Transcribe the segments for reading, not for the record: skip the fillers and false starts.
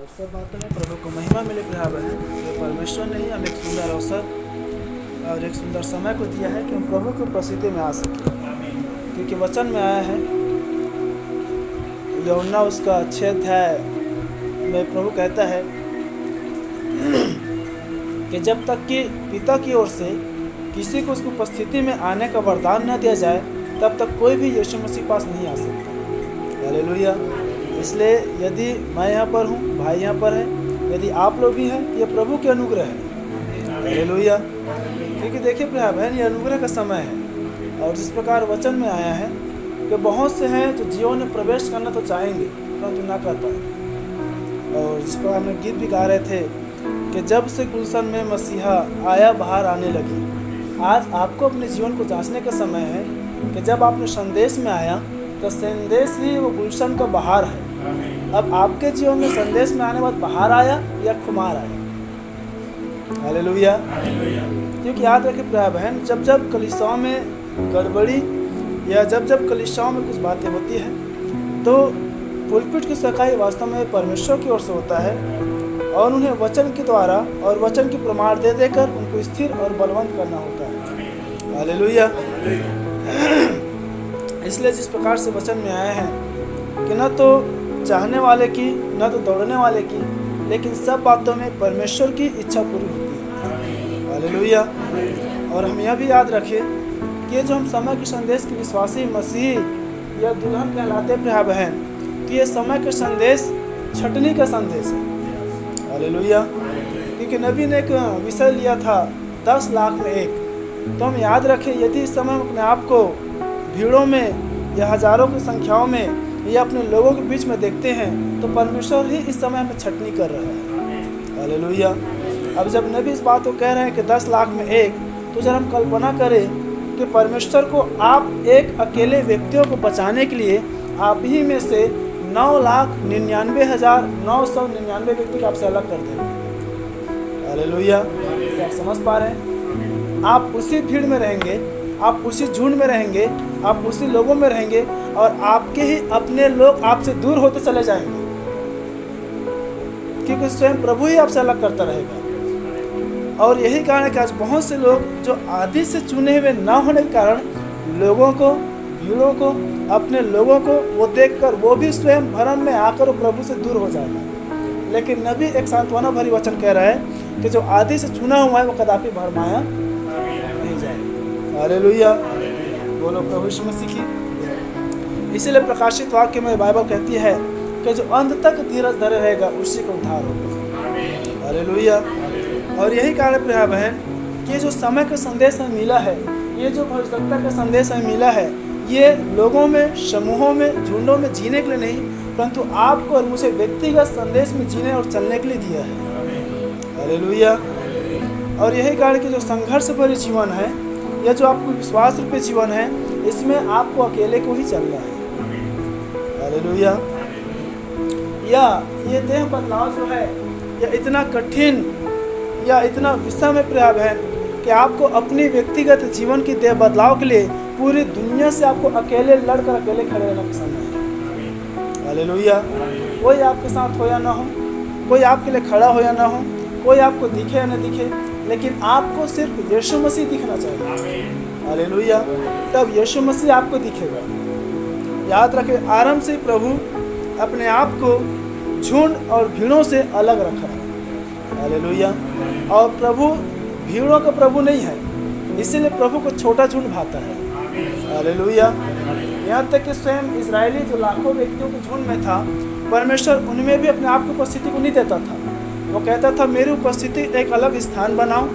सब बातों में प्रभु को महिमा मिले बराबर है। तो परमेश्वर ने ही हमें एक सुंदर अवसर और एक सुंदर समय को दिया है कि हम प्रभु की उपस्थिति में आ सकें, क्योंकि वचन में आया है यूहन्ना उसका 6 अध्याय में प्रभु कहता है कि जब तक कि पिता की ओर से किसी को उसकी उपस्थिति में आने का वरदान न दिया जाए तब तक कोई भी यीशु मसीह पास नहीं आ सकता। हालेलुया। इसलिए यदि मैं यहाँ पर हूँ, भाई यहाँ पर है, यदि आप लोग भी हैं, ये प्रभु के अनुग्रह है। हालेलुया। क्योंकि देखिए प्रिय बहन, ये अनुग्रह का समय है और जिस प्रकार वचन में आया है कि बहुत से हैं जो जीवन में प्रवेश करना तो चाहेंगे परंतु ना कर पाएंगे। और जिस प्रकार हम गीत भी गा रहे थे कि जब से गुलशन में मसीहा आया बाहर आने लगी। आज आपको अपने जीवन को जांचने का समय है कि जब आपने संदेश में आया तो संदेश ही वो गुलशन का बाहर है। अब आपके जीवन में संदेश में आने बाद बाहर आया या खुमार आया। हालेलुया। क्योंकि याद रखिए प्रिय बहन, जब जब कलीसियाओं में गड़बड़ी या जब जब कलीसियाओं में कुछ बातें होती हैं तो पुलपिट की सफाई वास्तव में परमेश्वर की ओर से होता है और उन्हें वचन के द्वारा और वचन की प्रमाण दे देकर उनको स्थिर और बलवंत करना होता है। हालेलुया। इसलिए जिस प्रकार से वचन में आया है कि न तो चाहने वाले की न तो दौड़ने वाले की, लेकिन सब बातों में परमेश्वर की इच्छा पूरी होती है। हालेलुया। और हम यह भी याद रखें कि जो हम समय के संदेश के विश्वासी मसीही या दुल्हन कहलाते प्रिय बहन, तो ये समय का संदेश छटनी का संदेश है। हालेलुया। क्योंकि नबी ने एक विषय लिया था 10 लाख में एक। तो हम याद रखें, यदि इस समय हम अपने आप को भीड़ों में या हजारों की संख्याओं में या अपने लोगों के बीच में देखते हैं तो परमेश्वर ही इस समय में छटनी कर रहा है। हालेलुया। अब जब नबी इस बात को कह रहे हैं कि 10 लाख में एक, तो जब हम कल्पना करें कि परमेश्वर को आप एक अकेले व्यक्तियों को बचाने के लिए आप ही में से 9,99,999 व्यक्ति को आपसे अलग कर देंगे। हालेलुया। क्या आप समझ पा रहे हैं? आप उसी भीड़ में रहेंगे, आप उसी झुंड में रहेंगे, आप उसी लोगों में रहेंगे और आपके ही अपने लोग आपसे दूर होते चले जाएंगे, क्योंकि स्वयं प्रभु ही आपसे अलग करता रहेगा। और यही कारण है कि आज बहुत से लोग जो आदि से चुने हुए ना होने के कारण लोगों को, भीड़ों को, अपने लोगों को वो देखकर वो भी स्वयं भ्रम में आकर प्रभु से दूर हो जाएगा। लेकिन नबी एक सांत्वना भरी वचन कह रहा है कि जो आदि से चुना हुआ है वो कदापि भरमाया नहीं जाएगा। हालेलुया। बोलो प्रभु यीशु मसीह की। इसीलिए प्रकाशित वाक्य में बाइबल कहती है कि जो अंत तक धीरज धरे रहेगा उसी को उद्धार होगा। हालेलुया। और यही कारण प्रिय बहन कि जो समय का संदेश हमें मिला है, ये जो भविष्यवक्ता का संदेश हमें मिला है, ये लोगों में, समूहों में, झुंडों में जीने के लिए नहीं, परंतु आपको और मुझे व्यक्तिगत संदेश में जीने और चलने के लिए दिया है। हालेलुया। और यही कारण कि जो संघर्ष भरी जीवन है या जो आपको विश्वास रूपी जीवन है, इसमें आपको अकेले को ही चलना है। हालेलुया। या ये देह बदलाव जो है या इतना कठिन या इतना विषम प्रिय बहन कि आपको अपनी व्यक्तिगत जीवन की देह बदलाव के लिए पूरी दुनिया से आपको अकेले लड़कर अकेले खड़े रहना पसंद है। हालेलुया। कोई आपके साथ हो या ना हो, कोई आपके लिए खड़ा हो या ना हो, कोई आपको दिखे या न दिखे, लेकिन आपको सिर्फ यीशु मसीह दिखना चाहिए। हालेलुया। तब यीशु मसीह आपको दिखेगा। याद रखें, आरंभ से प्रभु अपने आप को झुंड और भीड़ों से अलग रखा है। हालेलुया। और प्रभु भीड़ों का प्रभु नहीं है, इसीलिए प्रभु को छोटा झुंड भाता है। हालेलुया। यहाँ तक कि स्वयं इजरायली जो लाखों व्यक्तियों के झुंड में था, परमेश्वर उनमें भी अपने आप की उपस्थिति को नहीं देता था। वो कहता था मेरी उपस्थिति एक अलग स्थान बनाओ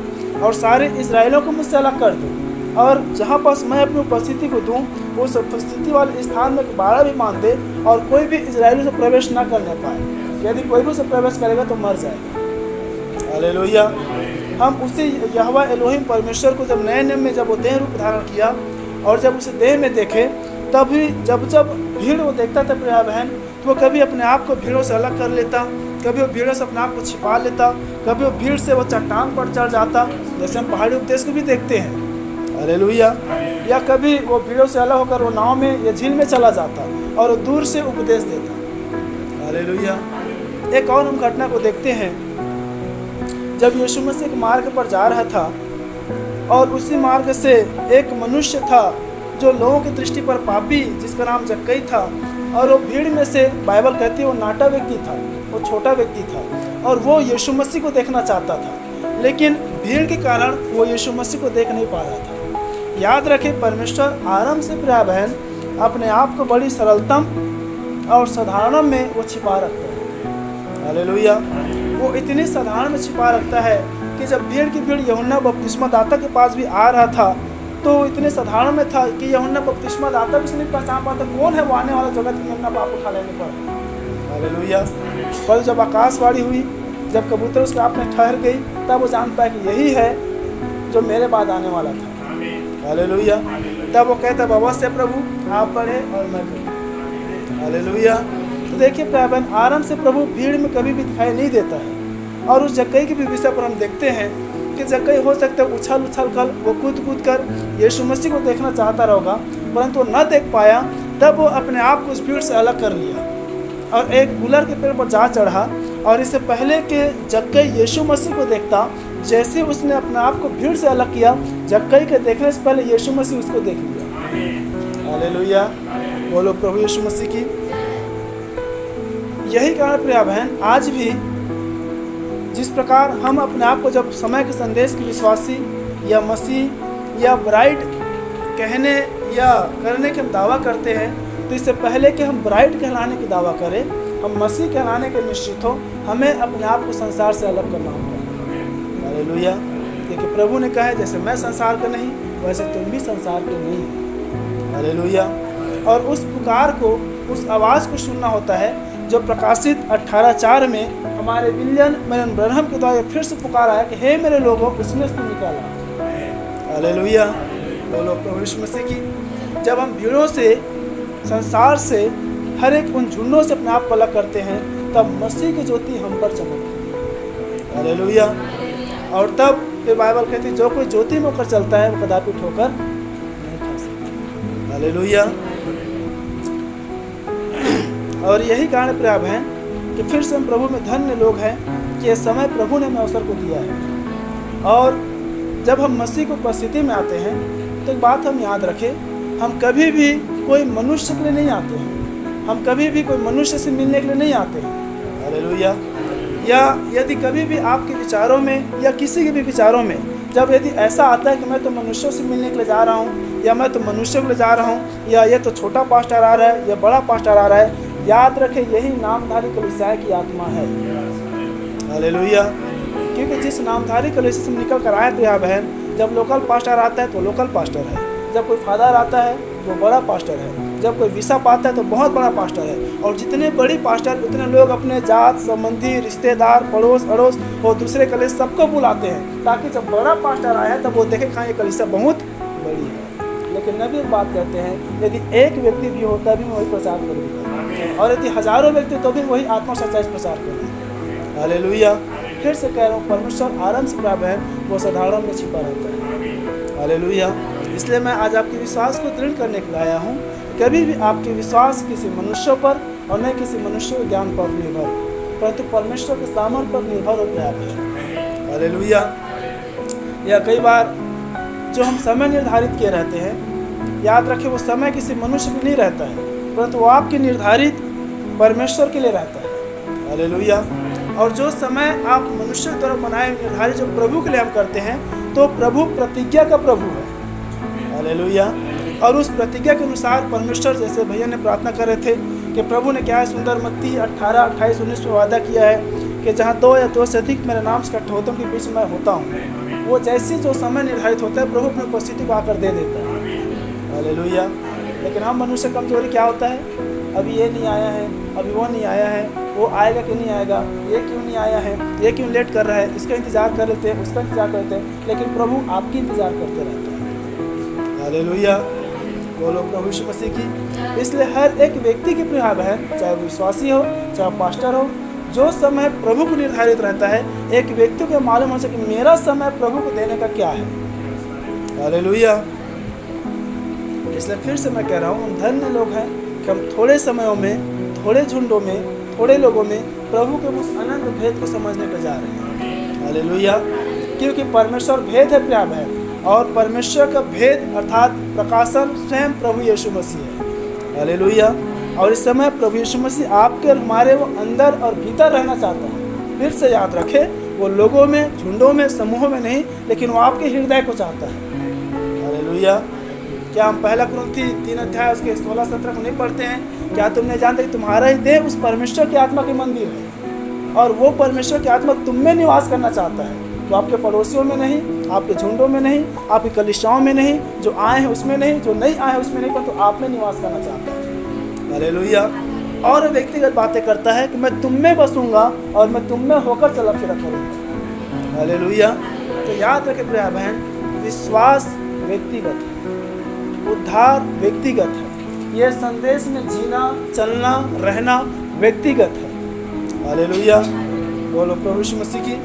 और सारे इजरायलियों को मुझसे अलग कर दो, और जहाँ पास मैं अपनी उपस्थिति को दूँ उस उपस्थिति वाले स्थान में बाड़ा भी बांध दे और कोई भी इजरायली से प्रवेश ना करने पाए। यदि कोई भी उसे प्रवेश करेगा तो मर जाएगा। हालेलुया। हम उसी यहोवा एलोहिम परमेश्वर को जब नए नियम में जब वो देह रूप धारण किया और जब उसे देह में देखे, तभी जब जब भीड़ वो देखता था प्रिय बहन, तो वो कभी अपने आप को भीड़ों से अलग कर लेता, कभी वो भीड़ों से अपने आप को छिपा लेता, कभी वो भीड़ से वो चट्टान पर चढ़ जाता, जैसे हम पहाड़ी उपदेश को भी देखते हैं। हालेलुया। या कभी वो भीड़ों से अलग होकर वो नाव में या झील में चला जाता और दूर से उपदेश देता। हालेलुया। एक और हम घटना को देखते हैं। जब यीशु मसीह एक मार्ग पर जा रहा था और उसी मार्ग से एक मनुष्य था जो लोगों की दृष्टि पर पापी, जिसका नाम जक्कई था, और वो भीड़ में से बाइबल कहती है वो नाटा व्यक्ति था, वो छोटा व्यक्ति था और वो यीशु मसीह को देखना चाहता था, लेकिन भीड़ के कारण वो यीशु मसीह को देख नहीं पा रहा था। याद रखें, परमेश्वर आराम से प्रिय बहन अपने आप को बड़ी सरलतम और साधारण में वो छिपा रखता है। हालेलुया। वो इतनी साधारण में छिपा रखता है कि जब भीड़ की भीड़ यूहन्ना बपतिस्मा दाता के पास भी आ रहा था तो इतने साधारण में था कि यूहन्ना बपतिस्मा दाता भी नहीं पहचान पाता कौन है वो आने वाला जगत में अपना पाप उठा लेने पर। हालेलुया। पर जब आकाशवाणी हुई, जब कबूतर उसके आप में ठहर गई, तब वो जान पाया कि यही है जो मेरे बाद आने वाला था। हालेलुया। तब वो कहता बाबा से प्रभु आप पढ़े और मैं पढ़ूं। हालेलुया। तो देखिए प्रिय बहन, आराम से प्रभु भीड़ में कभी भी दिखाई नहीं देता है। और उस जक्कई के भी विषय पर हम देखते हैं कि जक्कई हो सकता है उछल कर वो कूद कर यीशु मसीह को देखना चाहता रहेगा, परंतु वो न देख पाया। तब वो अपने आप को उस भीड़ से अलग कर लिया और एक गुलर के पेड़ पर जा चढ़ा। और इससे पहले कि जक्कई यीशु मसीह को देखता, जैसे उसने अपने आप को भीड़ से अलग किया, जक्कई के देखने से पहले यीशु मसीह उसको देख लिया। हालेलुया। बोलो प्रभु यीशु मसीह की। यही कारण प्रिय बहन आज भी जिस प्रकार हम अपने आप को जब समय के संदेश के विश्वासी या मसीह या ब्राइड कहने या करने के हम दावा करते हैं, तो इससे पहले कि हम ब्राइड कहलाने की दावा करें, हम मसीह कहलाने के निश्चित हो, हमें अपने आप को संसार से अलग करना होगा। हालेलुया। क्योंकि प्रभु ने कहा है जैसे मैं संसार का नहीं वैसे तुम भी संसार के नहीं हो। हालेलुया। और उस पुकार को, उस आवाज़ को सुनना होता है जो प्रकाशित 18:4 में हमारे विलियम मैरियन ब्रनहम के द्वारा फिर से पुकार आया कि हे मेरे लोगों, उसने से निकाला। हालेलुया। बोलो प्रभु यीशु मसीह की। जब हम भीड़ों से, संसार से, हर एक उन झुंडों से अपने आप को अलग करते हैं, तब मसीह की ज्योति हम पर चमकती है। हालेलुया। और तब फिर बाइबल कहती है जो कोई ज्योति में होकर चलता है वो कदापि ठोकर नहीं खा सकता। हालेलुया। और यही कारण प्रिय बहन कि फिर से हम प्रभु में धन्य लोग हैं कि यह समय प्रभु ने हमें अवसर को दिया है। और जब हम मसीह की उपस्थिति में आते हैं तो एक बात हम याद रखें, हम कभी भी कोई मनुष्य के लिए नहीं आते हैं, हम कभी भी कोई मनुष्य से मिलने के लिए नहीं आते हैं। हालेलुया। या यदि कभी भी आपके विचारों में या किसी के भी विचारों में जब यदि ऐसा आता है कि मैं तो मनुष्यों से मिलने के लिए जा रहा हूँ, या मैं तो मनुष्यों के लिए जा रहा हूँ, या ये तो छोटा पास्टर आ रहा है या बड़ा पास्टर आ रहा है, याद रखें यही नामधारी कलीसिया की आत्मा है। हालेलुया। क्योंकि जिस नामधारी कलीसिया से निकल कर आए प्रिय बहन, जब लोकल पास्टर आता है तो लोकल पास्टर है, जब कोई फादर आता है तो बड़ा पास्टर है, जब कोई बिशप आता है तो बहुत बड़ा पास्टर है। और जितने बड़ी पास्टर उतने लोग अपने जात संबंधी, रिश्तेदार, पड़ोस अड़ोस और दूसरे कलीसिया सबको बुलाते हैं, ताकि जब बड़ा पास्टर आया तब वो देखे खाएं ये कलीसिया बहुत बड़ी है। लेकिन नबी एक बात कहते हैं, यदि एक व्यक्ति भी होता भी मैं वही प्रचार करूँगा, और यदि हजारों व्यक्ति तो भी वही आत्मा सच्चाई प्रचार करेंगे। हालेलुया। फिर से कह रहा हूँ, परमेश्वर आराम से प्राप्त है, वो साधारण में छिपा रहता है। हालेलुया। इसलिए मैं आज आपके विश्वास को दृढ़ करने के लिए आया हूँ। कभी भी आपके विश्वास किसी मनुष्य पर और न किसी मनुष्य के ज्ञान पर निर्भर, परंतु परमेश्वर के सामर्थ्य पर निर्भर होकर आप है। हालेलुया। या कई बार जो हम समय निर्धारित किए रहते हैं, याद रखें वो समय किसी मनुष्य के नहीं रहता है, परंतु वो आपके निर्धारित परमेश्वर के लिए रहता है। हालेलुया। और जो समय आप मनुष्य द्वारा बनाए निर्धारित जो प्रभु के लिए हम करते हैं, तो प्रभु प्रतिज्ञा का प्रभु है। हालेलुया। और उस प्रतिज्ञा के अनुसार परमेश्वर, जैसे भैया ने प्रार्थना कर रहे थे कि प्रभु ने क्या है सुंदर मत्ती 18, 28, 19 में वादा किया है कि जहाँ 2 या 2 से अधिक मेरे नाम से इकट्ठे होते हैं उनके बीच में होता हूँ। वो जैसे जो समय निर्धारित होता है प्रभु अपनी उपस्थिति को आकर दे देता है। हालेलुया। लेकिन हम मनुष्य कमजोरी क्या होता है, अभी ये नहीं आया है, अभी वो नहीं आया है, वो आएगा कि नहीं आएगा, ये क्यों नहीं आया है, ये क्यों लेट कर रहा है, इसका इंतजार कर लेते हैं, उसका इंतजार करते हैं, लेकिन प्रभु आपकी इंतजार करते रहते हैं। हालेलुया। बोलो प्रभु यीशु मसीह की। इसलिए हर एक व्यक्ति की प्रिय बहन, चाहे वो विश्वासी हो चाहे पास्टर हो, जो समय प्रभु को निर्धारित रहता है, एक व्यक्ति को मालूम हो सके मेरा समय प्रभु को देने का क्या है। हालेलुया। इसलिए फिर से मैं कह रहा हूँ, हम धन्य लोग हैं कि हम थोड़े समयों में, थोड़े झुंडों में, थोड़े लोगों में प्रभु के उस अनंत भेद को समझने पर जा रहे हैं। हालेलुया। क्योंकि परमेश्वर भेद है प्रिय बहन, और परमेश्वर का भेद अर्थात प्रकाशन स्वयं प्रभु यीशु मसीह है। हालेलुया। और इस समय प्रभु यीशु मसीह आपके और हमारे वो अंदर और भीतर रहना चाहता है। फिर से याद रखें, वो लोगों में, झुंडों में, समूहों में नहीं, लेकिन वो आपके हृदय को चाहता है। हालेलुया। क्या हम 1 कुरिन्थी 3 अध्याय उसके 16-17 को नहीं पढ़ते हैं? क्या तुम नहीं जानते कि तुम्हारा ही देह उस परमेश्वर की आत्मा के मंदिर है, और वो परमेश्वर की आत्मा तुम में निवास करना चाहता है। तो आपके पड़ोसियों में नहीं, आपके झुंडों में नहीं, आपकी कलीसियाओं में नहीं, जो आए हैं उसमें नहीं, जो नहीं आए हैं उसमें नहीं, परंतु आप में निवास करना चाहता है। हालेलुया। और व्यक्तिगत बातें करता है कि मैं तुम में बसूंगा और मैं तुम में होकर चला फिरा करूँगा। हालेलुया। तो याद रखें प्रिय बहन, विश्वास व्यक्तिगत है, उद्धार व्यक्तिगत है, यह संदेश में जीना, चलना, रहना व्यक्तिगत है। हालेलुया। बोलो प्रभु यीशु मसीह की।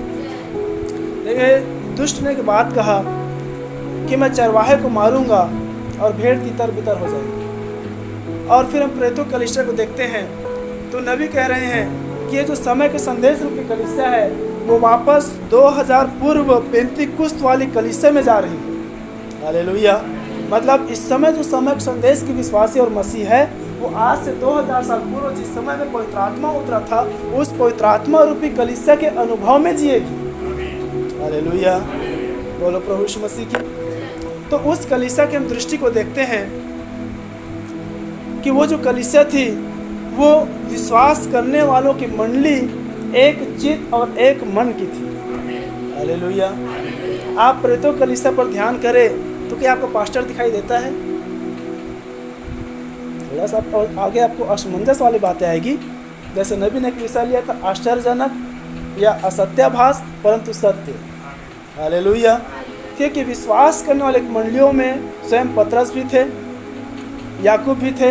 देखिए, दुष्ट ने एक बात कहा कि मैं चरवाहे को मारूंगा और भेड़ तितर बितर हो जाएगी। और फिर हम प्रेतों कलीसिया को देखते हैं तो नबी कह रहे हैं कि ये जो समय के संदेश रूपी कलीसिया है वो वापस 2000 पूर्व पेंतीकुस्त वाली कलीसिया में जा रही है। हालेलुया। मतलब इस समय जो समय के संदेश की विश्वासी और मसीह है वो आज से 2000 साल पूर्व जिस समय में पवित्र आत्मा उतरा था, उस पवित्र आत्मा रूपी कलीसिया के अनुभव में जिएगी। हालेलुया। बोलो प्रभु यीशु मसीह की। तो उस कलीसिया की हम दृष्टि को देखते हैं कि वो जो कलीसिया थी वो विश्वास करने वालों की मंडली एक चित्त और एक मन की थी। हालेलुया। आप प्रेतों कलीसिया पर ध्यान करें तो क्या आपको पास्टर दिखाई देता है? थोड़ा सा आगे आपको असमंजस वाली बातें आएगी। जैसे नबी ने एक विषय लिया था, आश्चर्यजनक या असत्याभास परंतु सत्य। हालेलुया। क्योंकि विश्वास करने वाले मंडलियों में स्वयं पतरस भी थे, याकूब भी थे,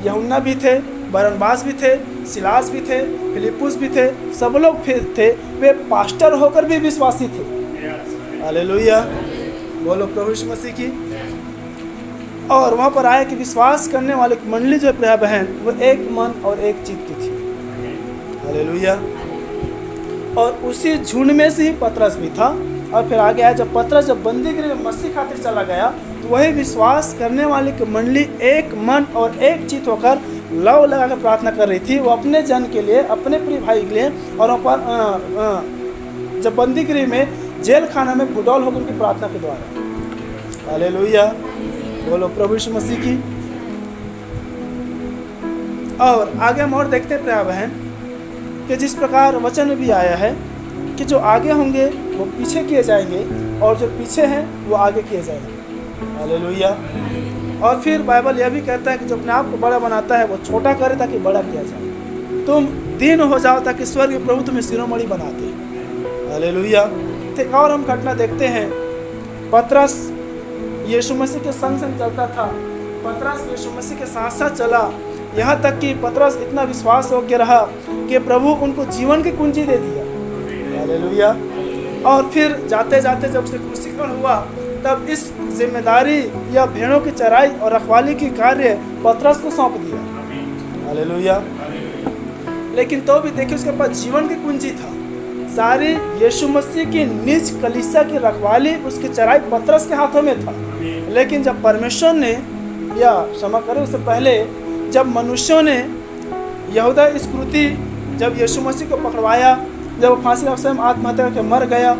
यूहन्ना भी थे, बरनबास भी थे, सिलास भी थे, फिलिपुस भी थे, सब लोग थे। वे पास्टर होकर भी विश्वासी थे। हालेलुया। बोलो प्रभु यीशु मसीह की। और वहाँ पर आया कि विश्वास करने वाले की मंडली जो है प्रिय बहन वो एक मन और एक चित्त की थी। हालेलुया। और उसी झुंड में से ही पतरस भी था। और फिर आगे आया, जब पतरस जब बंदीगृह में मसीह खातिर चला गया तो वही विश्वास करने वाले की मंडली एक मन और एक चित्त होकर लव लगा कर प्रार्थना कर रही थी। वो अपने जन के लिए, अपने प्रिय भाई के लिए, और वहाँ पर जब बंदीगृह में जेल खाना में घुटौल होकर उनकी प्रार्थना के द्वारा। हालेलुया। बोलो प्रभु यीशु मसीह की। और आगे हम और देखते हैं प्रिय बहन कि जिस प्रकार वचन में भी आया है कि जो आगे होंगे वो पीछे किए जाएंगे और जो पीछे हैं वो आगे किए जाएंगे। हालेलुया। और फिर बाइबल यह भी कहता है कि जो अपने आप को बड़ा बनाता है वो छोटा करे ताकि बड़ा किया जाए। तुम दीन हो जाओ ताकि स्वर्ग प्रभु तुम्हें शिरोमणि बनाते। हालेलुया। तो और हम घटना देखते हैं, पतरस यीशु मसीह के संग संग चलता था। पतरस यीशु मसीह के साथ साथ चला, यहाँ तक कि पतरस इतना विश्वास योग्य रहा कि प्रभु उनको जीवन की कुंजी दे दिया। हालेलुया। और फिर जाते जाते जब उसे क्रूसीकरण हुआ तब इस जिम्मेदारी या भेड़ों की चराई और रखवाली की कार्य पतरस को सौंप दिया। हालेलुया। लेकिन तो भी देखिए उसके पास जीवन की कुंजी था। सारी यीशु मसीह की निज कलीसिया की रखवाली, उसकी चराई पतरस के हाथों में था। लेकिन जब परमेश्वर ने, या क्षमा करें उससे पहले जब मनुष्यों ने यहूदा इस्करियोती जब यीशु मसीह को पकड़वाया, जब वो फांसी पर स्वयं आत्महत्या करके मर गया,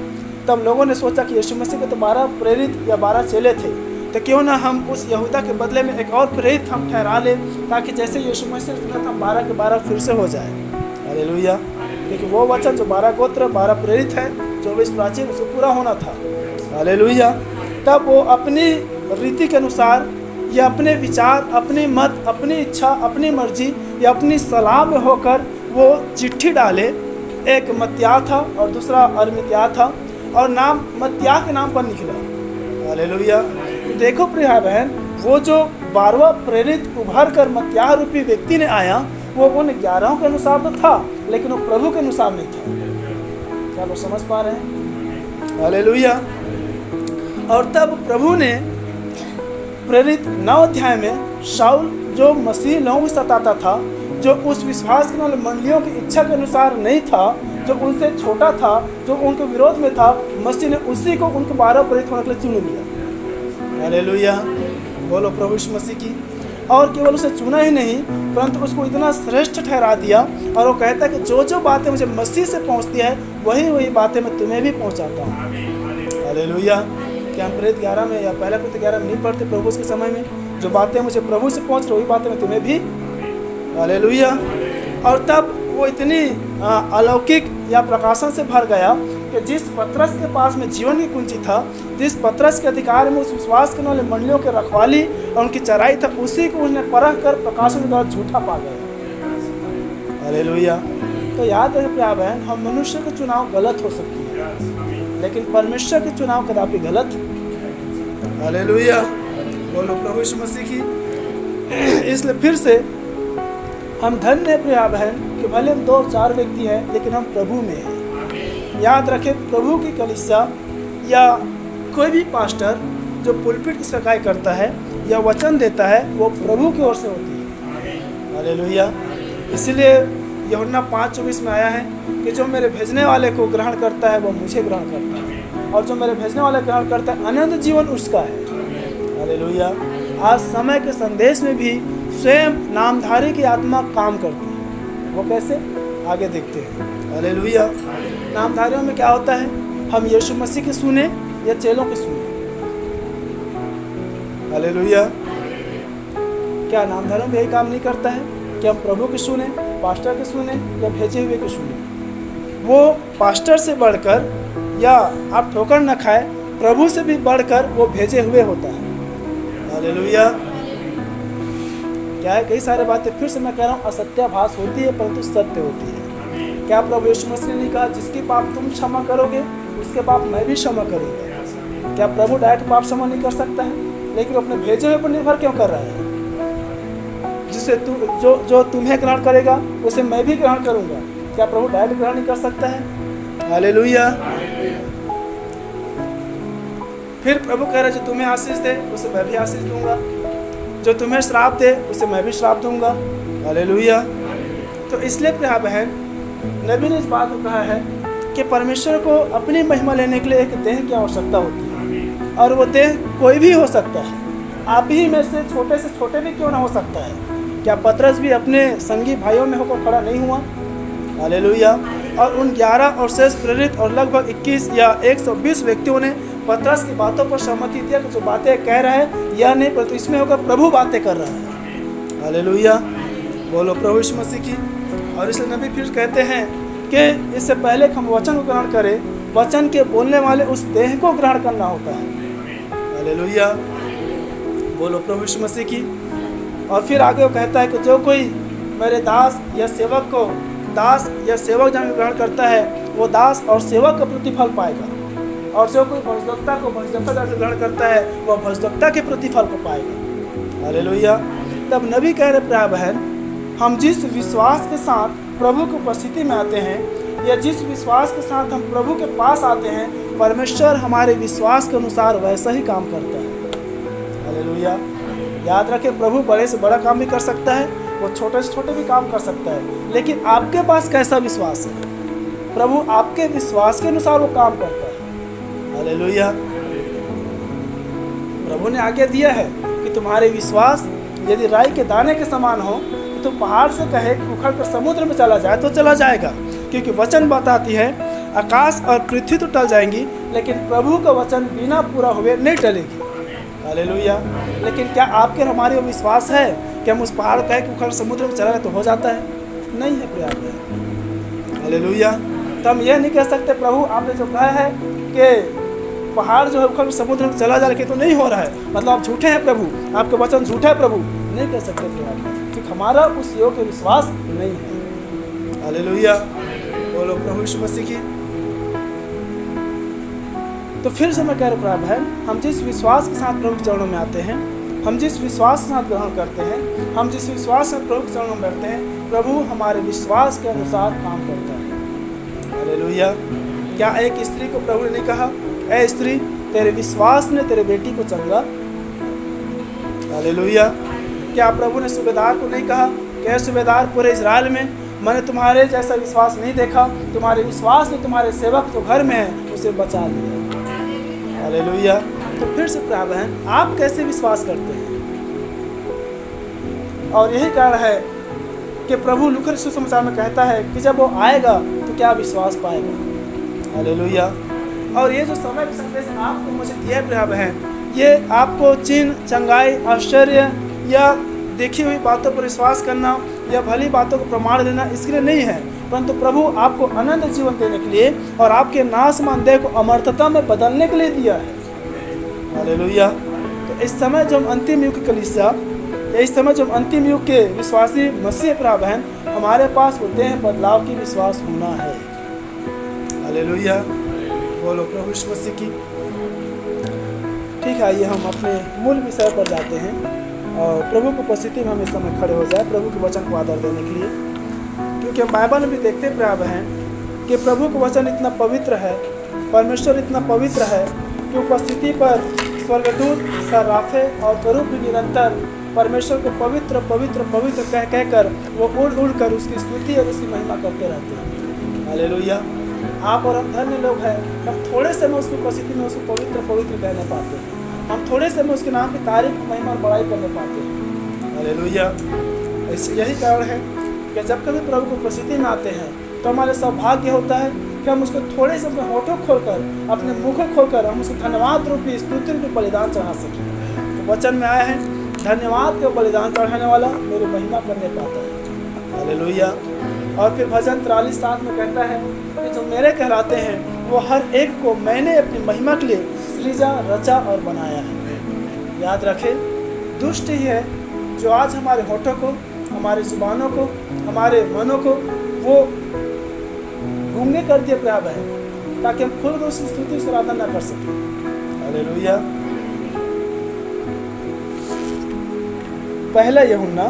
तब लोगों ने सोचा कि यीशु मसीह के तो 12 प्रेरित या 12 चेले थे, तो क्यों ना हम उस यहूदा के बदले में एक और प्रेरित हम ठहरा लें, ताकि जैसे यीशु मसीह ने हम 12 के 12 फिर से हो जाए। हालेलुया। क्योंकि वो वचन जो 12 गोत्र 12 प्रेरित है, 24 प्राचीन, उसको पूरा होना था। हालेलुया। तब वो अपनी रीति के अनुसार या अपने विचार, अपनी मत, अपनी इच्छा, अपनी मर्जी या अपनी सलाह में होकर वो चिट्ठी डाले। एक मत्तियाह था और दूसरा अरमित्याह था, और नाम मत्तियाह के नाम पर निकला। हालेलुया। देखो प्रिय बहन, वो जो 12वां प्रेरित उभर कर मत्तियाह रूपी व्यक्ति ने आया, वो उन 11 के अनुसार तो था, लेकिन वो प्रभु के अनुसार नहीं था। क्या लोग समझ पा रहे हैं? हालेलुया। और तब प्रभु ने प्रेरित 9 अध्याय में शाऊल जो मसीह लोगों को सताता था, जो उस विश्वास करने वाले मंडलियों की इच्छा के अनुसार नहीं था, जो उनसे छोटा था, जो उनके विरोध में था, मसीह ने उसी को उनके 12 प्रेरित होने के लिए चुन लिया। हालेलुया, बोलो प्रभु यीशु मसीह की। और केवल उसे चुना ही नहीं, परंतु उसको इतना श्रेष्ठ ठहरा दिया, और वो कहता है कि जो जो बातें मुझे मसीह से पहुंचती है वही वही बातें मैं तुम्हें भी पहुंचाता हूँ। हालेलुया। क्या हम प्रेरित 11 में या पहला प्रेरित 11 में नहीं पढ़ते प्रभु के समय में, जो बातें मुझे प्रभु से पहुंच रही वही बातें मैं तुम्हें भी। हालेलुया। और तब वो इतनी अलौकिक या प्रकाशन से भर गया कि जिस पतरस के पास में जीवन की कुंजी था, जिस पतरस के अधिकार में उस विश्वास करने वाले मंडलियों के रखवाली और उनकी चराई था, उसी को उसने परख कर प्रकाशन के द्वारा झूठा पा गया। हालेलुया। तो याद रहे प्यार बहन, हम मनुष्य का चुनाव गलत हो सकती है, लेकिन परमेश्वर के चुनाव कदापि गलत। हालेलुया, बोलो प्रभु यीशु मसीह की। इसलिए फिर से हम धन्य है प्रिया बहन कि भले हम 2-4 व्यक्ति हैं, लेकिन हम प्रभु में हैं। याद रखें, प्रभु की कलीसिया या कोई भी पास्टर जो पुलपिट की सगाई करता है या वचन देता है, वो प्रभु की ओर से होती है। हालेलुया। इसलिए यूहन्ना 5:24 में आया है कि जो मेरे भेजने वाले को ग्रहण करता है वो मुझे ग्रहण करता है, और जो मेरे भेजने वाले ग्रहण करता है अनंत जीवन उसका है। हालेलुया। आज समय के संदेश में भी स्वयं नामधारी की आत्मा काम करती है। वो कैसे, आगे देखते हैं। हालेलुया। नामधारियों में क्या होता है, हम यीशु मसीह की सुने या चेलों की सुने। हालेलुया। क्या नामधारियों में यही काम नहीं करता है कि हम प्रभु की सुने, पास्टर की सुने या भेजे हुए की सुने? वो पास्टर से बढ़कर, या आप ठोकर न खाए, प्रभु से भी बढ़कर वो भेजे हुए होता है। हालेलुया। क्या है, कई सारे बातें फिर से मैं कह रहा हूँ असत्याभास होती है परंतु सत्य होती है। क्या प्रभु यीशु मसीह ने कहा जिसके पाप तुम क्षमा करोगे उसके पाप मैं भी क्षमा करूँगा? क्या प्रभु डायरेक्ट पाप क्षमा नहीं कर सकता है, लेकिन अपने भेजे हुए पर निर्भर क्यों कर रहा है? जिसे जो तुम्हें ग्रहण करेगा उसे मैं भी ग्रहण करूँगा। क्या प्रभु डायरेक्ट ग्रहण नहीं कर सकता है? हालेलुया। फिर प्रभु कह रहा है जो तुम्हें आशीष दे उसे मैं भी आशीष दूंगा, जो तुम्हें श्राप दे उसे मैं भी श्राप दूंगा। हालेलुया। तो इसलिए प्रिय बहन, नबी ने इस बात को कहा है कि परमेश्वर को अपनी महिमा लेने के लिए एक देह की आवश्यकता होती है, और वो देह कोई भी हो सकता है। आप ही में से छोटे भी क्यों ना हो सकता है। क्या पतरस भी अपने संगी भाइयों में होकर खड़ा नहीं हुआ? हालेलुया। और उन 11 और शेष प्रेरित और लगभग 21 या 120 व्यक्तियों ने पतरस की बातों पर सहमति दिया कि जो बातें कह रहा है या नहीं, परंतु इसमें होकर प्रभु बातें कर रहा है। हालेलुया, बोलो प्रभु यीशु मसीह की। और इसलिए नबी फिर कहते हैं कि इससे पहले हम वचन को ग्रहण करें, वचन के बोलने वाले उस देह को ग्रहण करना होता है। हालेलुया, बोलो प्रभु यीशु मसीह की। और फिर आगे वो कहता है कि जो कोई मेरे दास या सेवक को दास या सेवक जान ग्रहण करता है वो दास और सेवक का प्रतिफल पाएगा, और जो कोई भजदत्ता को भजदत्ता जाकर ग्रहण करता है वह भजदत्ता के प्रतिफल को पाएगा। हालेलुया। तब नबी कह रहे प्रिय बहन, हम जिस विश्वास के साथ प्रभु की उपस्थिति में आते हैं या जिस विश्वास के साथ हम प्रभु के पास आते हैं, परमेश्वर हमारे विश्वास के अनुसार वैसा ही काम करता है। हालेलुया। याद रखें, प्रभु बड़े से बड़ा काम भी कर सकता है, वो छोटे से छोटे भी काम कर सकता है, लेकिन आपके पास कैसा विश्वास है, प्रभु आपके विश्वास के अनुसार वो काम करता है। हालेलुया। प्रभु ने आज्ञा दिया है कि तुम्हारे विश्वास यदि राई के दाने के समान हो तो पहाड़ से कहे कि उखड़ कर समुद्र में चला जाए तो चला जाएगा, क्योंकि वचन बताती है आकाश और पृथ्वी तो टल जाएंगी लेकिन प्रभु का वचन बिना पूरा हुए नहीं टलेगी। हालेलुया। लेकिन क्या आपके हमारे विश्वास है कि हम उस पहाड़ कहे कि उखड़ समुद्र में चला जाए तो हो जाता है? नहीं है प्रिय। हालेलुया। तो हम यह नहीं कह सकते प्रभु आपने जो कहा है कि पहाड़ जो है उखड़ समुद्र में चला जाए तो नहीं हो रहा है, मतलब आप झूठे हैं प्रभु, आपके वचन झूठे है प्रभु, नहीं कह सकते प्रिय, क्योंकि हमारा उस योग्य विश्वास नहीं है। हालेलुया, बोलो प्रभु यीशु मसीह की। तो फिर से मैं कह रहा हूँ बहन, हम जिस विश्वास के साथ प्रभु के चरणों में आते हैं, हम जिस विश्वास के साथ ग्रहण करते हैं, हम जिस विश्वास से प्रभु के चरणों में बैठते हैं, प्रभु हमारे विश्वास के अनुसार काम करता है। हालेलुया। क्या एक स्त्री को प्रभु ने नहीं कहा, ऐ स्त्री तेरे विश्वास ने तेरे बेटी को चंगा? हालेलुया। क्या प्रभु ने सूबेदार को नहीं कहा कि सूबेदार पूरे इजराइल में मैंने तुम्हारे जैसा विश्वास नहीं देखा, तुम्हारे विश्वास ने तुम्हारे सेवक जो घर में है उसे बचा लिया। हालेलुया। तो फिर से प्रिय बहन, आप कैसे विश्वास करते हैं? और यही कारण है कि प्रभु लूका सुसमाचार में कहता है कि जब वो आएगा तो क्या विश्वास पाएगा। हालेलुया। और ये जो समय का संदेश आपको मुझे दिया है प्रिय बहन, ये आपको चिन्ह, चंगाई, आश्चर्य या देखी हुई बातों पर विश्वास करना या भली बातों को प्रमाण देना इसके लिए नहीं है, परंतु प्रभु आपको अनंत जीवन देने के लिए और आपके नाशमान देह को अमरता में बदलने के लिए दिया है। हालेलुया। तो इस समय जो हम अंतिम युग की कलीसिया, इस समय जो हम अंतिम युग के विश्वासी मसीह प्रिय बहन, हमारे पास वो देह बदलाव की विश्वास होना है। हालेलुया। बोलो प्रभु यीशु मसीह की। ठीक है, आइए हम अपने मूल विषय पर जाते हैं और प्रभु की उपस्थिति में हम इस समय खड़े हो जाए प्रभु के वचन को आदर देने के लिए, क्योंकि हम बाइबल में भी देखते हैं प्रिय बहन कि प्रभु का वचन इतना पवित्र है, परमेश्वर इतना पवित्र है कि उपस्थिति पर स्वर्गदूत, सर्राफे और करूब भी निरंतर परमेश्वर को पवित्र पवित्र पवित्र कह कहकर वो उड़ उड़ कर उसकी स्तुति और उसकी महिमा करते रहते हैं। हालेलुया। आप और हम धन्य लोग हैं, हम थोड़े समय उसकी उपस्थिति में उसको पवित्र पवित्र कहने पाते हैं, हम थोड़े समय उसके नाम की तारीफ, महिमा और बड़ाई करने पाते हैं। हालेलुया। इससे यही कारण है कि जब कभी प्रभु की उपस्थिति में आते हैं तो हमारे सौभाग्य होता है कि हम उसको थोड़े से अपने होठों खोलकर, अपने मुखों खोलकर हम उसको धन्यवाद रूपी, स्तुति रूपी बलिदान चढ़ा सकें। तो वचन में आए हैं, धन्यवाद के बलिदान चढ़ाने वाला मेरी महिमा करने पाता है। हालेलुया। और फिर भजन 43:7 में कहता है कि जो मेरे कहलाते हैं वो हर एक को मैंने अपनी महिमा के लिए सृजा, रचा और बनाया है। याद रखें, दुष्ट ही है जो आज हमारे होठों को, हमारी जुबानों को, हमारे मनों को वो गूंगे कर दिए प्रिय बहन, ताकि हम खुद को उसकी स्तुति, उसकी आराधना न कर सकें। हालेलुया। पहला यूहन्ना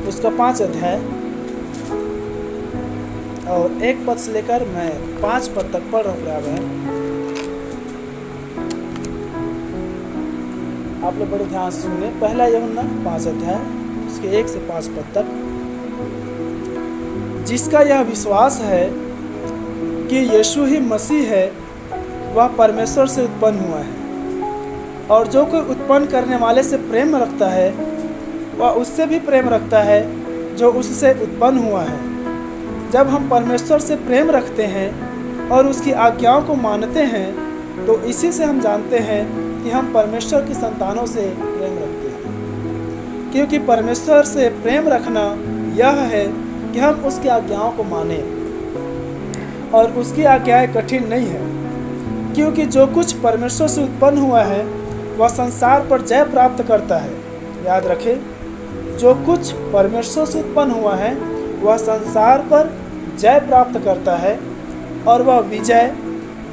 उसका 5 अध्याय और 1 पद से लेकर मैं 5 पद तक पढ़ रहा हूँ। आप लोग बड़े ध्यान से सुने। पहला यूहन्ना 5 अध्याय उसके 1 से 5 पद तक। जिसका यह विश्वास है कि यीशु ही मसीह है, वह परमेश्वर से उत्पन्न हुआ है, और जो कोई उत्पन्न करने वाले से प्रेम रखता है वह उससे भी प्रेम रखता है जो उससे उत्पन्न हुआ है। जब हम परमेश्वर से प्रेम रखते हैं और उसकी आज्ञाओं को मानते हैं तो इसी से हम जानते हैं कि हम परमेश्वर की संतानों से प्रेम रखते हैं, क्योंकि परमेश्वर से प्रेम रखना यह है कि हम उसकी आज्ञाओं को मानें, और उसकी आज्ञाएं कठिन नहीं है, क्योंकि जो कुछ परमेश्वर से उत्पन्न हुआ है वह संसार पर जय प्राप्त करता है। याद रखें, जो कुछ परमेश्वर से उत्पन्न हुआ है वह संसार पर जय प्राप्त करता है, और वह विजय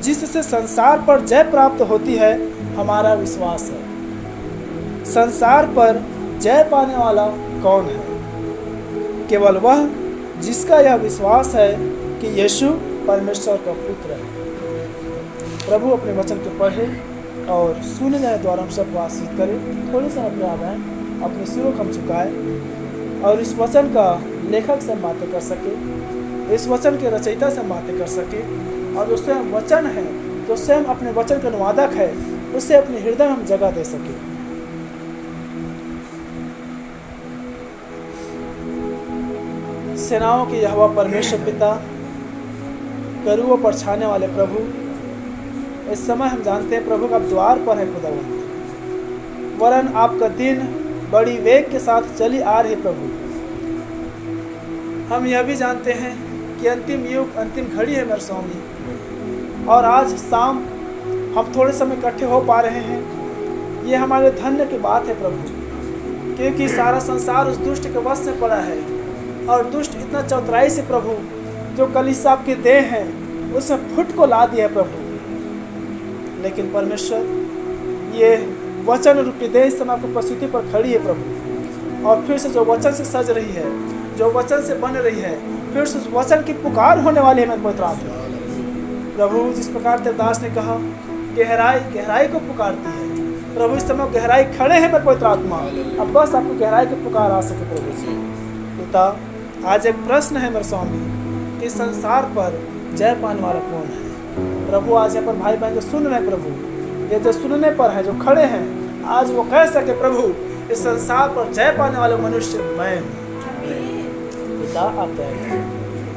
जिससे संसार पर जय प्राप्त होती है हमारा विश्वास है। संसार पर जय पाने वाला कौन है? केवल वह जिसका यह विश्वास है कि यीशु परमेश्वर का पुत्र है। प्रभु अपने वचन को पढ़े और सुने जाने द्वारा हम सब आशीष करें। थोड़ी सा अपने आप हैं, अपने सिरों को हम झुकाए और इस वचन का लेखक से बातें कर सके, इस वचन के रचयिता से बातें कर सके, और जो स्वयं वचन है, जो स्वयं अपने वचन का अनुवादक है, उससे अपने हृदय में हम जगह दे सके। सेनाओं के यहोवा परमेश्वर पिता, करूबों पर छाने वाले प्रभु, इस समय हम जानते हैं प्रभु का द्वार पर है खुदावंत, वरन आपका दिन बड़ी वेग के साथ चली आ रही प्रभु। हम यह भी जानते हैं कि अंतिम युग, अंतिम घड़ी है मेरे स्वामी, और आज शाम हम थोड़े समय इकट्ठे हो पा रहे हैं, ये हमारे धन्य की बात है प्रभु, क्योंकि सारा संसार उस दुष्ट के वश में पड़ा है, और दुष्ट इतना चौतराई से प्रभु जो कलीसिया आपके देह हैं उसमें फुट को ला दिया है प्रभु। लेकिन परमेश्वर, ये वचन रूपी देह इस समय आपकी उपस्थिति पर खड़ी है प्रभु, और फिर से जो वचन से सज रही है, जो वचन से बन रही है, फिर से वचन की पुकार होने वाली है। मैं पवित्र आत्मा प्रभु, जिस प्रकार तेरे दास ने कहा गहराई को पुकारती है। प्रभु इस समय गहराई खड़े हैं मेरे पवित्र आत्मा, अब बस आपको गहराई की पुकार आ सके प्रभु जी। पिता, आज एक प्रश्न है मेरे स्वामी कि संसार पर जय पाने वाला कौन है। प्रभु आज यहाँ पर भाई बहन जो सुन रहे हैं प्रभु, ये जो सुनने पर है, जो खड़े हैं, आज वो कह सके प्रभु इस संसार पर जय पाने वाले मनुष्य मैं हूँ। पिता, आप दया करें,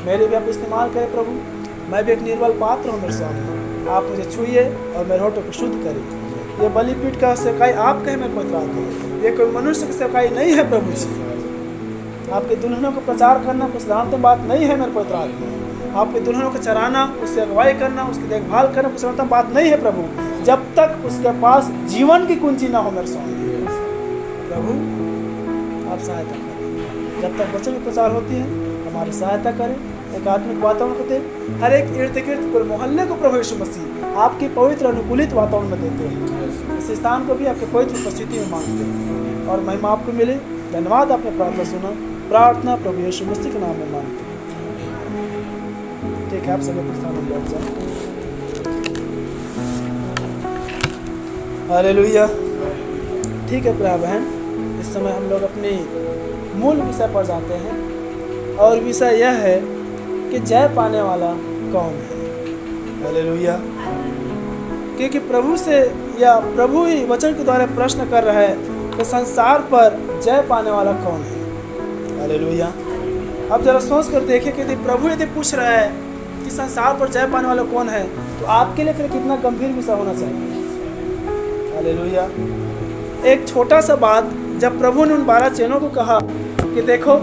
मेरे भी आप इस्तेमाल करें प्रभु, मैं भी एक निर्बल पात्र हूँ मेरे स्वामी, आप मुझे छुइए और मेरे होठों को शुद्ध करें। ये बलिपीठ का सेवकाई आप कहें मेरे पवित्र आत्मा, ये कोई मनुष्य की सेवकाई नहीं है प्रभु जी। आपके दुल्हनों को प्रचार करना कुछ साधारण बात नहीं है मेरे पवित्र आत्मा, आपके दुल्हनों को चराना, उससे अगुवाई करना, उसकी देखभाल करना कुछ साधारण बात नहीं है प्रभु, जब तक उसके पास जीवन की कुंजी ना हो मेरे स्वामी। प्रभु आप सहायता करें, जब तक वचन की प्रचार होती है हमारी सहायता करें, एक आत्मिक वातावरण को दें, हर एक इर्द गिर्द पूरे मोहल्ले को प्रभु यीशु मसीह आपके पवित्र अनुकूलित वातावरण में देते हैं। इस स्थान को भी आपके पवित्र उपस्थिति में मांगते हैं और महिमा आपको मिले। धन्यवाद, आपने प्रार्थना सुना, प्रार्थना प्रभु यीशु मसीह के नाम में मांगते हैं। ठीक है, आप सभी प्रस्थान में बैठ जाएं। हालेलुया। ठीक है प्रिय बहन, इस समय हम लोग अपनी मूल विषय पर जाते हैं और विषय यह है कि जय पाने वाला कौन है। हालेलुया। क्योंकि प्रभु से या प्रभु ही वचन के द्वारा प्रश्न कर रहा है कि संसार पर जय पाने वाला कौन है। हालेलुया। अब जरा सोच कर देखिए कि यदि प्रभु यदि पूछ रहा है कि संसार पर जय पाने वाला कौन है, तो आपके लिए फिर कितना गंभीर विषय होना चाहिए। हालेलुया। एक छोटा सा बात, जब प्रभु ने उन 12 चेलों को कहा कि देखो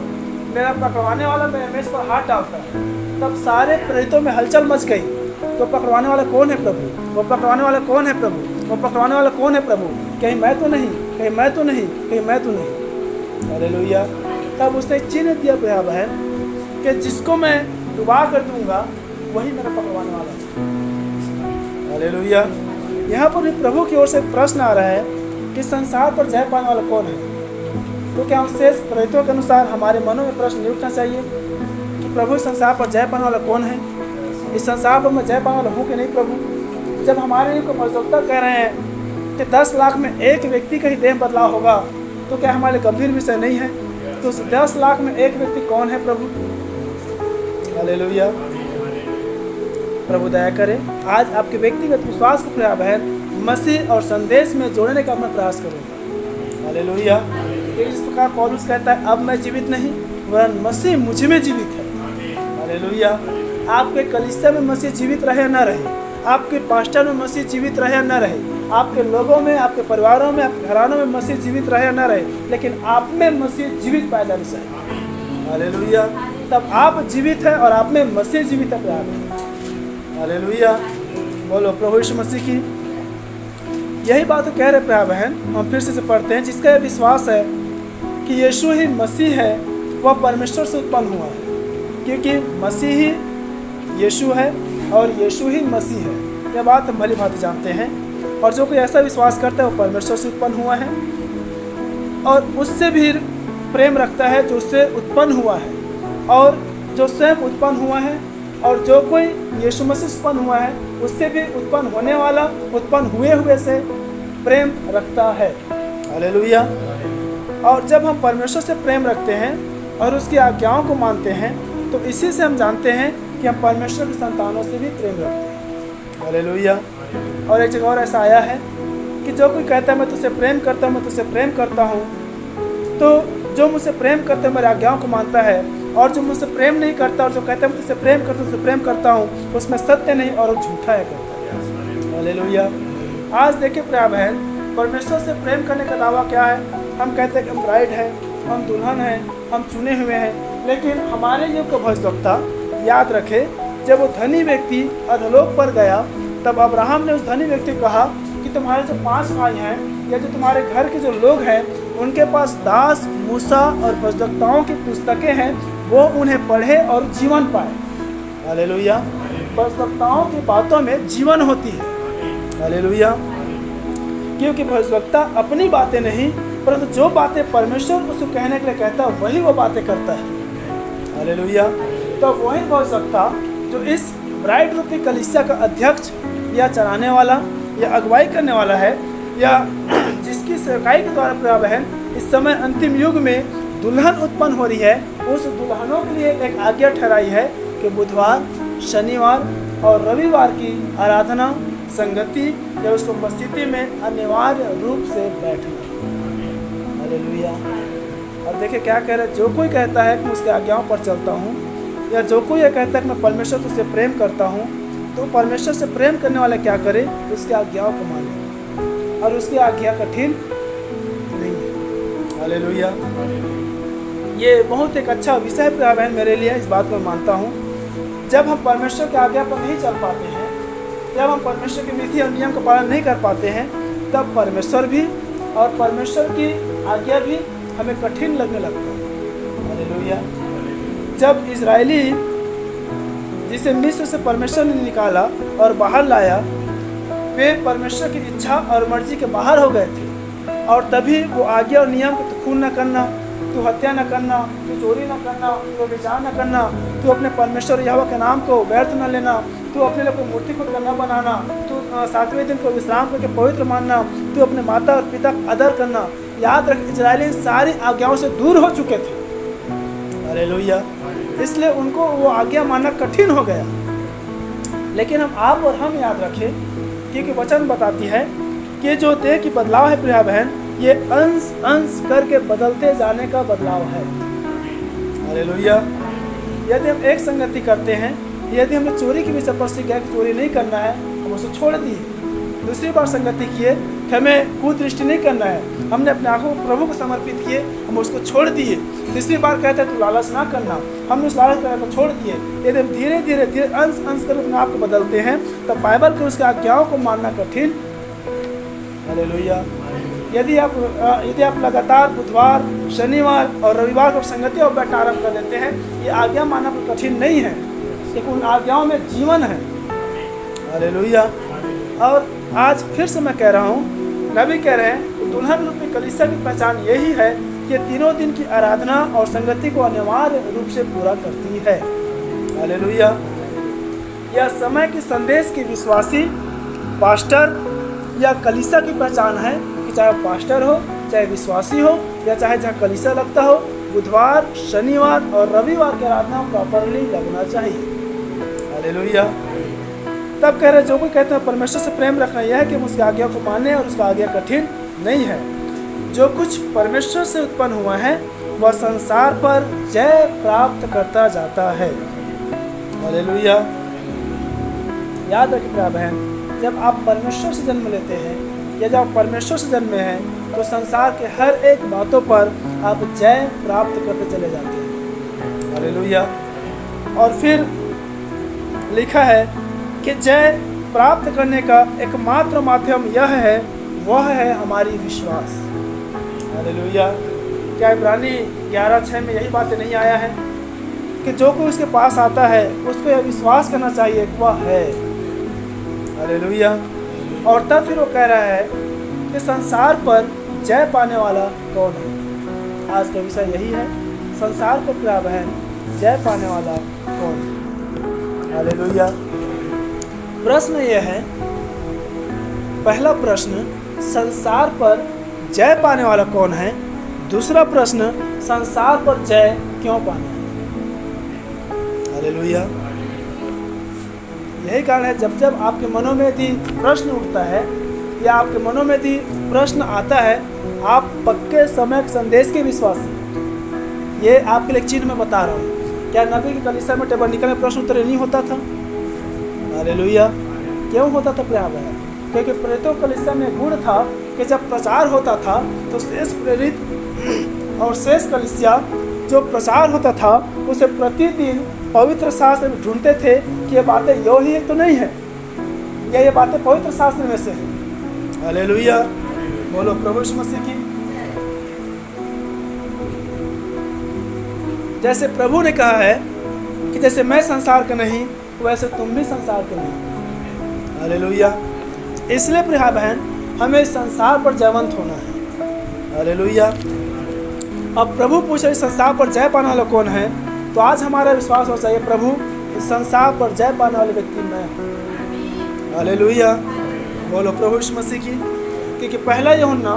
मेरा पकड़वाने वाला मेरे मेज पर हाथ डालता है, तब सारे प्रेरितों में हलचल मच गई। तो पकड़वाने वाला कौन है प्रभु, वो पकड़वाने वाला कौन है प्रभु, वो पकड़वाने वाला कौन है प्रभु, कहीं मैं तो नहीं, कहीं मैं तो नहीं, कहीं मैं तो नहीं। हालेलुया। तब उसने चिन्ह दिया भैया बहन कि जिसको मैं डुबा कर दूंगा वही मेरा पकड़वाने वाला है। हालेलुया। यहाँ पर भी प्रभु की ओर से प्रश्न आ रहा है कि संसार पर जय पाने वाला कौन है। तो क्या उन शेष प्रेरितों के अनुसार हमारे मनों में प्रश्न नहीं उठना चाहिए कि प्रभु संसार पर जय पाने वाला कौन है, इस संसार पर मैं जय पाने वाला हूँ कि नहीं प्रभु। जब हमारे लिए कोई भविष्यवक्ता कह रहे हैं कि 10 लाख में एक व्यक्ति का ही देह बदलाव होगा, तो क्या हमारे गंभीर विषय नहीं है। तो उस 10 लाख में एक व्यक्ति कौन है प्रभु। हालेलुया। प्रभु दया करें, आज आपके व्यक्तिगत विश्वास को प्रिय बहन मसीह और संदेश में जोड़ने का मैं प्रयास करूँगा। हालेलुया। इस प्रकार पौलुस कहता है अब मैं जीवित नहीं वरन मसीह मुझ में जीवित है। हालेलुया। आपके कलीसिया में मसीह जीवित रहे या न रहे, आपके पास्टर में मसीह जीवित रहे या न रहे, आपके लोगों में, आपके परिवारों में, आपके घरानों में मसीह जीवित रहे या न रहे, लेकिन आप में मसीह जीवित पाया जाना चाहिए। हालेलुया। तब आप जीवित है और आप में मसीह जीवित है प्यार। हालेलुया। बोलो प्रभु यीशु मसीह की। यही बात तो कह रहे प्यार बहन, हम फिर से पढ़ते हैं, जिसका यह विश्वास है कि यीशु ही मसीह है, वह परमेश्वर से उत्पन्न हुआ है। क्योंकि मसीह ही यीशु है और यीशु ही मसीह है, यह बात हम भली भांति जानते हैं। और जो कोई ऐसा विश्वास करता है वो परमेश्वर से उत्पन्न हुआ है और उससे भी प्रेम रखता है जो उससे उत्पन्न हुआ है, और जो स्वयं उत्पन्न हुआ है, और जो कोई यीशु मसीह से उत्पन्न हुआ है उससे भी उत्पन्न होने वाला उत्पन्न हुए से प्रेम रखता है। हालेलुया। और जब हम परमेश्वर से प्रेम रखते हैं और उसकी आज्ञाओं को मानते हैं, तो इसी से हम जानते हैं कि हम परमेश्वर की संतानों से भी प्रेम रखते हैं। हालेलुया। और एक जगह और ऐसा आया है कि जो कोई कहता है मैं तुझसे प्रेम करता हूँ, मैं तुझसे प्रेम करता हूँ, तो जो मुझसे प्रेम करता है मेरी आज्ञाओं को मानता है, और जो मुझसे प्रेम नहीं करता और जो कहता है मैं तुझसे प्रेम करता हूँ, तुझसे प्रेम करता हूँ, उसमें सत्य नहीं और वो झूठा है कहता है। हालेलुया। आज देखिए प्रिय बहन, परमेश्वर से प्रेम करने का दावा क्या है। हम कहते हैं कि हम ब्राइड है, हम दुल्हन हैं, हम चुने हुए हैं, लेकिन हमारे युग का भविष्यवक्ता याद रखे, जब वो धनी व्यक्ति अधोलोक पर गया, तब अब्राहम ने उस धनी व्यक्ति को कहा कि तुम्हारे जो 5 भाई हैं या जो तुम्हारे घर के जो लोग हैं, उनके पास दास, मूसा और भविष्यवक्ताओं की पुस्तकें हैं, वो उन्हें पढ़े और जीवन पाए। हालेलुया। भविष्यवक्ताओं की बातों में जीवन होती है। हालेलुया। क्योंकि भविष्यवक्ता अपनी बातें नहीं, परंतु जो बातें परमेश्वर उसको कहने के लिए कहता है वही वो बातें करता है। हालेलुया। तो वही भविष्यवक्ता जो इस ब्राइड रूपी कलीसिया का अध्यक्ष या चलाने वाला या अगुवाई करने वाला है, या जिसकी सेवकाई के द्वारा प्रिय बहन इस समय अंतिम युग में दुल्हन उत्पन्न हो रही है, उस दुल्हनों के लिए एक आज्ञा ठहराई है कि बुधवार, शनिवार और रविवार की आराधना, संगति या उसको उपस्थिति में अनिवार्य रूप से बैठना। हालेलुया। और देखिए क्या कह रहे हैं, जो कोई कहता है कि मैं उसकी आज्ञाओं पर चलता हूँ, या जो कोई ये कहता है कि मैं परमेश्वर तुझसे प्रेम करता हूँ, तो परमेश्वर से प्रेम करने वाला क्या करे, उसकी आज्ञाओं को माने, और उसकी आज्ञा कठिन नहीं है। हालेलुया। ये बहुत एक अच्छा विषय प्रिय बहन मेरे लिए, इस बात को मानता हूँ। जब हम परमेश्वर की आज्ञा पर नहीं चल पाते हैं, जब हम परमेश्वर की विधि और नियम का पालन नहीं कर पाते हैं, तब परमेश्वर भी और परमेश्वर की आज्ञा भी हमें कठिन लगने लगता है। हालेलुया। जब इजरायली जिसे मिस्र से परमेश्वर ने निकाला और बाहर लाया, वे परमेश्वर की इच्छा और मर्जी के बाहर हो गए थे, और तभी वो आज्ञा और नियम को खून न करना, तू हत्या न करना, तू चोरी न करना, तू व्यभिचार न करना, तू अपने परमेश्वर यहोवा के नाम को व्यर्थ न लेना, तू अपने लिए कोई मूर्ति खुद का न बनाना, तू 7वें दिन को विश्राम करके पवित्र मानना, तू अपने माता और पिता का आदर करना। याद रख, इजरायली सारी आज्ञाओं से दूर हो चुके थे। हालेलुया। इसलिए उनको वो आज्ञा मानना कठिन हो गया। लेकिन आप और हम याद रखें, क्योंकि वचन बताती है कि जो देह की बदलाव है प्रिय बहन, ये अंश अंश करके बदलते जाने का बदलाव है। हालेलुया। यदि हम एक संगति करते हैं, यदि हमने चोरी की विषय पर सीख गया कि चोरी नहीं करना है, हम उसे छोड़ दिए। दूसरी बार संगति किए कि हमें कुदृष्टि नहीं करना है, हमने अपने आंखों को प्रभु को समर्पित किए, हम उसको छोड़ दिए। तीसरी बार कहते हैं तू लालच ना करना, हमने उस लालच करने को छोड़ दिए। यदि हम धीरे धीरे धीरे अंश अंश कर अपने आप को बदलते हैं, तब बाइबल के उसके आज्ञाओं को मानना कठिन। हालेलुया। यदि आप लगातार बुधवार, शनिवार और रविवार को संगति और बैठना आरम्भ कर देते हैं, ये आज्ञा मानना कोई कठिन नहीं है, लेकिन उन आज्ञाओं में जीवन है। हालेलुया। और आज फिर से मैं कह रहा हूँ, नबी कह रहे हैं दुल्हन रूपी कलीसिया की पहचान यही है कि तीनों दिन की आराधना और संगति को अनिवार्य रूप से पूरा करती है। हालेलुया। यह समय की संदेश की विश्वासी, पास्टर या कलीसिया की पहचान है कि चाहे पास्टर हो, चाहे विश्वासी हो, या चाहे जहाँ कलीसिया लगता हो, बुधवार, शनिवार और रविवार की आराधना प्रॉपरली लगना चाहिए। हालेलुया। तब कह रहे जो कोई कहते हैं परमेश्वर से प्रेम रखना यह है कि हम उसकी आज्ञा को माने, और उसका आज्ञा कठिन नहीं है। जो कुछ परमेश्वर से उत्पन्न हुआ है वह संसार पर जय प्राप्त करता जाता है। हालेलुया। याद रखिए प्रिय बहन, जब आप परमेश्वर से जन्म लेते हैं या जब आप परमेश्वर से जन्मे हैं, तो संसार के हर एक बातों पर आप जय प्राप्त करते चले जाते हैं। हालेलुया। और फिर लिखा है कि जय प्राप्त करने का एकमात्र माध्यम यह है, वह है हमारी विश्वास। हालेलुया। क्या इब्रानी 11:6 में यही बातें नहीं आया है कि जो कोई उसके पास आता है उसको यह विश्वास करना चाहिए वह है। हालेलुया। और तब फिर वो कह रहा है कि संसार पर जय पाने वाला कौन है। आज का विषय यही है, संसार पर प्रिय बहन जय पाने वाला कौन है। हालेलुया। प्रश्न यह है, पहला प्रश्न संसार पर जय पाने वाला कौन है। दूसरा प्रश्न संसार पर जय क्यों पाना है। हालेलुया। यही कारण है जब जब आपके मनों में यदि प्रश्न उठता है या आपके मनों में यदि प्रश्न आता है, आप पक्के समय संदेश के विश्वासी। ये आपके लिए चिन्ह में बता रहा हूँ। क्या नबी की कलीसिया में टेबरनिकल में प्रश्न उत्तर नहीं होता था? हालेलुया। क्यों होता था प्रिय बहन? क्योंकि प्रेरितों कलीसिया में गुण था कि जब प्रचार होता था तो शेष प्रेरित और शेष कलीसिया जो प्रचार होता था उसे प्रतिदिन पवित्र शास्त्र में ढूंढते थे कि ये बातें यो ही तो नहीं है, या ये बातें पवित्र शास्त्र में से है। हालेलुया। बोलो प्रभु यीशु मसीह की। जैसे प्रभु ने कहा है कि जैसे मैं संसार का नहीं वैसे तुम भी संसार के नहीं। हालेलुया। इसलिए प्रिय भाई हमें संसार पर जयवंत होना है। हालेलुया। अब प्रभु पूछे संसार पर जय पाने वाला कौन है, तो आज हमारा विश्वास हो चाहिए प्रभु इस संसार पर जय पाने वाले व्यक्ति मैं हूँ। हालेलुया। बोलो प्रभु यीशु मसीह की। क्योंकि पहला यूहन्ना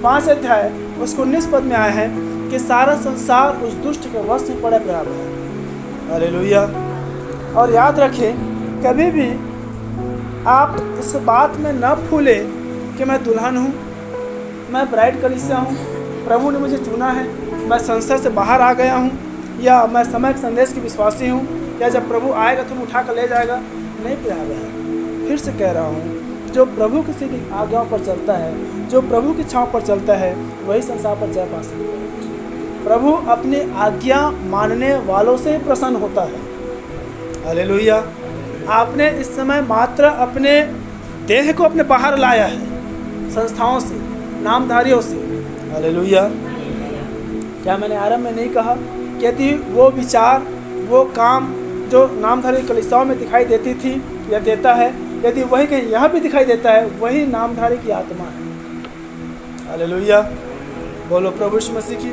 5 अध्याय उसको 19 पद में आया है कि सारा संसार उस दुष्ट के वश में पड़े हुआ है। हालेलुया। और याद रखें, कभी भी आप इस बात में न भूले कि मैं दुल्हन हूँ, मैं ब्राइड कलीसिया हूँ, प्रभु ने मुझे चुना है, मैं संसार से बाहर आ गया हूँ, या मैं समय के संदेश की विश्वासी हूँ, या जब प्रभु आएगा तो उठा कर ले जाएगा। नहीं प्यारा है, फिर से कह रहा हूँ, जो प्रभु किसी की आज्ञाओं पर चलता है, जो प्रभु की छाँव पर चलता है, वही संसार पर जय पा सकता है। प्रभु अपनी आज्ञा मानने वालों से ही प्रसन्न होता है। हालेलुया। आपने इस समय मात्र अपने देह को अपने बाहर लाया है संस्थाओं से, नामधारियों से। हालेलुया। क्या मैंने आरंभ में नहीं कहा कि यदि वो विचार, वो काम जो नामधारी कलीसियाओं में दिखाई देती थी या देता है, यदि वही कहीं यहाँ भी दिखाई देता है, वही नामधारी की आत्मा है। हालेलुया। बोलो प्रभु यीशु मसीह की।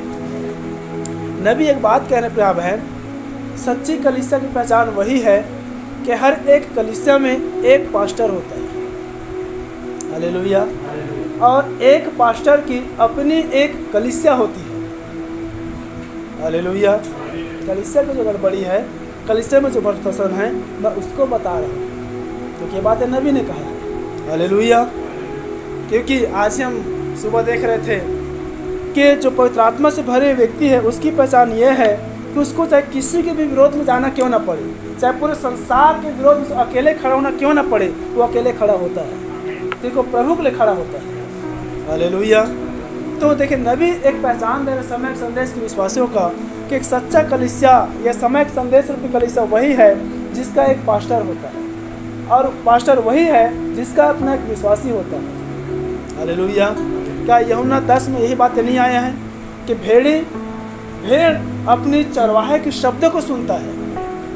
नबी एक बात कहने पे आप हैं, सच्ची कलीसिया की पहचान वही है कि हर एक कलीसिया में एक पास्टर होता है। हालेलुया। और एक पास्टर की अपनी एक कलीसिया होती है। हालेलुया। कलीसिया की जो गड़बड़ी है, कलीसिया में जो बदफसन है, मैं उसको बता रहा हूँ क्योंकि ये बातें नबी ने कहा है। हालेलुया। क्योंकि आज हम सुबह देख रहे थे कि जो पवित्र आत्मा से भरे व्यक्ति है, उसकी पहचान ये है कि उसको चाहे किसी के भी विरोध में जाना क्यों ना पड़े, चाहे पूरे संसार के विरोध में अकेले खड़ा होना क्यों ना पड़े, वो अकेले खड़ा होता है क्योंकि वो प्रभु के लिए खड़ा होता है। हालेलुया। तो देखिए, नबी एक पहचान दे रहे समय के संदेश के विश्वासियों का कि एक सच्चा कलीसिया या समय के संदेश रूपी कलीसिया वही है जिसका एक पास्टर होता है, और पास्टर वही है जिसका अपना एक विश्वासी होता है। हालेलुया। क्या यूहन्ना 10 में यही बातें नहीं आया है कि भेड़ अपनी चरवाहे के शब्द को सुनता है,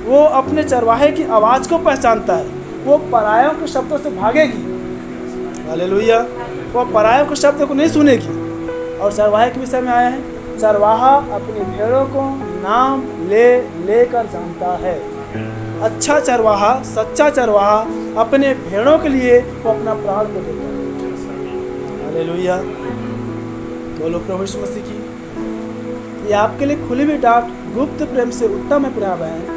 वो अपने चरवाहे की आवाज़ को पहचानता है, वो परायों के शब्दों से भागेगी। हालेलुया। वो परायों के शब्द को नहीं सुनेगी। और चरवाहे के विषय में आया है, चरवाहा अपनी भेड़ों को नाम लेकर जानता है। अच्छा चरवाहा, सच्चा चरवाहा अपने भेड़ों के लिए वो अपना प्राण को देता है। हालेलुया। बोलो प्रभु यीशु मसीह की। ये आपके लिए खुली हुई डाक गुप्त प्रेम से उत्तम है प्यार है।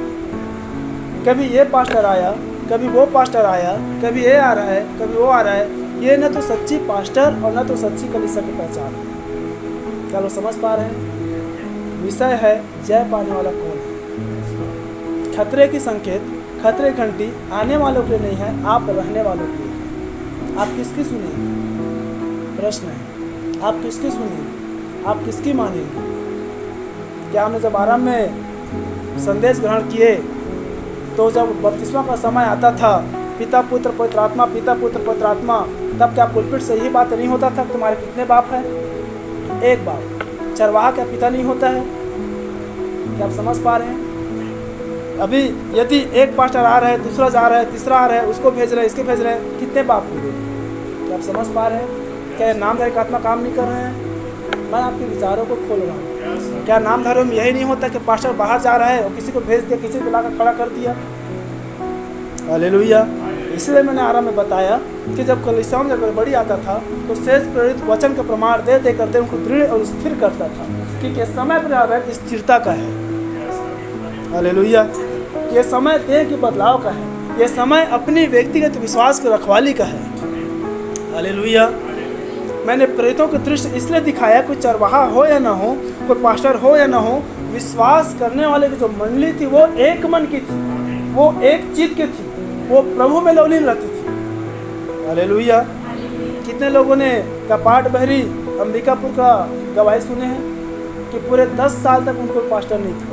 कभी ये पास्टर आया, कभी वो पास्टर आया, कभी ये आ रहा है, कभी वो आ रहा है। ये न तो सच्ची पास्टर और न तो सच्ची कलीसिया की पहचान है। क्या लोग समझ पा रहे हैं? विषय है जय पाने वाला कौन है। खतरे की संकेत, खतरे घंटी आने वालों के लिए नहीं है, आप रहने वालों के लिए। आप किसकी सुनेंगे? प्रश्न है, आप किसकी सुनेंगे? आप किसकी मानेंगे? क्या हमने जब आरंभ में संदेश ग्रहण किए तो जब बपतिस्मा का समय आता था, पिता पुत्र पवित्र आत्मा, पिता पुत्र पवित्र आत्मा, तब क्या पुलपिट से यही बात नहीं होता था? तुम्हारे कितने बाप हैं? एक बाप। चरवाहा क्या पिता नहीं होता है? क्या आप समझ पा रहे हैं? अभी यदि एक पास्टर आ रहा है, दूसरा जा रहा है, तीसरा आ रहा है, उसको भेज रहे हैं, इसके भेज रहे हैं, कितने बाप होंगे? क्या आप समझ पा रहे हैं? क्या नामधारी का आत्मा काम नहीं कर रहे हैं? मैं आपके विचारों को खोल रहा हूँ। क्या नामधारियों में यही नहीं होता कि पास्टर बाहर जा रहा है और किसी को भेज दिया, किसी को लाकर खड़ा कर दिया? हालेलुया। इसलिए मैंने आरंभ में बताया कि जब कलीसियाओं में गड़बड़ी आता था तो शेष प्रेरित वचन का प्रमाण दे दे करते उनको दृढ़ और स्थिर करता था कि समय पर स्थिरता का है। हालेलुया। ये समय देह के बदलाव का है, ये समय अपनी व्यक्तिगत विश्वास की रखवाली का है। हालेलुया। मैंने प्रेरितों की दृष्टि इसलिए दिखाया, कोई चरवाहा हो या ना हो, कोई पास्टर हो या ना हो, विश्वास करने वाले की जो मंडली थी वो एक मन की थी, वो एक चित्त की थी, वो प्रभु में लवलीन रहती थी। हालेलुया। कितने लोगों ने कपाट बहरी अंबिकापुर का गवाही सुने हैं कि पूरे 10 साल तक उनको पास्टर नहीं था?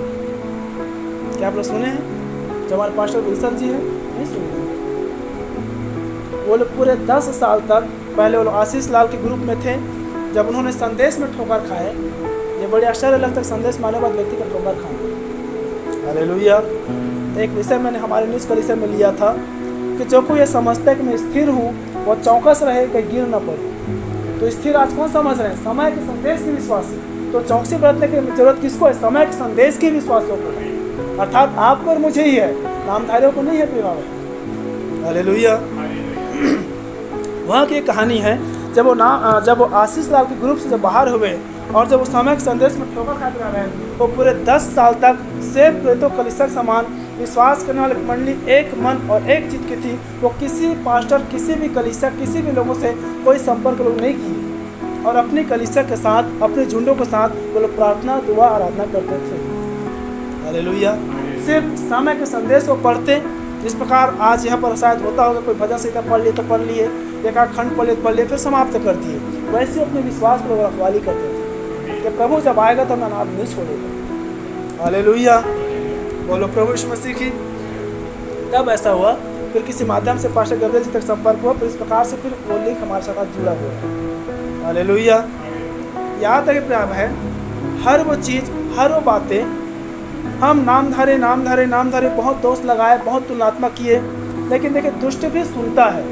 क्या आप लोग सुने हैं? जो हमारे पास्टर विल्सन जी हैं, नहीं सुने हैं? वो लोग पूरे 10 साल तक, पहले वो लोग आशीष लाल के ग्रुप में थे, जब उन्होंने संदेश में ठोकर खाए, ये बड़े आश्चर्य लगता है संदेश मानने वाले व्यक्ति का ठोकर खाना। हालेलुया। एक विषय मैंने हमारे निज परिसर में लिया था कि जो कोई ये समझता है कि मैं स्थिर हूँ, वो चौकस रहे कहीं गिर न पड़े। तो स्थिर आज कौन समझ रहे हैं? समय के संदेश की विश्वासी। तो चौकसी बरतने की जरूरत किसको है? समय के संदेश की विश्वासियों को, अर्थात आपको और मुझे ही है, नामधारियों को नहीं है। हालेलुया। वहाँ की एक कहानी है, जब वो आशीष लाल के ग्रुप से जब बाहर हुए और जब उस समय के संदेश में ठोकर खाते रहे, वो पूरे 10 साल तक सेब प्रेतो कलीसिया के समान विश्वास करने वाले मंडली एक मन और एक चित्त की थी। वो किसी पास्टर, किसी भी कलीसिया, किसी भी लोगों से कोई संपर्क लोग नहीं किए और अपनी कलीसिया के साथ, अपने झुंडों के साथ वो लोग प्रार्थना, दुआ, आराधना करते थे। हालेलुया। सिर्फ समय के संदेश को पढ़ते, जिस प्रकार आज यहाँ पर शायद होता होगा, कोई भजन संहिता पढ़ लिए तो पढ़ लिए, एक आध खंड पढ़ लिए फिर समाप्त कर दिए। वैसे अपने विश्वास को रखवाली करते थे कि प्रभु जब आएगा तो हमें अनाथ नहीं छोड़ेगा। हालेलुया, बोलो प्रभु यीशु मसीह की। तब ऐसा हुआ, फिर किसी माध्यम से पास्टर गब्रियल जी तक संपर्क हुआ, फिर इस प्रकार से फिर वो लिंक हमारे साथ जुड़ा हुआ। हालेलुया। याद तक प्यार है, हर वो चीज़, हर वो बातें हम नामधारे बहुत दोष लगाए, बहुत तुलनात्मक किए, लेकिन देखिए दुष्ट भी सुनता है।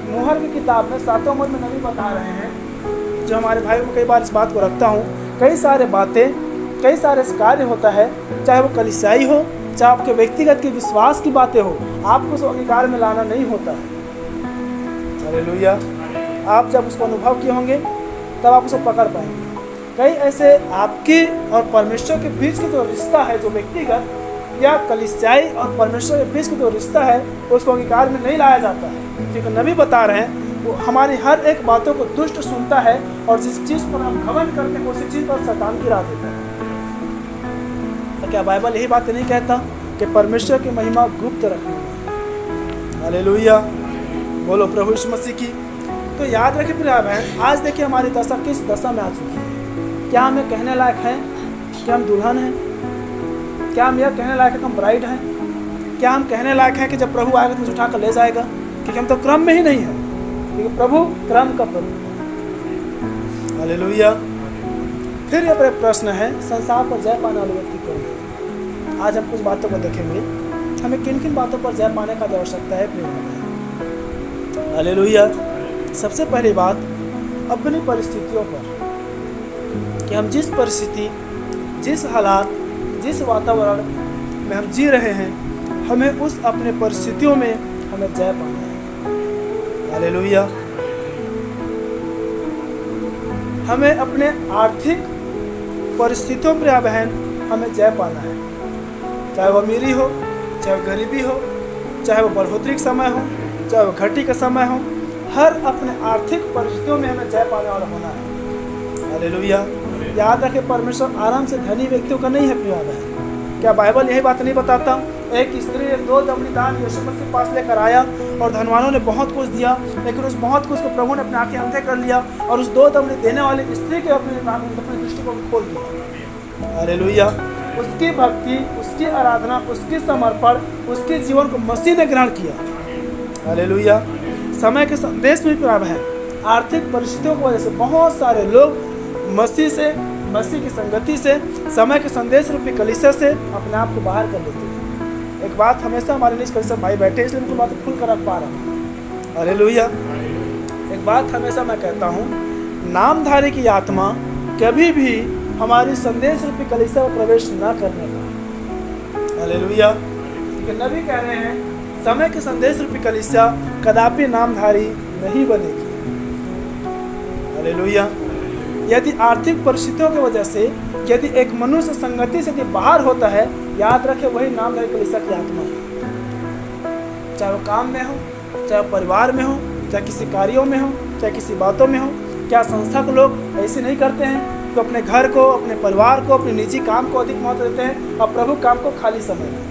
मुहर की किताब में 7वें अध्याय में नबी बता रहे हैं, जो हमारे भाइयों में कई बार इस बात को रखता हूँ, कई सारे बातें, कई सारे कार्य होता है, चाहे वो कलीसियाई हो, चाहे आपके व्यक्तिगत के विश्वास की बातें हो, आपको उस अंगीकार में लाना नहीं होता है। हालेलुया। आप जब उसको अनुभव किए होंगे तब आप उसको पकड़ पाएंगे। कई ऐसे आपके और परमेश्वर के बीच का जो रिश्ता है, जो व्यक्तिगत या कलीसियाई और परमेश्वर के बीच का जो रिश्ता है, उसको अंगीकार में नहीं लाया जाता है। क्योंकि नबी बता रहे हैं, वो हमारी हर एक बातों को दुष्ट सुनता है और जिस चीज़ पर हम घमंड करते हैं उसी चीज़ पर शैतान गिरा देता है। तो क्या बाइबल यही बात नहीं कहता कि परमेश्वर की महिमा गुप्त रखनी है? हालेलुया, बोलो प्रभु यीशु मसीह की। तो याद रखिए प्रिय बहन, आज देखिए हमारी दशा किस दशा में आ चुकी है। क्या हमें कहने लायक हैं कि हम दुल्हन हैं? क्या हम यह कहने लायक है कि हम ब्राइड हैं? क्या हम कहने लायक हैं कि जब प्रभु आएगा तो मुझे उठाकर ले जाएगा? क्योंकि हम तो क्रम में ही नहीं हैं, क्योंकि प्रभु क्रम का प्रभु है। हालेलुया। फिर यह प्रश्न है, संसार पर जय पाने वाले व्यक्ति कौन है? आज हम कुछ बातों को देखेंगे, हमें किन किन बातों पर जय पाने का आवश्यकता है प्रिय। हालेलुया। सबसे पहली बात, अपनी परिस्थितियों पर, कि हम जिस परिस्थिति, जिस हालात, जिस वातावरण में हम जी रहे हैं, हमें उस अपने परिस्थितियों में हमें जय पाना है। हालेलुया। हमें अपने आर्थिक परिस्थितियों पर बहन हमें जय पाना है, चाहे वो अमीरी हो, चाहे वो गरीबी हो, चाहे वो बढ़ोतरी का समय हो, चाहे वो घटी का समय हो, हर अपने आर्थिक परिस्थितियों में हमें जय पाने वाला होना है। हालेलुया। याद रखें, परमेश्वर आराम से धनी व्यक्तियों का नहीं है प्रिय है। क्या बाइबल यही बात नहीं बताता? एक स्त्री ने 2 दमड़ी दान यीशु मसीह के पास लेकर आया और धनवानों ने बहुत कुछ दिया, लेकिन उस बहुत कुछ को प्रभु ने अपने आंखें अंधे कर लिया और उस 2 दमड़ी देने वाली स्त्री के अपने दृष्टि को खोल दिया। हालेलुया। उसकी भक्ति, उसकी आराधना, उसकी समर्पण, उसके जीवन को मसीह ने ग्रहण किया। हालेलुया। समय के संदेश में प्राप्त है, आर्थिक परिस्थितियों की वजह से बहुत सारे लोग मसीह से, मसीह की संगति से, समय के संदेश रूपी कलीसिया से अपने आप को बाहर कर लेते हैं। एक बात हमेशा हमारे लिए कलीसिया भाई बैठे, इसलिए मैं बात खुल कर रख पा रहा हूँ। हालेलुया। एक बात हमेशा मैं कहता हूँ, नामधारी की आत्मा कभी भी हमारी संदेश रूपी कलीसिया में प्रवेश न करने का। हालेलुया। क्योंकि नबी कह रहे हैं, समय के संदेश रूपी कलीसिया कदापि नामधारी नहीं बनेगी। हालेलुया। यदि आर्थिक परिस्थितियों की वजह से यदि एक मनुष्य संगति से बाहर होता है, याद रखें वही नामधारी कलीसिया की आत्मा है। चाहे वो काम में हो, चाहे वो परिवार में हो, चाहे किसी कार्यों में हो, चाहे किसी बातों में हो। क्या संस्था के लोग ऐसे नहीं करते हैं तो अपने घर को, अपने परिवार को, अपने निजी काम को अधिक महत्व देते हैं और प्रभु काम को खाली समय में?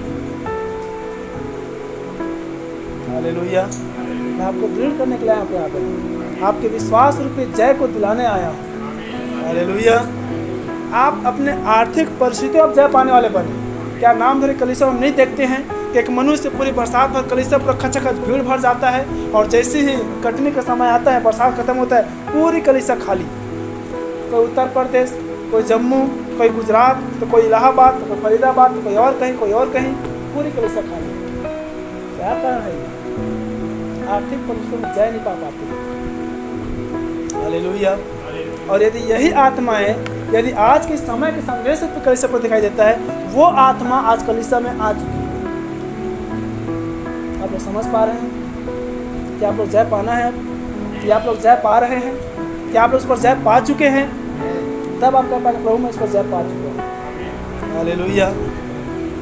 हालेलुया। मैं आपको दृढ़ करने के लिए यहाँ पे आ गया, आपके विश्वास रूपी जय को दिलाने आया हूँ। हालेलुया। आप अपने आर्थिक परिस्थितियों में जय पाने वाले बने। क्या नामधारी कलीसिया हम नहीं देखते हैं कि एक मनुष्य पूरी बरसात भर कलीसिया पर खचाखच भीड़ भर जाता है और जैसे ही कटने का समय आता है, बरसात खत्म होता है, पूरी कलीसिया खाली। कोई उत्तर प्रदेश, कोई जम्मू, कोई गुजरात, तो कोई इलाहाबाद, तो कोई फरीदाबाद, तो कोई और कहीं, कोई और कहीं, पूरी कलीसिया खाली। क्या कारण है? आर्थिक परिस्थितियों में जय नहीं पा पाते। हालेलुया। और यदि यही आत्माएं, यदि आज के समय के संदेश पे कलीसिया पर दिखाई देता है, वो आत्मा आज कलीसिया में आ चुकी है। आप लोग समझ पा रहे हैं कि आप लोग जय पाना है? कि आप लोग जय पा रहे हैं, कि आप लोग उस पर जय पा चुके हैं, तब आप कह पाएंगे प्रभु मैं इस पर जय पा चुका हूँ। हालेलुया,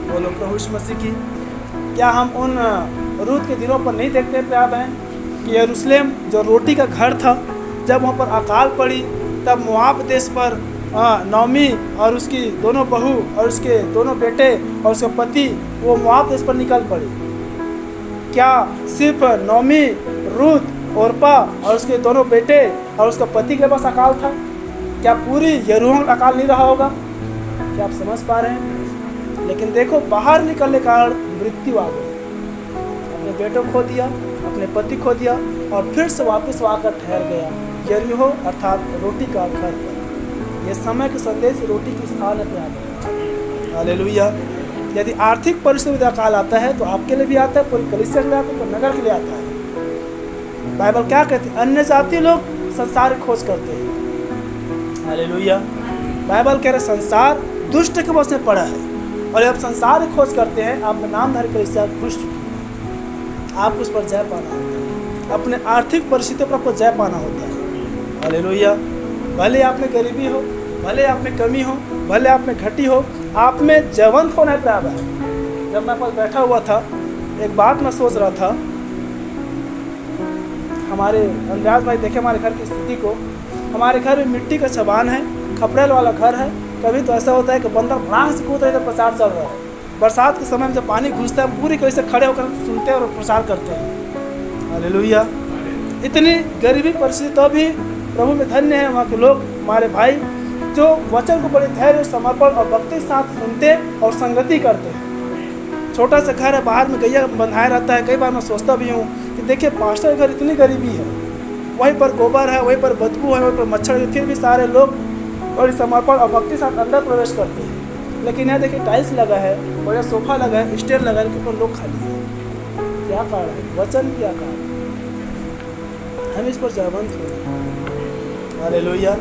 बोलो प्रभु यीशु मसीह की। क्या हम उन रूत के दिनों पर नहीं देखते प्यार बहन कि यरूशलेम जो रोटी का घर था, जब वहाँ पर अकाल पड़ी तब मोआब देश पर नौमी और उसकी दोनों बहू और उसके दोनों बेटे और उसका पति वो मोआब देश पर निकल पड़ी। क्या सिर्फ नौमी, रूत, ओरपा और उसके दोनों बेटे और उसका पति के पास अकाल था? क्या पूरी यरूशलेम में अकाल नहीं रहा होगा? क्या आप समझ पा रहे हैं? लेकिन देखो बाहर निकलने के कारण मृत्यु आ गई, अपने बेटों खो दिया, अपने पति खो दिया और फिर से वापस आकर ठहर गया यरीहो अर्थात रोटी का घर पर। यह समय के संदेश रोटी की स्थान पे आ गया। हालेलुया। यदि आर्थिक परिस्थिति में अकाल आता है तो आपके लिए भी आता है, पूरी कलीसिया के लिए आता है, पूरे नगर के लिए आता है। बाइबल क्या कहती है? अन्य जाति लोग संसार की खोज करते हैं। हालेलुया। बाइबल कह रहे संसार दुष्ट के वश में पड़ा है और जब संसार की खोज करते हैं आप नामधारी कलीसिया खुश चुकी है। आपको उस पर जय पाना होता है, अपने आर्थिक परिस्थितियों पर आपको जय पाना होता है। हालेलुया। भले आप में गरीबी हो, भले आप में कमी हो, भले आप में घटी हो, आप में जयवंत होना प्राप्त है। जब मैं पास बैठा हुआ था एक बात मैं सोच रहा था, हमारे अंदाज भाई देखे हमारे घर की स्थिति को। हमारे घर में मिट्टी का चबान है, खपड़ेल वाला घर है। कभी तो ऐसा होता है कि बंदर भड़ाक से कूद रहे तो प्रचार चल रहा है। बरसात के समय में जब पानी घुसता है पूरी कहीं से खड़े होकर सुनते हैं और प्रचार करते हैं। हालेलुया। इतनी गरीबी परिस्थिति तो भी प्रभु में धन्य है वहाँ के लोग, हमारे भाई जो वचन को बड़े धैर्य, समर्पण और भक्ति के साथ सुनते और संगति करते हैं। छोटा सा घर है, बाहर में गैया बंधाया रहता है। कई बार मैं सोचता भी हूँ कि देखिए पास्टर के घर इतनी गरीबी है, वहीं पर गोबर है, वहीं पर बदबू है, वहीं पर मच्छर है, फिर भी सारे लोग बड़ी समर्पण और भक्ति के साथ अंदर प्रवेश करते हैं। लेकिन यहाँ देखिए टाइल्स लगा है, बड़ा सोफा लगा है, स्टेयर लगा है, लेकिन लोग खाली है। क्या कारण है? वचन क्या कारण? हम इस पर जयवंत हो। हालेलुया।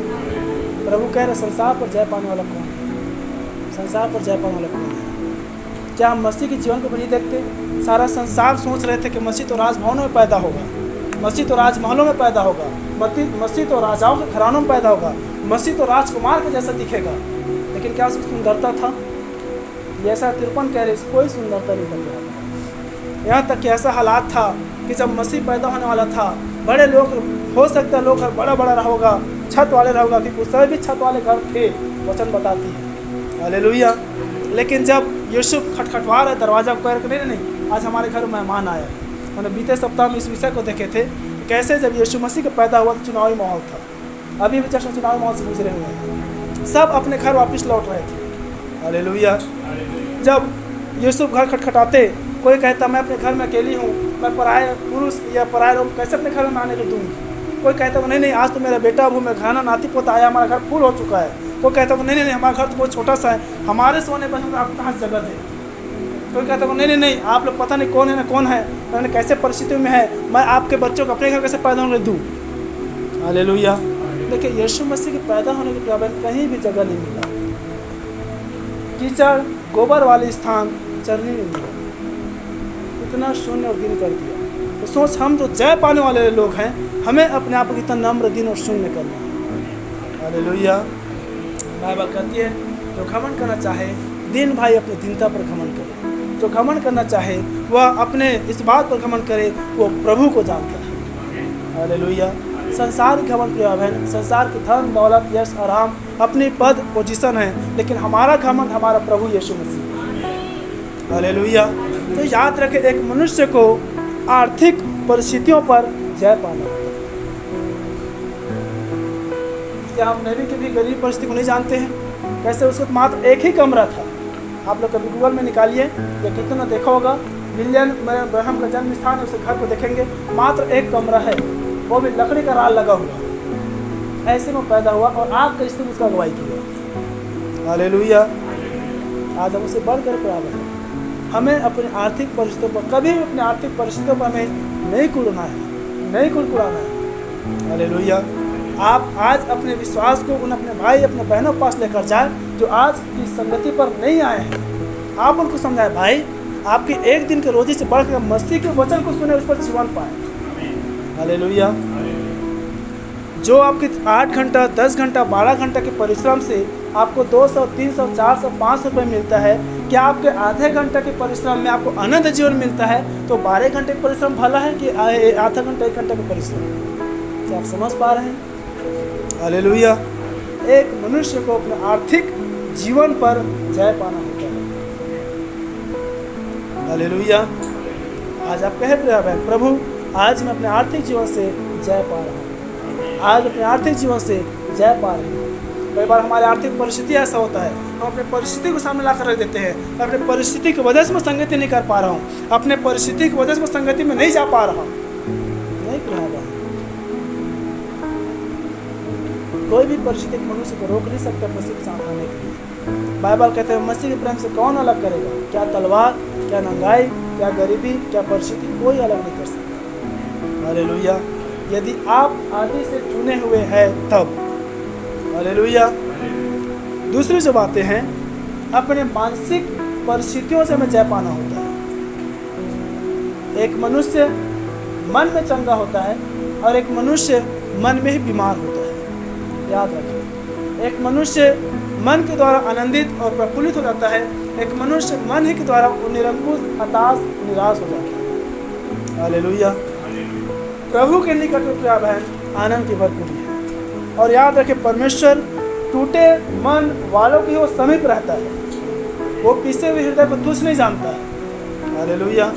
प्रभु कह रहे संसार पर जय पाने वाला कौन है? संसार पर जय पाने वाला कौन है? क्या हम मसीह के जीवन को नहीं देखते? सारा संसार सोच रहे थे कि मसीह तो राजभवनों में पैदा होगा, मसीह तो राजमहलों में पैदा होगा, मसीह तो राजाओं के घरानों में पैदा होगा, मसीह तो राजकुमार के जैसा दिखेगा। लेकिन क्या उसकी सुंदरता था? ऐसा 53 कह रहे कोई सुंदरता नहीं कर रहा। यहाँ तक कि ऐसा हालात था कि जब मसीह पैदा होने वाला था, बड़े लोग हो सकता है लोग घर बड़ा बड़ा रहोगा, छत वाले रहोगा, क्योंकि उस समय भी छत वाले घर थे, वचन बताती है। हालेलुया। लेकिन जब यूसुफ खटखटवा रहे दरवाजा को, नहीं आज हमारे घर मेहमान आया। मैंने बीते सप्ताह में इस विषय को देखे थे, कैसे जब यीशु मसीह का पैदा हुआ तो चुनावी माहौल था। अभी भी जश्न चुनावी माहौल से गुजरे हुए हैं, सब अपने घर वापस लौट रहे थे। हालेलुया। जब यूसुफ घर खटखटाते, कोई कहता मैं अपने घर में अकेली हूँ, मैं पराये पुरुष या पराये लोग कैसे अपने घर में आने को दूँगी। कोई कहता वो नहीं आज तो मेरा बेटा वो मैं खाना नाती पोता आया, हमारा घर फुल हो चुका है। कोई कहता वो नहीं हमारा घर तो बहुत छोटा सा है, हमारे सोने बने तो आपको कहाँ जगह दे। कोई कहता वो नहीं आप लोग पता नहीं कौन है ना कौन है, मैंने कैसे परिस्थितियों में है, मैं आपके बच्चों को अपने घर कैसे पैदा होने दूँ। हालेलुया। देखिए यीशु मसीह के पैदा होने के बाद कहीं भी जगह नहीं मिला, कीचड़ गोबर वाले स्थान चरनी नहीं मिला, इतना शून्य और दिन कर दिया। तो सोच हम जो जय पाने वाले लोग हैं, हमें अपने आप को इतना नम्र दिन और शून्य करना है। हालेलुया। बाइबल कहती है जो घमंड करना चाहे दिन भाई अपने दीनता पर घमंड करे, जो घमंड करना चाहे वह अपने इस बात पर घमंड करे वो प्रभु को जानता है। हालेलुया। संसार की घमंड प्रिय बहन, संसार की धन दौलत यश आराम अपनी पद पोजीशन है, लेकिन हमारा घमंड हमारा प्रभु यीशु मसीह। हालेलुया। तो याद रखें एक मनुष्य को आर्थिक परिस्थितियों पर जय पाना होता है। क्या हम नबी की भी गरीब परिस्थिति को नहीं जानते हैं? कैसे उसको मात्र एक ही कमरा था। आप लोग कभी गूगल में निकालिए या कितना देखा होगा, विलियम ब्रह्म का जन्म स्थान है, उस घर को देखेंगे मात्र एक कमरा है, वो भी लकड़ी का राल लगा हुआ। ऐसे में पैदा हुआ और आग का स्थिति उसका अगुवाई किया। हालेलुया। आज हम उसे बढ़कर बराबर है। हमें अपनी आर्थिक परिस्थितियों पर कभी भी अपनी आर्थिक परिस्थितियों पर हमें नहीं कुड़ना है, नहीं कुड़कुड़ाना है। हालेलुया। आप आज अपने विश्वास को उन अपने भाई अपने बहनों के पास लेकर जाए जो आज की संगति पर नहीं आए हैं। आप उनको समझाए भाई आपकी एक दिन के रोजी से बढ़कर मसीह के वचन को सुने, उस पर जीवन पाए। हालेलुया। जो आपके 8 घंटा, 10 घंटा, 12 घंटा के परिश्रम से आपको 200, 300, 400, 500 रुपये मिलता है, क्या आपके आधे घंटे के परिश्रम में आपको अनंत जीवन मिलता है? तो 12 घंटे का परिश्रम भला है कि आधा घंटा, 1 घंटे का परिश्रम? क्या आप समझ पा रहे हैं? हालेलुया। एक मनुष्य को अपने आर्थिक जीवन पर जय पाना होता है। हालेलुया। आज आप कहे प्रिय बहन, प्रभु आज मैं अपने आर्थिक जीवन से जय पा रहा हूँ, आज अपने आर्थिक जीवन से जय पा रही हूँ। कई बार हमारी आर्थिक परिस्थिति ऐसा होता है, हम अपने परिस्थिति को सामने ला कर रख देते हैं। मैं अपने परिस्थिति की वजह से मैं संगति नहीं कर पा रहा हूँ, अपने परिस्थिति की वजह से मैं संगति में नहीं जा पा रहा हूँ। नहीं कहा, कोई भी परिस्थिति मनुष्य को रोक नहीं सकता मसीह के साथ आने के लिए। बाइबल कहते हैं मसीह के प्रेम से कौन अलग करेगा? क्या तलवार, क्या नंगाई, क्या गरीबी, क्या परिस्थिति, कोई अलग नहीं कर सकता। हालेलुया। यदि आप आदि से चुने हुए हैं तब। हालेलुया। दूसरी जो बातें हैं, अपने मानसिक परिस्थितियों से हमें जय पाना होता है। एक मनुष्य मन में चंगा होता है और एक मनुष्य मन में ही बीमार होता है। याद रखें, एक मनुष्य मन के द्वारा आनंदित और प्रफुल्लित हो जाता है, एक मनुष्य मन ही के द्वारा निरंकुश, हताश, निराश हो जाता है। हालेलुया। प्रभु के निकट में प्रिय बहन आनंद की भरपूरी है। और याद रखें, परमेश्वर टूटे मन वालों की वो समीप रहता है, वो पिसे हुए हृदय को तुच्छ नहीं जानता है। हालेलुया।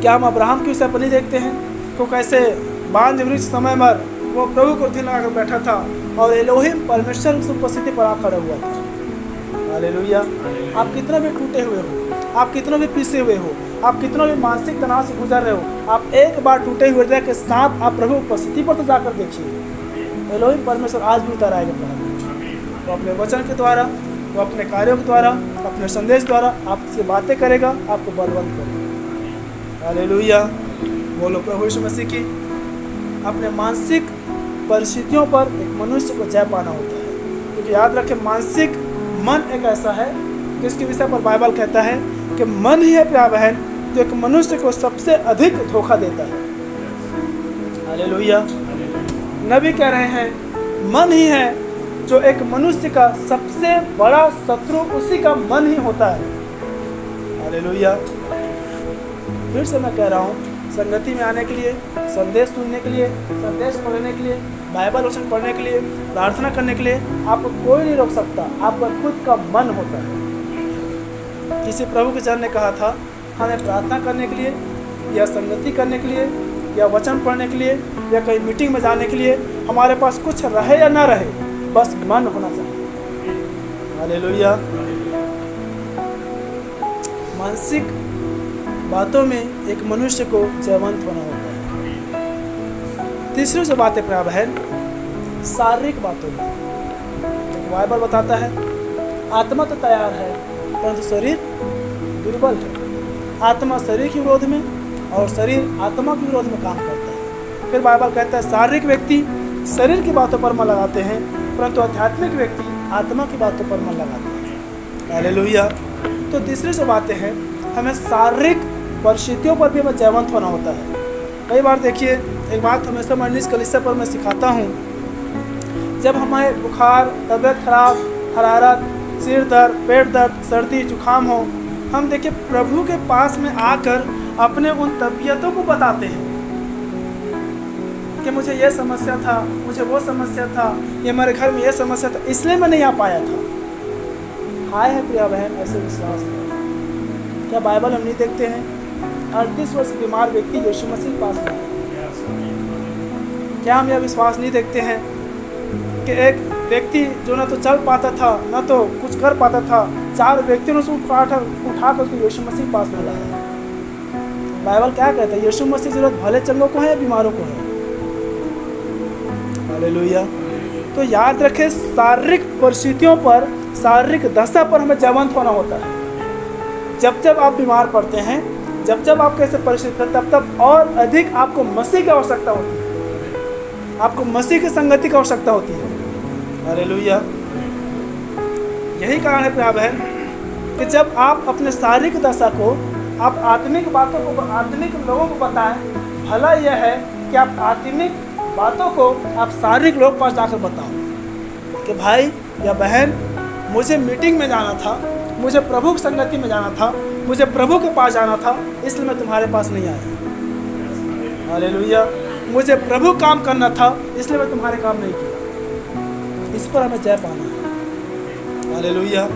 क्या हम अब्राहम के विषय पर नहीं देखते हैं तो कैसे बांज वृक्ष समय पर वो प्रभु को दिल लगाकर बैठा था और एलोहिम परमेश्वर उस उपस्थिति पर आ खड़ा हुआ था। हालेलुया। आप कितना भी टूटे हुए हो, आप कितना भी पिसे हुए हो, आप कितना भी मानसिक तनाव से गुजर रहे हो, आप एक बार टूटे हुए हृदय के साथ आप प्रभु उपस्थिति पर तो जाकर देखिए, एलोहिम परमेश्वर आज भी उतर आएगा। वो अपने वचन के द्वारा, वो अपने कार्यों के द्वारा, अपने संदेश द्वारा आपसे बातें करेगा, आपको बलवंत करेगा। हालेलुया। बोलो प्रभु यीशु मसीह की। अपने मानसिक परिस्थितियों पर एक मनुष्य को जय पाना होता है, क्योंकि याद रखें मानसिक मन एक ऐसा है जिसके विषय पर बाइबल कहता है कि मन ही है प्यार बहन जो एक मनुष्य को सबसे अधिक धोखा देता है। हालेलुया। नबी कह रहे हैं मन ही है जो एक मनुष्य का सबसे बड़ा शत्रु, उसी का मन ही होता है। हालेलुया। फिर से मैं कह रहा हूँ, संगति में आने के लिए, संदेश सुनने के लिए, संदेश पढ़ने के लिए, बाइबल वचन पढ़ने के लिए, प्रार्थना करने के लिए आपको कोई नहीं रोक सकता, आपका खुद का मन होता है। किसी प्रभु के चरण ने कहा था, हमें प्रार्थना करने के लिए या संगति करने के लिए या वचन पढ़ने के लिए या कहीं मीटिंग में जाने के लिए हमारे पास कुछ रहे या ना रहे, बस मन होना चाहिए। हालेलुया। मानसिक बातों में एक मनुष्य को जयवंत होना होता है। तीसरी जो बातें प्राप्त है शारीरिक बातों में, बाइबल बताता है आत्मा तो तैयार है परंतु शरीर दुर्बल है। आत्मा शरीर के विरोध में और शरीर आत्मा के विरोध में काम करता है। फिर बाइबल कहता है शारीरिक व्यक्ति शरीर की बातों पर मन लगाते हैं परंतु आध्यात्मिक व्यक्ति आत्मा की बातों पर मन लगाते हैं। हालेलुया। तो तीसरी जो बातें हैं, हमें शारीरिक परिस्थितियों पर भी हमें जयवंत होना होता है। कई बार देखिए, एक बात हमेशा मनीष कलीसिया पर मैं सिखाता हूँ, जब हमें बुखार, तबीयत खराब, हरारत, सिर दर्द, पेट दर्द, सर्दी, जुकाम हो, हम देखिए प्रभु के पास में आकर अपने उन तबीयतों को बताते हैं कि मुझे ये समस्या था, मुझे वो समस्या था, ये हमारे घर में ये समस्या था, इसलिए मैं नहीं आ पाया था। आए हैं प्रिया बहन ऐसे विश्वास में। क्या बाइबल हम नहीं देखते हैं 38 वर्ष बीमार व्यक्ति यीशु मसीह के पास में? क्या हम यह विश्वास नहीं देखते हैं कि एक व्यक्ति जो ना तो चल पाता था ना तो कुछ कर पाता था, 4 व्यक्तियों ने उसको उठाकर उसको यीशु मसीह के पास में लाया? बाइबल क्या कहता है? यीशु मसीह की जरूरत भले चंगों को है या बीमारों को है? हालेलुया। तो याद रखें, शारीरिक परिस्थितियों पर, शारीरिक दशा पर हमें जयवंत होना होता है। जब जब आप बीमार पड़ते हैं, जब जब आप कैसे परिस्थिति तब तब और अधिक आपको मसीह की आवश्यकता होती है, आपको मसीह की संगति की आवश्यकता होती है। हालेलुया। यही कारण है प्रिय बहन कि जब आप अपने शारीरिक दशा को आप आत्मिक बातों को, आत्मिक लोगों को बताएं, भला यह है कि आप आत्मिक बातों को आप शारीरिक लोग पास जाकर बताओ कि भाई या बहन, मुझे मीटिंग में जाना था, मुझे प्रभु की संगति में जाना था, मुझे प्रभु के पास जाना था, इसलिए मैं तुम्हारे पास नहीं आया। हालेलुया। मुझे प्रभु काम करना था, इसलिए मैं तुम्हारे काम नहीं किया। इस पर हमें जय पाना है। हालेलुया।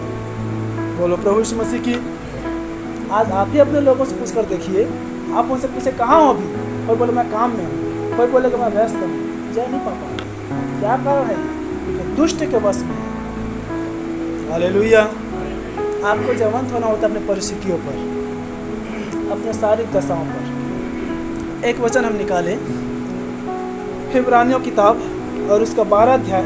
बोलो प्रभु यीशु मसीह की। आज आप ही अपने लोगों से पूछ कर देखिए, आप उनसे पूछे कहाँ हो अभी, कोई बोले मैं काम में हूँ, कोई बोले कि मैं व्यस्त हूँ, जय नहीं पा पाऊँ। क्या कारण है? कि दुष्ट के बस में। हालेलुया। आपको जयवंत होना होता है अपने परिस्थितियों पर, अपने शारीरिक दशाओं पर। एक वचन हम निकालें, इब्रानियों किताब और उसका 12 अध्याय,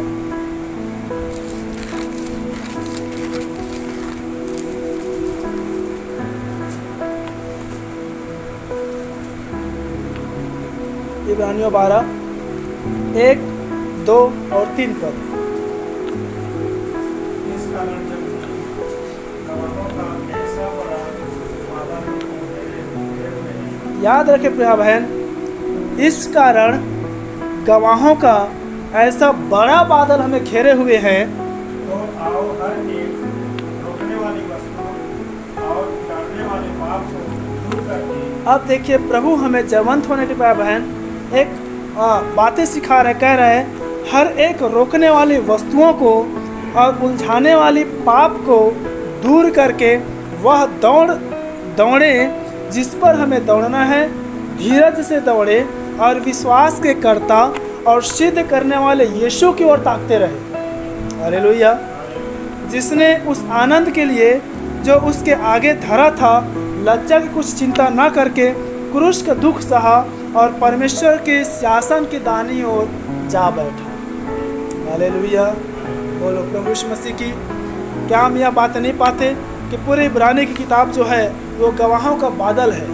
इब्रानियों 12 1, 2 और 3 पद। याद रखे प्रिय बहन, इस कारण गवाहों का ऐसा बड़ा बादल हमें घेरे हुए है। तो आओ हर एक रोकने वाली वस्तु और डालने वाले पाप को दूर करके। अब देखिए, प्रभु हमें जयवंत होने के प्रिय बहन एक बातें सिखा रहे, कह रहे हैं हर एक रोकने वाली वस्तुओं को और उलझाने वाली पाप को दूर करके वह दौड़े जिस पर हमें दौड़ना है, धीरज से दौड़े और विश्वास के कर्ता और सिद्ध करने वाले यीशु की ओर ताकते रहे। हालेलुया। जिसने उस आनंद के लिए जो उसके आगे धरा था, लज्जा की कुछ चिंता न करके क्रूस का दुख सहा और परमेश्वर के शासन की दाहिनी ओर जा बैठा। हालेलुया। बोलो प्रभु यीशु मसीह की। क्या हम यह बात नहीं पाते कि पूरे इब्रानी की किताब जो है वो गवाहों का बादल है।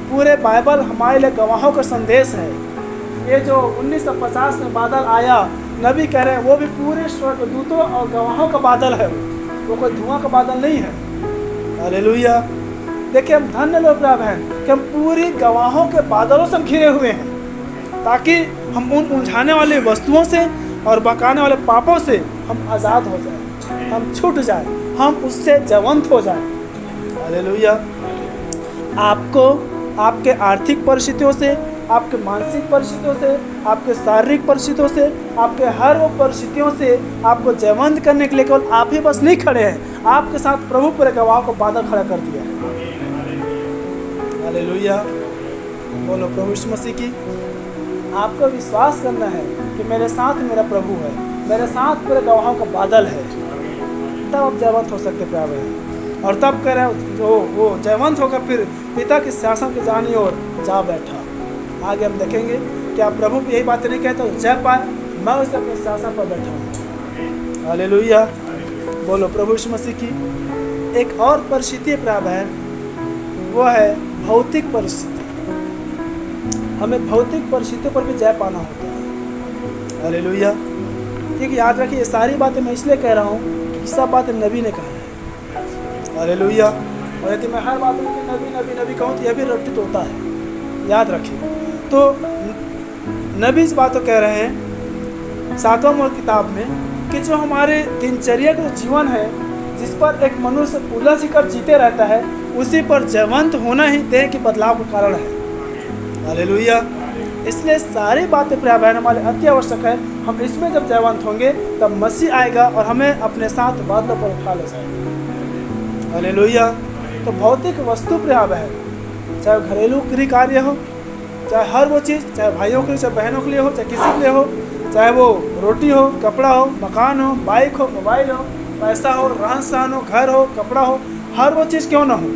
पूरे बाइबल हमारे लिए गवाहों का संदेश है। ये जो 1950 में बादल आया, नबी कह रहे हैं वो भी पूरे स्वर्गदूतों और गवाहों का बादल है, वो कोई धुआं का बादल नहीं है। हालेलुया। देखिए, हम धन्य लोग बहन कि हम पूरी गवाहों के बादलों से घिरे हुए हैं, ताकि हम उन उलझाने वाली वस्तुओं से और बकाने वाले पापों से हम आज़ाद हो जाएं, हम छूट जाएं, हम उससे जयवंत हो जाएं। हालेलुया। आपको आपके आर्थिक परिस्थितियों से, आपके मानसिक परिस्थितियों से, आपके शारीरिक परिस्थितियों से, आपके हर वो परिस्थितियों से आपको जयवंत करने के लिए केवल आप ही बस नहीं खड़े हैं, आपके साथ प्रभु पूरे गवाह को बादल खड़ा कर दिया है। हालेलुया। बोलो प्रभु यीशु मसीह की। आपको विश्वास करना है कि मेरे साथ मेरा प्रभु है, मेरे साथ पूरे गवाहों का बादल है, तब आप जयवंत हो सकते प्यार है। और तब कह रहे हैं वो जयवंत होकर फिर पिता के शासन के जानी ओर जा बैठा। आगे हम देखेंगे क्या प्रभु भी यही बातें नहीं कहते, जय पाए मैं उसे अपने शासन पर बैठा हूँ। हालेलुया। बोलो प्रभु यीशु मसीह की। एक और परिस्थिति प्राप्त है, वो है भौतिक परिस्थिति। हमें भौतिक परिस्थितियों पर भी जय पाना होता है। हालेलुया। ठीक, याद रखिए ये सारी बातें मैं इसलिए कह रहा हूँ कि सब बातें नबी ने कहा है। हालेलुया। और यदि मैं हर बात में नबी नबी नबी कहूँ तो यह भी रट्टित होता है, याद रखिए। तो नबी इस बात को कह रहे हैं 7वां मोड़ किताब में कि जो हमारे दिनचर्या का जीवन है, जिस पर एक मनुष्य उलझ कर जीते रहता है, उसी पर जयवंत होना ही देह के बदलाव का कारण है। हालेलुया। इसलिए सारी बातें प्रिय बहन हमारे अति आवश्यक है। हम इसमें जब जयवंत होंगे तब मसीह आएगा और हमें अपने साथ बादलों पर उठा ले जाएगा। हालेलुया। तो भौतिक वस्तु प्रिय बहन, चाहे घरेलू गृह कार्य हो, चाहे हर वो चीज़, चाहे भाइयों के लिए, चाहे बहनों के लिए हो, चाहे किसी के लिए हो, चाहे वो रोटी हो, कपड़ा हो, मकान हो, बाइक हो, मोबाइल हो, पैसा हो, रहन सहन हो, घर हो, कपड़ा हो, हर वो चीज़ क्यों ना हो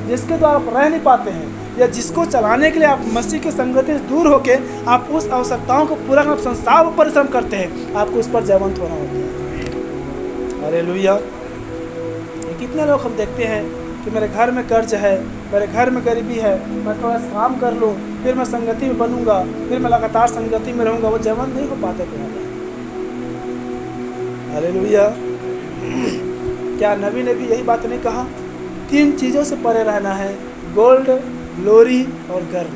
जिसके द्वारा आप रह नहीं पाते हैं, या जिसको चलाने के लिए आप मसीह की संगति से दूर होके आप उस आवश्यकताओं को पूरा करना संसार पर परिश्रम करते हैं, आपको उस पर जयवंत होना होता है। हालेलुया। कितने लोग हम देखते हैं कि मेरे घर में कर्ज है, मेरे घर में गरीबी है, मैं थोड़ा सा काम कर लूँ, फिर मैं संगति में बनूंगा, फिर मैं लगातार संगति में रहूँगा, वो जयवंत नहीं हो पाते। हालेलुया। क्या नबी ने भी यही बात नहीं कहा? 3 चीज़ों से परे रहना है, गोल्ड, ग्लोरी और गर्व।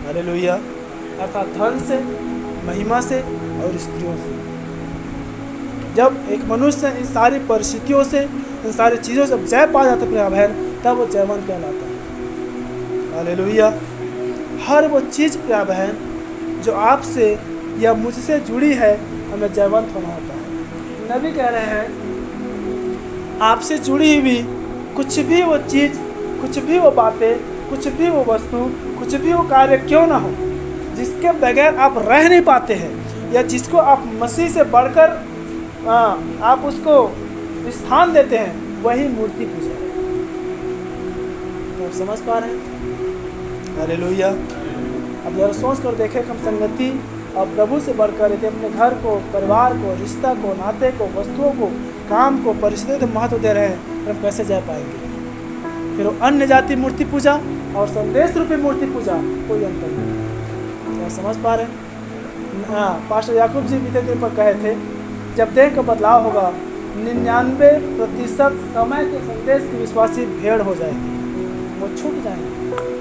हालेलुया। अर्थात धन से, महिमा से और स्त्रियों से। जब एक मनुष्य इन सारी परिस्थितियों से, इन सारी चीज़ों से जय पा जाता है प्रिय बहन, तब वो जयवंत कहलाता है। हालेलुया। हर वो चीज़ प्रिय बहन जो आपसे या मुझसे जुड़ी है, हमें जयवंत होना होता है। नबी कह रहे हैं आपसे जुड़ी हुई कुछ भी वो चीज़, कुछ भी वो बातें, कुछ भी वो वस्तु, कुछ भी वो कार्य क्यों ना हो, जिसके बगैर आप रह नहीं पाते हैं, या जिसको आप मसीह से बढ़कर आप उसको स्थान देते हैं, वही मूर्ति पूजा है। तो आप समझ पा रहे हैं? हालेलुया। अब जरा सोच कर देखें कि हम संगति और प्रभु से बढ़कर यदि अपने घर को, परिवार को, रिश्ता को, नाते को, वस्तुओं को, काम को, परिस्थितियों को महत्व दे रहे हैं, तो हम कैसे जा पाएंगे? फिर वो अन्य जाति मूर्ति पूजा और संदेश रूपी मूर्ति पूजा कोई अंतर नहीं। क्या समझ पा रहे हैं? हाँ, पास्टर याकूब जी बीते दिन पर कहे थे, जब देह का बदलाव होगा 99% समय के संदेश की विश्वासी भेड़ हो जाएगी, वो छूट जाएंगे,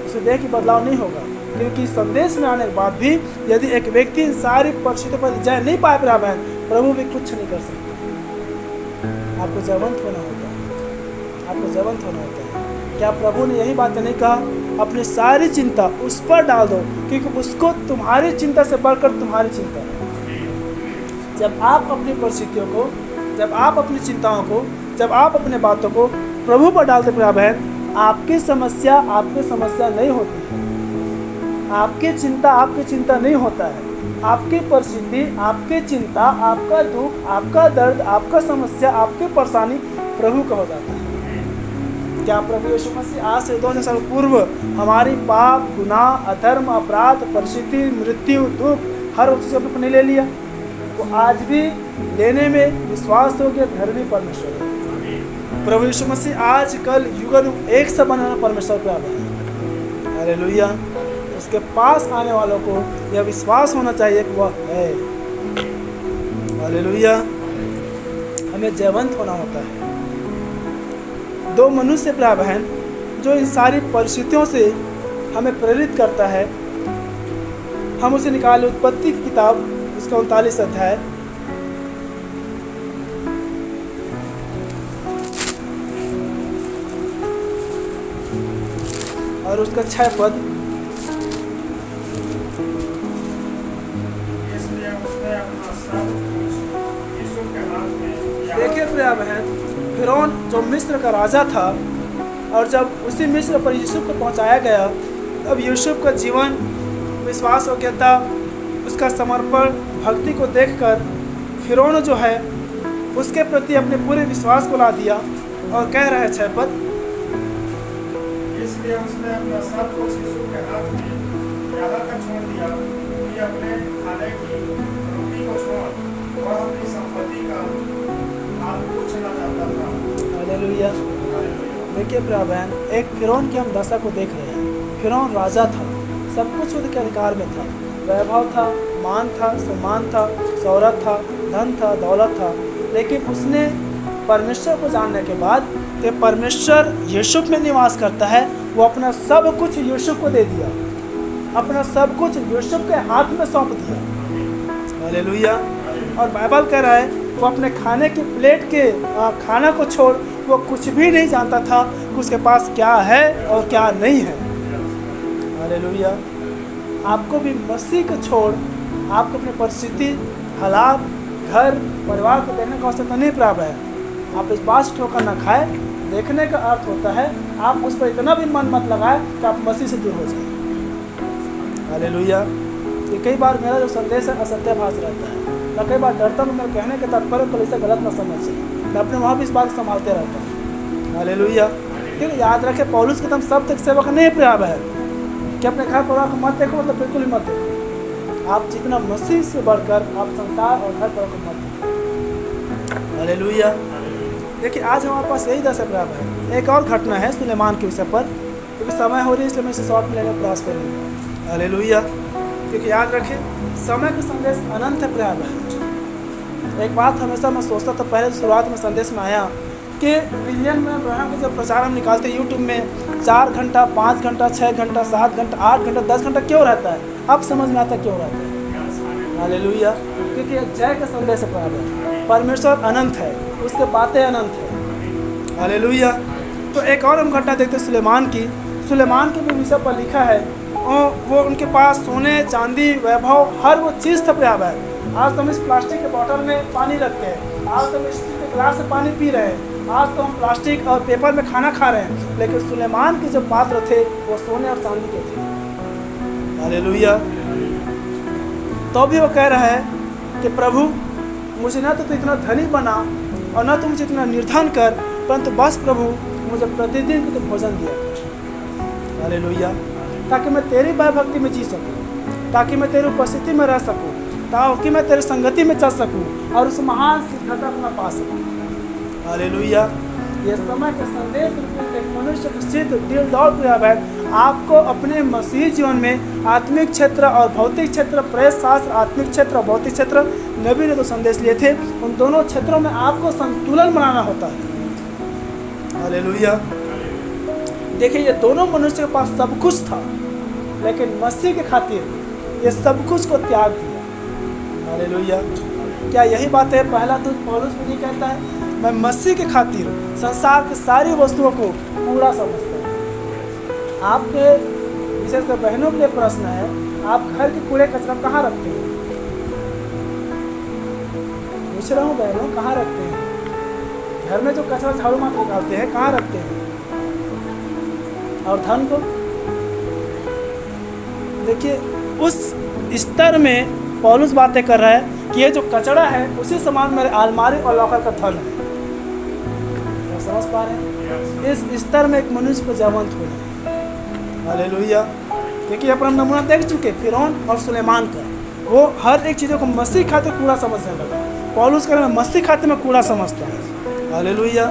उसे देह की बदलाव नहीं होगा। क्योंकि संदेश में आने के बाद भी यदि एक व्यक्ति इन सारी परिस्थितियों पर जय नहीं पाए बराबर है, प्रभु भी कुछ नहीं कर सकता। आपको जयवंत होना होता है, आपको जयवंत होना होता है। क्या प्रभु ने यही बातें नहीं कहा? अपनी सारी चिंता उस पर डाल दो, क्योंकि उसको तुम्हारी चिंता से बढ़कर तुम्हारी चिंता है। जब आप अपनी परिस्थितियों को, जब आप अपनी चिंताओं को, जब आप अपने बातों को प्रभु पर डालते प्रिय बहन, आपकी समस्या नहीं होती है, आपकी चिंता नहीं होता है। आपकी परिस्थिति, आपकी चिंता, आपका दुख, आपका दर्द, आपका समस्या, आपकी परेशानी प्रभु का हो जाता है। क्या प्रभु यीशु मसीह आज से 2000 साल पूर्व हमारी पाप, गुनाह, अधर्म, अपराध, परिस्थिति, मृत्यु, दुख हर चीज़ अपने नहीं ले लिया? वो आज भी लेने में विश्वास हो गया धर्मी परमेश्वर है। प्रभु यीशु मसीह आज कल युग एक सा बनाना परमेश्वर प्राप्त है। हालेलुया। उसके पास आने वालों को यह विश्वास होना चाहिए कि वह है। हालेलुया। हमें जयवंत होना होता है। दो मनुष्य प्रिय बहन जो इन सारी परिस्थितियों से हमें प्रेरित करता है, हम उसे निकाले उत्पत्ति की किताब, उसका 39 अध्याय और उसका 6 पद। देखिए प्रिय बहन, फिरौन जो मिस्र का राजा था, और जब उसी मिस्र पर यूसुफ को पहुंचाया गया, तब यूसुफ का जीवन, विश्वास योग्यता, उसका समर्पण, भक्ति को देखकर फिरौन जो है उसके प्रति अपने पूरे विश्वास को ला दिया और कह रहा है 6 पद, इसलिए उसने अपना सब कुछ यीशु के हाथ में यहाँ तक छोड़ दिया कि अपने खाने की रोटी को छोड़ और अपनी संपत्ति का हाथ पूछना चाहता था। हालेलुया। देखिए प्रिय बहन, एक फिरौन की हम दशा को देख रहे हैं। फिरौन राजा था, सब कुछ उसके अधिकार में था, वैभव था, मान था, सम्मान था, शौहरत था, धन था, दौलत था, लेकिन उसने परमेश्वर को जानने के बाद कि परमेश्वर यूसुफ में निवास करता है, वो अपना सब कुछ यूसुफ को दे दिया, अपना सब कुछ यूसुफ के हाथ में सौंप दिया। हालेलुया। और बाइबल कह रहा है वो अपने खाने की प्लेट के खाना को छोड़ वो कुछ भी नहीं जानता था कि उसके पास क्या है और क्या नहीं है। हालेलुया। आपको भी मसीह को छोड़ आपको अपनी परिस्थिति, हालात, घर, परिवार को देखने का आवश्यकता नहीं प्राप्त है। आप इस बात से ठोकर न खाए। देखने का अर्थ होता है आप उस पर इतना भी मन मत लगाए कि आप मसीह से दूर हो जाए। हालेलुया। ये कई बार मेरा जो संदेश है असत्याभास रहता है। मैं कई बार डरता हूँ मेरे कहने के तात्पर्य को इसे गलत न समझ जाए। मैं अपने वहाँ भी इस बात को संभालते रहता हूँ। हालेलुया। क्योंकि याद रखें पौलुस के तुम सब तक सेवक नहीं प्रयाब है कि अपने घर परिवार को मत देखो, मतलब बिल्कुल ही मत देखो। आप जितना मसीह से बढ़कर आप संसार और घर परिवार को मत देखो। हालेलुया। देखिए आज हमारे पास यही 10 अप्रैल है। एक और घटना है सुलेमान के विषय पर, क्योंकि समय हो रही है इसलिए मैं इसे शॉर्ट में लेने का प्रयास करूँगा। हालेलुया। क्योंकि याद रखें समय का संदेश अनंत अप्रैल है। एक बात हमेशा मैं सोचता था, पहले शुरुआत में संदेश में आया कि विलियम ब्रैनम का जब प्रचार हम निकालते यूट्यूब में, 4 घंटा, 5 घंटा, 6 घंटा, 7 घंटा, 8 घंटा, 10 घंटा क्यों रहता है? अब समझ में आता क्यों रहता है। हालेलुया। क्योंकि एक जय का संदेश है प्रभु। परमेश्वर अनंत है, उसके बातें अनंत है। हालेलुया। तो एक और हम घटना देखते हैं सुलेमान की भी विषय पर लिखा है। वो उनके पास सोने, चांदी, वैभव, हर वो चीज़ था प्रभु। आज तो हम इस प्लास्टिक के बोतल में पानी रखते हैं, आज तो हम स्टील के गिलास से पानी पी रहे हैं, आज तो हम प्लास्टिक और पेपर में खाना खा रहे हैं, लेकिन सुलेमान के जो पात्र थे वो सोने और चांदी के थे। हालेलुया। तो भी वो कह रहा है कि प्रभु मुझे ना तो इतना धनी बना और ना तो मुझे इतना निर्धन कर, परंतु बस प्रभु मुझे प्रतिदिन तो भोजन दिया कर। हालेलुया। ताकि मैं तेरी भक्ति में जी सकूं, ताकि मैं तेरी उपस्थिति में रह सकूं, ताकि मैं तेरी संगति में चल सकूं और उस महान सिद्धता को मैं पा सकूं। हालेलुया। ये समय के संदेश एक मनुष्य के सिद्ध दिल दौड़ प्रभाव है। आपको अपने मसीह जीवन में आत्मिक क्षेत्र और भौतिक क्षेत्र, प्रेस शास्त्र, आत्मिक क्षेत्र और भौतिक क्षेत्र, नबी ने तो संदेश लिए थे, उन दोनों क्षेत्रों में आपको संतुलन बनाना होता है। हालेलुया। देखिए, ये दोनों मनुष्य के पास सब कुछ था, लेकिन मसीह के खातिर ये सब कुछ को त्याग दिया। हालेलुया। क्या यही बात है? पहला दूत पौलुस भी नहीं कहता है, मैं मसीह के खातिर संसार की सारी वस्तुओं को कूड़ा समझता हूँ। आपके विशेषकर बहनों के लिए प्रश्न है, आप घर के कूड़े कचरा कहाँ रखते हैं? पूछ रहा हूँ बहनों, कहाँ रखते हैं? घर में जो कचरा झाड़ू मार निकालते हैं कहाँ रखते हैं? और धन को देखिए, उस स्तर में पौलुस बातें कर रहा है कि ये जो कचरा है उसी समान मेरे अलमारी और लॉकर का धन है। आप समझ पा रहे हैं? इस स्तर में एक मनुष्य को जीवंत होना है। हालेलुया। क्योंकि अपना नमूना देख चुके फिरौन और सुलेमान का, वो हर एक चीज़ों को मसीह खाते कूड़ा समझने लगा। पौलुस कह रहा है, मसीह खाते में कूड़ा समझता है। हालेलुया।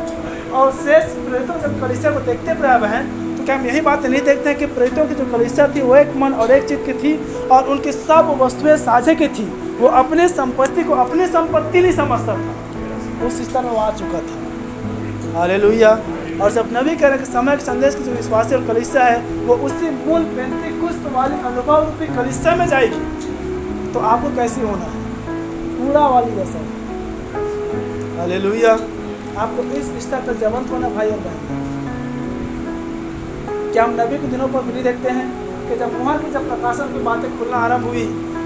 और शेष प्रेरितों जब कलीसिया को देखते प्रभु हैं, तो क्या हम यही बातें नहीं देखते हैं कि प्रेरितों की जो कलीसिया थी वो एक मन और एक चित्त की थी और उनकी सब वस्तुएं साझे की थी। वो अपने संपत्ति को अपनी संपत्ति नहीं समझता था, उस स्तर में वो आ चुका था। हालेलुया। और जब नबी कह रहे हैं कि समय के संदेश की जो विश्वासी और कलीसिया है वो उसी मूल पेंतीकुस्त वाली अनुभव रूपी कलीसिया में जाएगी, तो आपको कैसी होना है? कूड़ा वाली जैसा। हालेलुया। आपको इस स्तर पर जीवंत होना भाई और बहन। क्या हम नबी के दिनों पर भी देखते हैं कि जब वहाँ की जब प्रकाशन की बातें खुलना आरंभ हुई,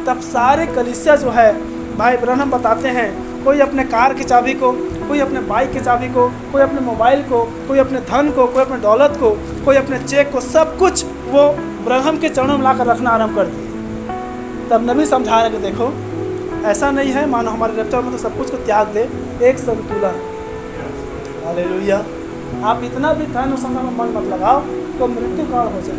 तब सारे कलीसिया जो है, भाई ब्रह्म बताते हैं, कोई अपने कार की चाबी को, कोई अपने बाइक की चाबी को, कोई अपने मोबाइल को, कोई अपने धन को, कोई अपने दौलत को, कोई अपने चेक को, सब कुछ वो ब्रह्म के चरणों में लाकर रखना आरंभ कर दिए। तब नबी समझा रहे कि देखो ऐसा नहीं है मानो हमारे रफ्तार में तो सब कुछ को त्याग दे, एक संतुलन। हालेलुया। आप इतना भी धन और संसार में मन मत लगाओ तो मृत्यु काल हो जाए,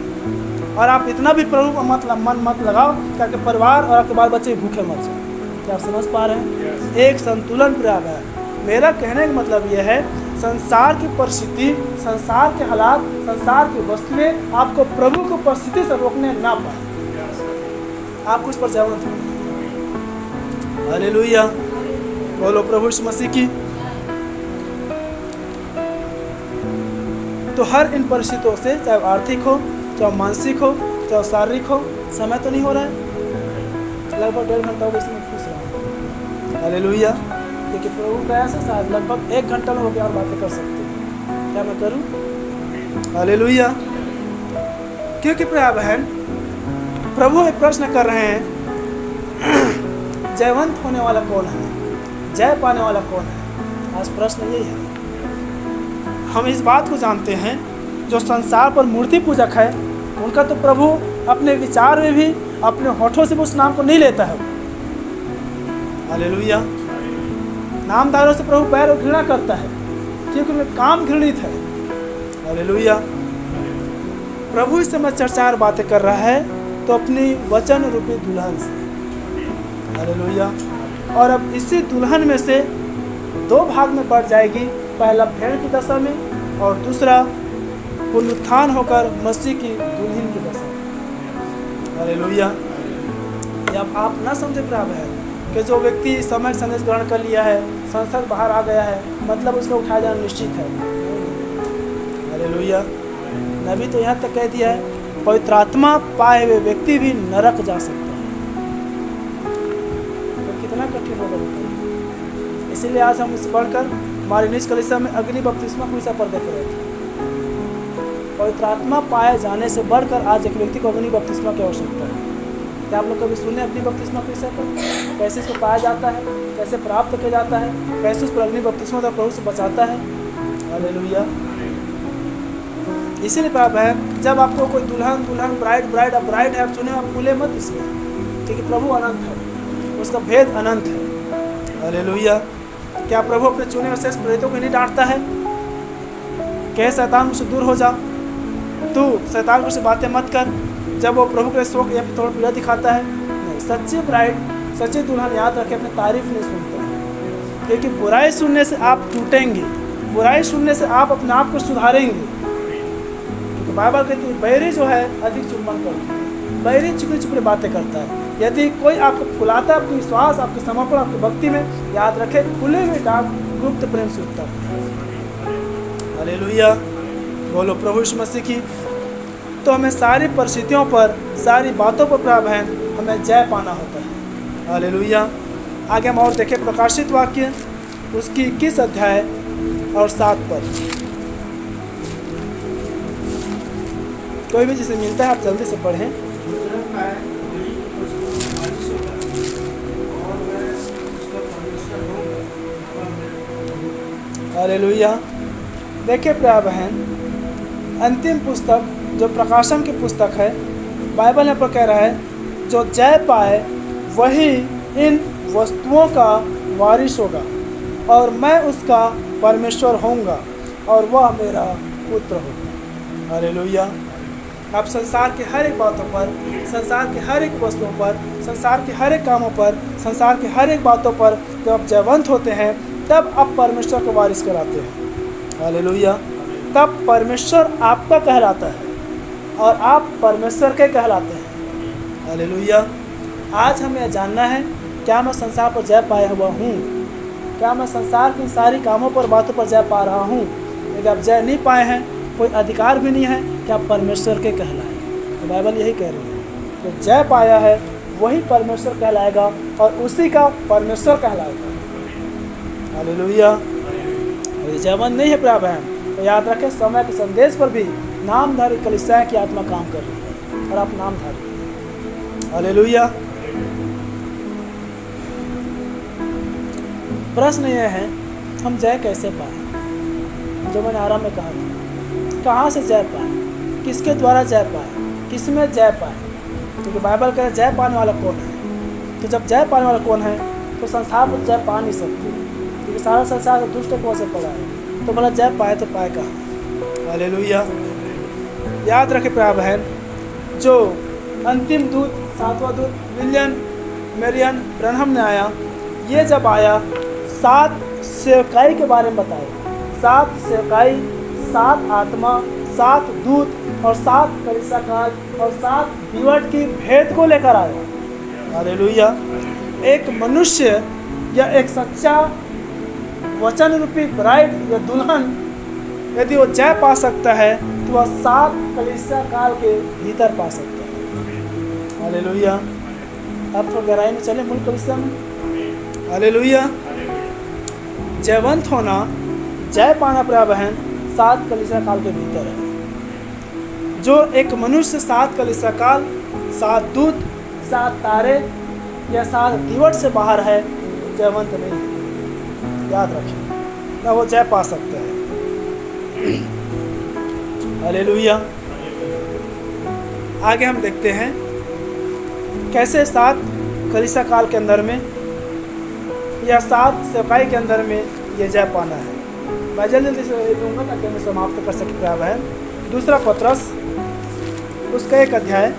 और आप इतना भी प्रभु को मन मत लगाओ ताकि परिवार और आपके बाल बच्चे भूखे मर जाए। क्या आप समझ पा रहे हैं? एक संतुलन प्रयाग है। मेरा कहने का मतलब यह है, संसार की परिस्थिति, संसार के हालात, संसार की वस्तुएं आपको प्रभु की परिस्थिति से रोकने ना पाए। आपको उस पर जीवंत होना। हालेलुया। बोलो प्रभु यीशु मसीह की। तो हर इन परिस्थितियों से, चाहे आर्थिक हो, चाहे मानसिक हो, चाहे शारीरिक हो, समय तो नहीं हो रहा है, लगभग 1.5 घंटा हो गया इसमें पूछ रहा हूँ। हालेलुया। देखिए प्रभु प्रयास से शायद लगभग 1 घंटा में होकर और बातें कर सकते हैं। क्या मैं करूँ? हालेलुया। क्योंकि प्रिय बहन, प्रभु एक प्रश्न कर रहे हैं, जयवंत होने वाला कौन है? जय पाने वाला कौन है? आज प्रश्न यही है। हम इस बात को जानते हैं, जो संसार पर मूर्ति पूजक है उनका तो प्रभु अपने विचार में भी अपने होठों से उस नाम को नहीं लेता है। हालेलुया। नामधारों से प्रभु पैर और घृणा करता है, क्योंकि उनका काम घृणित है। हालेलुया। प्रभु इस समय चर्चा और बातें कर रहा है तो अपनी वचन रूपी दुल्हन से। हालेलुया। और अब इसी दुल्हन में से 2 भाग में बढ़ जाएगी, पहला भेड़ की दशा में और दूसरा पुनरुत्थान होकर मसीह की दुल्हन की दशा में। हालेलुया। जब आप ना समझे प्राप्त है कि जो व्यक्ति समय संदेश ग्रहण कर लिया है, संसद बाहर आ गया है, मतलब उसका उठाया जाना निश्चित है। हालेलुया। नबी तो यहाँ तक कह दिया है पवित्र आत्मा पाए हुए व्यक्ति भी नरक जा सकता है। तो कितना कठिन होगा बताइए। इसीलिए आज हम इस पढ़कर हमारी निज कलीसिया में अग्नि बपतिस्मा को इस पर देख रहे थे। पवित्र आत्मा पाए जाने से बढ़कर आज एक व्यक्ति को अग्नि बपतिस्मा की आवश्यकता है। क्या आप लोग कभी सुने अग्नि बपतिस्मा के विषय पर? कैसे इसको पाया जाता है, कैसे प्राप्त किया जाता है, कैसे उस पर अग्नि बपतिस्मा का प्रभु से बचाता है। हालेलुया। इसीलिए पाप है जब आपको कोई दुल्हन ब्राइड है, आप चुने, आप भूले मत इसमें, क्योंकि प्रभु अनंत है, उसका भेद अनंत है। हालेलुया। क्या प्रभु अपने चुने हुए शेष प्रेरितों को नहीं डांटता है? कहे शैतान मुझसे दूर हो जा, तू शैतान को से बातें मत कर, जब वो प्रभु के शोक या फिर थोड़ा पीड़ा दिखाता है? नहीं, सच्ची ब्राइड, सच्ची दुल्हन याद रखे अपनी तारीफ नहीं सुनता है, क्योंकि बुराई सुनने से आप टूटेंगे, बुराई सुनने से आप अपने आप को सुधारेंगे। क्योंकि बाइबल कहती है बैरी जो है अधिक चुम्बन करता है, बैरी चुपड़ी चुपड़ी बातें करता है। यदि कोई आपको फुलाता है, आपके विश्वास, आपके समर्पण, आपकी भक्ति में, याद रखे खुले हुए डाक गुप्त प्रेम से उठता है। हालेलुया। बोलो प्रभु यीशु मसीह की। तो हमें सारी परिस्थितियों पर, सारी बातों पर प्रभु है हमें जय पाना होता है। हालेलुया। आगे हम और देखें प्रकाशित वाक्य उसकी 21 अध्याय और 7 पर। कोई भी जिसे मिलता है आप जल्दी से पढ़ें। हालेलुया। देखिए प्रिय बहन, अंतिम पुस्तक जो प्रकाशन की पुस्तक है, बाइबल यहाँ पर कह रहा है जो जय पाए वही इन वस्तुओं का वारिस होगा और मैं उसका परमेश्वर होऊंगा और वह मेरा पुत्र होगा। हालेलुया। आप संसार के हर एक बातों पर, संसार के हर एक वस्तुओं पर, संसार के हर एक कामों पर, संसार के हर एक बातों पर जब आप जयवंत होते हैं तब आप परमेश्वर को वारिस कराते हैं। हालेलुया। तब परमेश्वर आपका कहलाता है और आप परमेश्वर के कहलाते हैं। हालेलुया। आज हमें यह जानना है क्या मैं संसार पर जय पाया हुआ हूँ? क्या मैं संसार की सारी कामों पर, बातों पर जय पा रहा हूँ? यदि आप जय नहीं पाए हैं, कोई अधिकार भी नहीं है कि आप परमेश्वर के कहलाएं। तो बाइबल यही कह रही है तो जय पाया है वही परमेश्वर कहलाएगा और उसी का परमेश्वर कहलाएगा। हालेलुया। यदि जयवंत नहीं है प्रिय बहन तो याद रखें समय के संदेश पर भी नामधारी कलीसिया की आत्मा काम कर रही है और आप नामधारी। हालेलुया। प्रश्न यह है हम जय कैसे पाए? जो मैंने आराम में कहा था, कहाँ से जय पाए, किसके द्वारा जय पाए, किसमें जय पाए? क्योंकि बाइबल कह जय पाने वाला कौन है। तो जब जय पाने वाला कौन है तो संसार पर जय पा नहीं सकती, क्योंकि सारा संसार दुष्ट को से पड़ा है। तो बोला जय पाए तो पाए कहाँ? हालेलुया। याद रखे प्रिय बहन, जो अंतिम दूत, 7वां दूत विलियम मेरियन ब्रनहम ने आया, ये जब आया 7 सेवकाई के बारे में बताया। 7 सेवकाई, 7 आत्मा, 7 दूत और 7 कलीसिया काल और 7 दीवट की भेद को लेकर आया। हालेलुया। एक मनुष्य या एक सच्चा वचन रूपी ब्राइड या दुल्हन यदि वो जय पा सकता है तो वह 7 कलीसिया काल के भीतर पा सकता है। हालेलुया। अब तो गहराई में चले मूल कलीसिया में। हालेलुया। जयवंत होना, जय पाना प्रिय बहन 7 कलीसिया काल के भीतर है। जो एक मनुष्य 7 कलीसिया काल, 7 दूत, 7 तारे या 7 दीवट से बाहर है जयवंत नहीं है। याद रखें ना वो जय पा सकता है। हालेलुया। आगे हम देखते हैं कैसे 7 कलीसिया काल के अंदर में या 7 सेवकाई के अंदर में ये जय पाना है। मैं जल्दी से दूंगा ताकि मैं समाप्त कर सके प्रिय बहन। 2 पत्रस उसका 1 अध्याय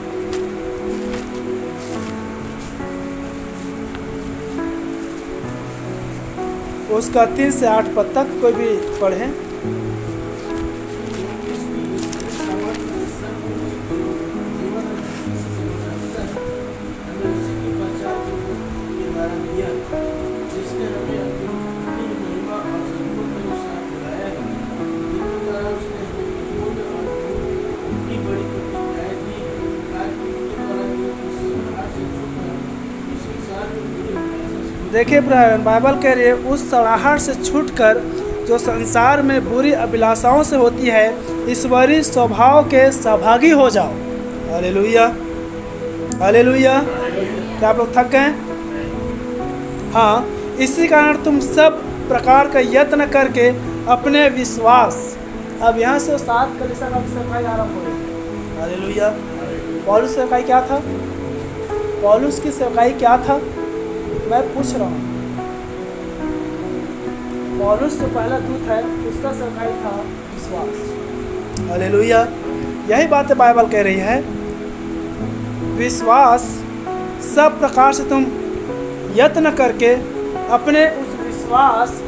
उसका 3 से 8 पद तक कोई भी पढ़ें। देखिए बाइबल कह रही है उस सड़ाहट से छूटकर जो संसार में बुरी अभिलाषाओं से होती है ईश्वरीय स्वभाव के सहभागी हो जाओ। Hallelujah, hallelujah. क्या आप लोग थक गए? हाँ, इसी कारण तुम सब प्रकार का यत्न करके अपने विश्वास, अब यहाँ से 7 कलीसिया का सेवकाई आरंभ हो रही है। हालेलुया। पौलुस सेवकाई क्या था? पौलुस की सेवकाई क्या था? मैं पूछ रहा हूँ। पौलुस जो पहला दूत है उसका सेवकाई था विश्वास। हालेलुया। यही बातें बाइबल कह रही है, विश्वास सब प्रकार से तुम यत्न करके अपने उस विश्वास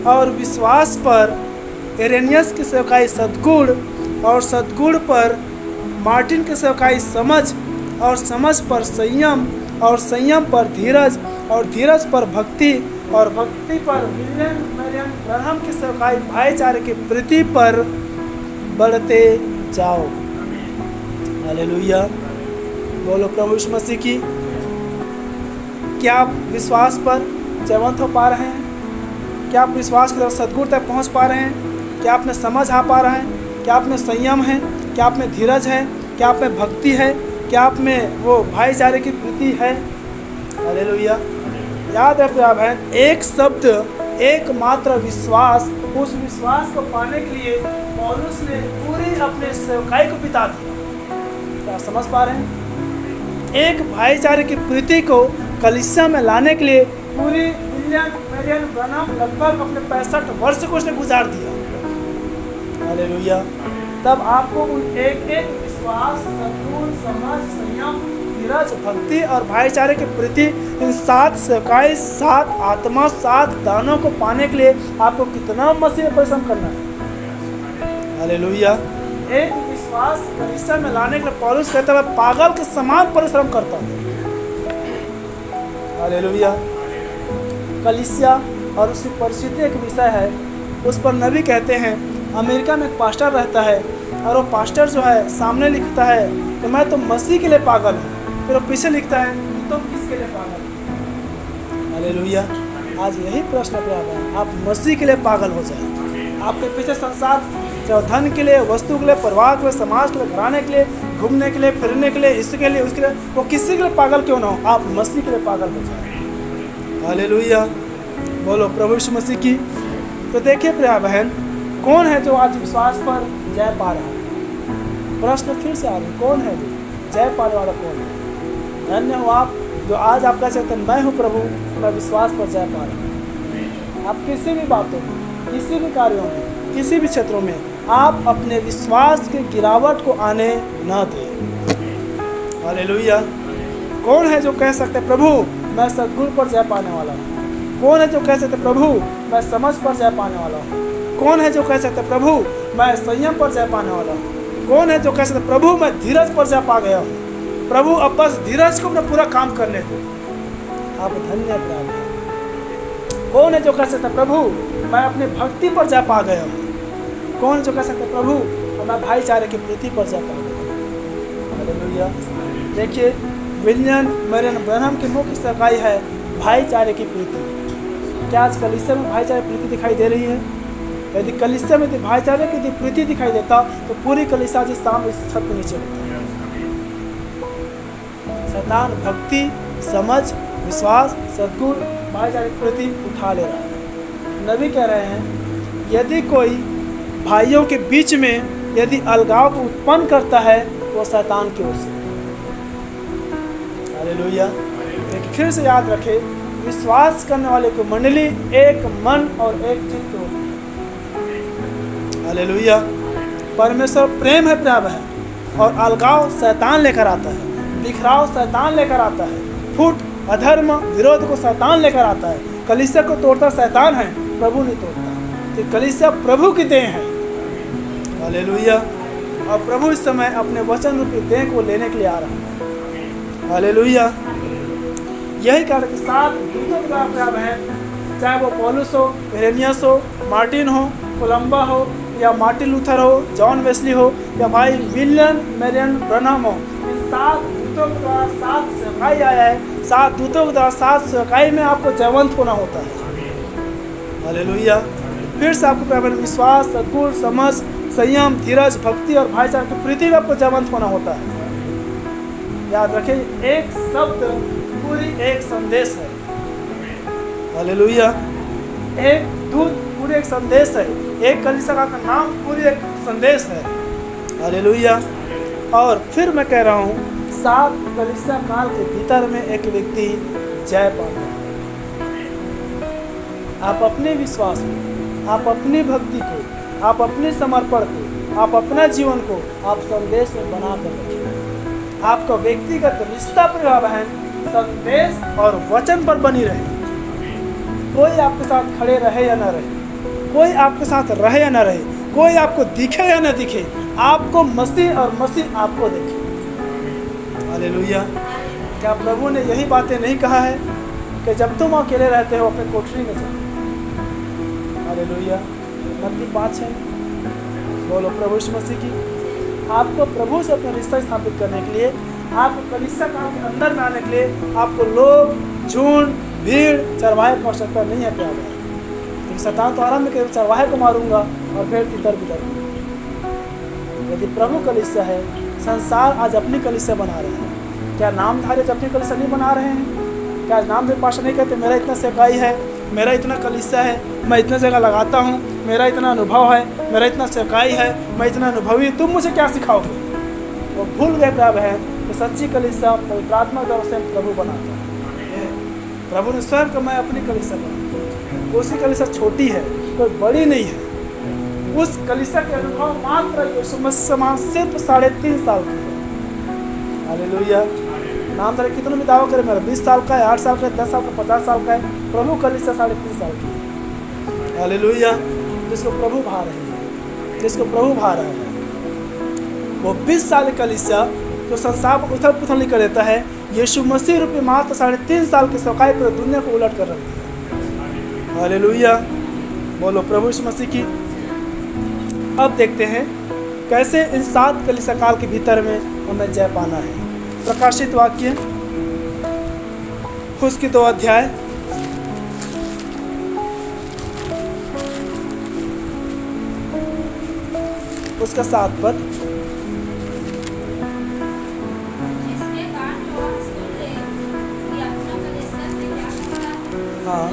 और विश्वास पर इरेनियस की सेवकाई सद्गुण, और सद्गुण पर मार्टिन की सेवकाई समझ, और समझ पर संयम, और संयम पर धीरज, और धीरज पर भक्ति, और भक्ति पर विलियम मरियम ब्रनहम की सेवकाई भाईचारे की प्रीति पर बढ़ते जाओ। हालेलुया। बोलो प्रभु यीशु मसीह की। क्या आप विश्वास पर जयवंत हो पा रहे हैं? क्या आप विश्वास की तरफ सद्गुण तक पहुंच पा रहे हैं? क्या आप में समझ आ पा रहा है? क्या आप में संयम है? क्या आप में धीरज है? क्या आप में भक्ति है? क्या आप में वो भाईचारे की प्रीति है? हालेलुया। याद रखिए आप हैं, एक शब्द, एकमात्र विश्वास, उस विश्वास को पाने के लिए पौलुस ने पूरी अपने सेवकाई को बिता दिया। क्या समझ पा रहे हैं? एक भाईचारे की प्रीति को कलीसिया में लाने के लिए पूरी विलियम मरियम ब्रनहम लगभग अपने 65 वर्ष को उसने गुजार दिया। हालेलुया। तब आपको उन एक एक विश्वास, सद्गुण, समझ, संयम, धीरज, भक्ति और भाईचारे की प्रीति, इन 7 सेवकाई, 7 आत्मा, 7 दानों को पाने के लिए आपको कितना मसीह में परिश्रम करना है। हालेलुया। एक विश्वास कलीसिया में लाने के लिए पौलुस कहता है पागल के समान परिश्रम करता है। हालेलुया। कलीसिया और उसकी परिस्थिति एक विषय है, उस पर नबी कहते हैं, अमेरिका में एक पास्टर रहता है और वो पास्टर जो है सामने लिखता है कि मैं तो मसीह के लिए पागल हूँ, फिर वो पीछे लिखता है कि तुम किसके लिए पागल हो। हालेलुया। आज यही प्रश्न पे आता है, आप मसीह के लिए पागल हो जाए। आपके पीछे संसार, चाहे धन के लिए, वस्तु के लिए, परिवार के लिए, समाज के लिए, घराने के लिए, घूमने के लिए, फिरने के लिए, इसके लिए, उसके लिए, वो किसी के लिए पागल क्यों ना हो, आप मसीह के लिए पागल हो जाए। हालेलुया। बोलो प्रभु यीशु मसीह की। तो देखिए प्रिय बहन, कौन है जो आज विश्वास पर जय पा रहा है? प्रश्न फिर से आ रही, कौन है जो जय पाने वाला? कौन है? धन्य हो आप जो आज आप कह सकते हैं मैं हूँ प्रभु, मैं विश्वास पर जय पा रहा हूँ। आप किसी भी बातों में, किसी भी कार्यों में, किसी भी क्षेत्रों में आप अपने विश्वास के गिरावट को आने न दें। हालेलुया। कौन है जो कह सकते प्रभु मैं सद्गुण पर जय पाने वाला हूँ? कौन है जो कह सकते प्रभु मैं समझ पर जय पाने वाला हूँ? कौन है जो कह सकते प्रभु मैं संयम पर जय पाने वाला हूँ? कौन है जो कह सकते प्रभु मैं धीरज पर जय पा गया हूँ? प्रभु अब बस धीरज को अपना पूरा काम करने दो। आप धन्य प्राप्त हैं। कौन है जो कह सकते प्रभु मैं अपनी भक्ति पर जय पा गया हूँ? कौन जो कह सकते प्रभु मैं भाईचारे की प्रीति पर जय पा गया हूँ? हालेलुया। देखिए विलियम मरियम ब्रनहम की मुख्य सेवकाई है भाईचारे की प्रीति। क्या आज कलीसिया में भाईचारे की प्रीति दिखाई दे रही है? यदि कलीसिया में भाईचारे की प्रीति दिखाई देता तो पूरी कलीसिया जिस शाम इस छत के नीचे होता। शैतान भक्ति, समझ, विश्वास, सद्गुण, भाईचारे की प्रीति उठा ले रहा है। नबी कह रहे हैं यदि कोई भाइयों के बीच में यदि अलगाव को उत्पन्न करता है वो शैतान की ओर से। हालेलुया। लेकिन फिर से याद रखें, विश्वास करने वाले को मंडली एक मन और एक चित्त होती है। हालेलुया। परमेश्वर प्रेम है प्यार है, और अलगाव शैतान लेकर आता है, बिखराव शैतान लेकर आता है, फूट, अधर्म, विरोध को शैतान लेकर आता है। कलीसिया को तोड़ता शैतान है, प्रभु नहीं तोड़ता। तो कलीसिया प्रभु की देह है। हालेलुया। और प्रभु इस समय अपने वचन रूपी देह को लेने के लिए आ रहा है। हालेलुया। यही कारण के साथ दूतों का प्यार है, चाहे वो पौलुस हो, इरेनियस हो, मार्टिन हो, कोलंबा हो, या मार्टिन लूथर हो, जॉन वेस्ली हो, या भाई विलियम मरियम ब्रनहम हो, इन 7 दूतों दूतों के द्वारा 7 सेवकाई आया है, 7 दूतों के द्वारा 7 सेवकाई में आपको जयवंत होना होता है। हालेलुया। फिर से आपको प्यारे विश्वास, सद्गुण, समझ, संयम, धीरज, भक्ति और भाईचारे की प्रीति में आपको जयवंत होना होता है। याद रखें, एक शब्द पूरी एक संदेश है। हालेलुया। एक दूत पूरी एक संदेश है, एक कलीसिया का नाम पूरी एक संदेश है। हालेलुया। और फिर मैं कह रहा हूँ 7 कलीसिया काल के भीतर में एक व्यक्ति जय पाता है। आप अपने विश्वास को, आप अपनी भक्ति को, आप अपने समर्पण को, आप अपना जीवन को आप संदेश में बना कर रखिए। आपका व्यक्तिगत रिश्ता प्रभाव है संदेश और वचन पर बनी रहे। कोई आपके साथ खड़े रहे या ना रहे, कोई आपके साथ रहे या ना रहे, कोई आपको दिखे या ना दिखे, आपको मसीह और मसीह आपको देखे। हालेलुया। क्या प्रभु ने यही बातें नहीं कहा है कि जब तुम अकेले रहते हो अपने कोठरी में जाओ? हालेलुया। मत्ती 5:6। बोलो प्रभु यीशु मसीह की। आपको प्रभु से अपना रिश्ता स्थापित करने के लिए, आपको कलीसिया काल के अंदर में आने के लिए आपको लोग, झुंड, भीड़, चरवाहे की आवश्यकता नहीं है प्यारे। क्योंकि शैतान तो आरंभ में चरवाहे को मारूंगा और भेड़ तितर बितर। यदि प्रभु कलीसिया है, संसार आज अपनी कलीसिया बना रहे हैं। क्या नामधारी आज अपनी कलीसिया नहीं बना रहे हैं? क्या नामधारी पास्टर नहीं कहते मेरा इतना सेवकाई है, मेरा इतना कलीसिया है, मैं इतना जगह लगाता हूँ, मेरा इतना अनुभव है, मेरा इतना सेवकाई है, मैं इतना अनुभवी, तुम मुझे क्या सिखाओगे? वो भूल गए प्रभु है कि सच्ची कलीसिया पवित्र आत्मा द्वारा से प्रभु बनाता है। प्रभु ने स्वयं को मैं अपनी कलीसिया बनाता। उसी कलीसिया छोटी है, कोई बड़ी नहीं है। उस कलीसिया के अनुभव मात्र यीशु मसीह समान सिर्फ 3.5 साल की है। हालेलुया। नामधारी कितना भी दावा करे मेरा 20 साल का है, 8 साल का है, 10 साल का, 50 साल का है, प्रभु कलीसिया 3.5 साल की है। हालेलुया। जिसको प्रभु भा रहे हैं, जिसको प्रभु भा रहा है, वो 20 साल कलीसिया जो संसार को उथल पुथल नहीं कर देता है, यीशु मसीह रूपी मात्र 3.5 साल की सेवकाई पर दुनिया को उलट कर रखती है। हालेलुया। बोलो प्रभु यीशु मसीह की। अब देखते हैं कैसे इन 7 कलीसिया काल के भीतर में हमें जय पाना है। प्रकाशित वाक्य उसके 2 अध्याय उसका 7 पद। हाँ।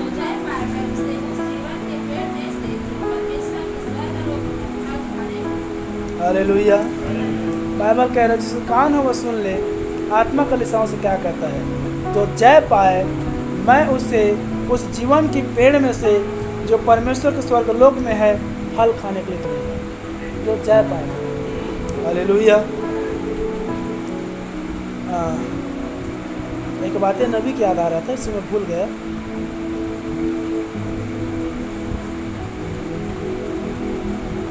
हालेलुया। बाइबल कह रहा है जिसके कान हो वह सुन ले, आत्मा कलीसियाओं से क्या कहता है। जो जय पाए मैं उसे उस जीवन की पेड़ में से जो परमेश्वर के स्वर्ग लोक में है फल खाने के लिए दूंगा। जो जय पाए। हालेलुया। एक बातें नबी की याद आ रहा था, इसे मैं भूल गया।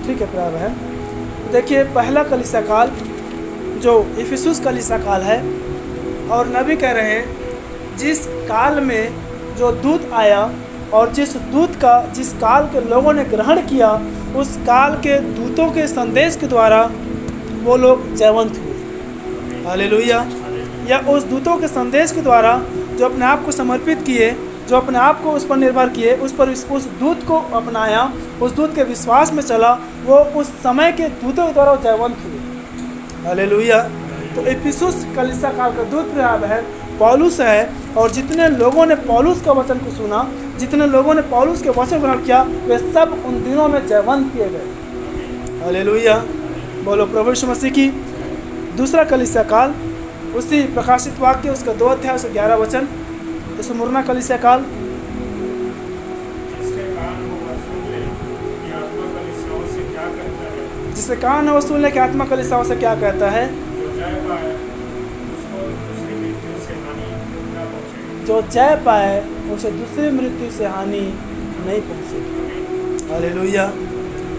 ठीक है प्रभु है। देखिए पहला कलीसिया काल जो इफिसुस कलीसिया काल है, और नबी कह रहे हैं जिस काल में जो दूत आया और जिस काल के लोगों ने ग्रहण किया, उस काल के दूतों के संदेश के द्वारा वो लोग जयवंत हुए। हालेलुया। या उस दूतों के संदेश के द्वारा जो अपने आप को समर्पित किए, जो अपने आप को उस पर निर्भर किए, उस दूत को अपनाया, उस दूत के विश्वास में चला, वो उस समय के दूतों के द्वारा जयवंत हुए। हालेलुया। तो इफिसुस कलीसिया काल का दूत प्रभाव है पौलुस है, और जितने लोगों ने पौलुस का वचन को सुना, जितने लोगों ने पौलुस के वचन ग्रहण किया, वे सब उन दिनों में जयवंत किए गए। हालेलुया। बोलो प्रभु यीशु मसीह की। दूसरा कलीसिया काल उसी प्रकाशित वाक्य उसका 2 अध्याय उसका 11 वचन, स्मुरना कलीसिया काल। जिससे कान है वो सुन ले कि आत्मा कलीसियाओं से क्या कहता है। जो जय पाए उसे दूसरी मृत्यु से हानि नहीं पहुंचेगी। हालेलुया।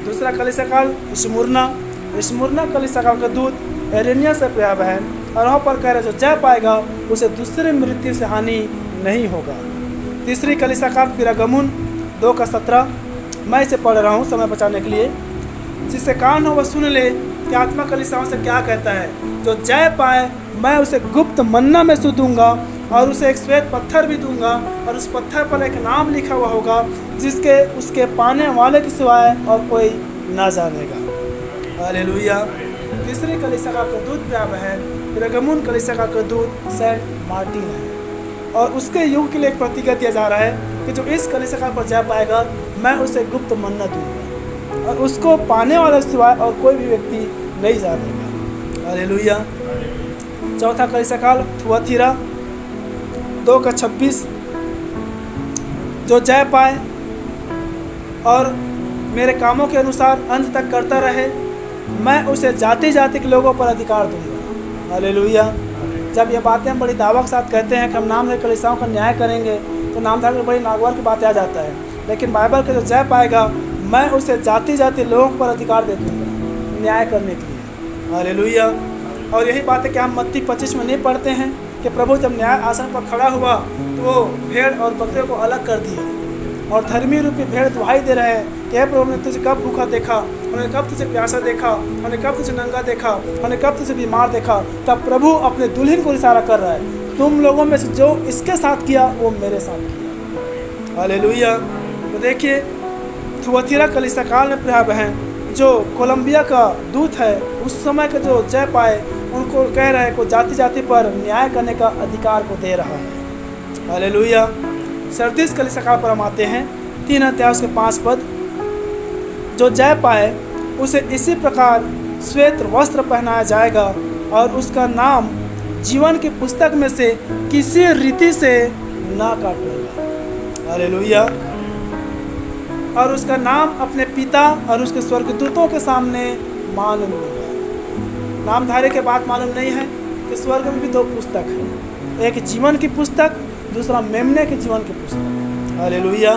दूसरा कलीसिया काल स्मुरना कलीसिया काल का दूत एरेनिया से प्रभाव है, और वहाँ पर कह रहे जो जय पाएगा उसे दूसरी मृत्यु से हानि नहीं होगा। तीसरी कलीसिया काल पिरगमुन 2 का 17। मैं इसे पढ़ रहा हूँ समय बचाने के लिए। जिससे कान हो वह सुन ले कि आत्मा कलीसियाओं से क्या कहता है। जो जय पाए मैं उसे गुप्त मन्ना में से दूंगा और उसे एक श्वेत पत्थर भी दूंगा और उस पत्थर पर एक नाम लिखा हुआ होगा जिसके उसके पाने वाले के सिवाय और कोई ना जानेगा। हालेलुया। तीसरी कलीसिया का दूत प्याब है पेरगमुन कलीसिया का दूत सेंट मार्टिन है और उसके युग के लिए एक प्रतिज्ञा दिया जा रहा है कि जो इस कलीसिया पर जा पाएगा मैं उसे गुप्त मन्ना दूंगा और उसको पाने वाले सिवाय और कोई भी व्यक्ति नहीं जानेगा। हालेलुया। चौथा कलीसिया काल थुआतीरा 2:26 जो जय पाए और मेरे कामों के अनुसार अंत तक करता रहे मैं उसे जाति जाति के लोगों पर अधिकार दूंगा। हालेलुया। जब ये बातें हम बड़ी दावा के साथ कहते हैं कि हम नामधारी कलीसियाओं का न्याय करेंगे तो नामधारी में बड़ी नागवार की बातें आ जाता है, लेकिन बाइबल के जो जय पाएगा मैं उसे जाति जाति लोगों पर अधिकार दे दूँगा न्याय करने के लिए। हालेलुया। और यही बातें क्या हम मत्ती 25 में नहीं पढ़ते हैं कि प्रभु जब न्याय आसन पर खड़ा हुआ तो वो भेड़ और बकरे को अलग कर दिया और धर्मी रूपी भेड़ दुहाई दे रहे हैं कि हे प्रभु ने तुझे कब भूखा देखा, हमने कब तुझे प्यासा देखा, हमने कब तुझे नंगा देखा, हमने कब तुझे बीमार देखा। तब प्रभु अपने दुल्हन को इशारा कर रहा है तुम लोगों में से जो इसके साथ किया वो मेरे साथ किया। हालेलुया। तो देखिए थुआतीरा कलीसिया काल में प्रिय बहन जो कोलंबिया का दूत है उस समय के जो जय पाए उनको कह रहे हैं को जाति जाति पर न्याय करने का अधिकार को दे रहा है। हालेलुया। सरदीस कलीसिया काल पर हम आते हैं 3 अध्याय उसके 5 पद जो जय पाए उसे इसी प्रकार श्वेत वस्त्र पहनाया जाएगा और उसका नाम जीवन की पुस्तक में से किसी रीति से ना काटेगा। हालेलुया। और उसका नाम अपने पिता और उसके स्वर्गदूतों के सामने मान लूँगा। नामधारी के बात मालूम नहीं है कि स्वर्ग में भी 2 पुस्तक है, एक जीवन की पुस्तक दूसरा मेमने के जीवन की पुस्तक। हालेलुया।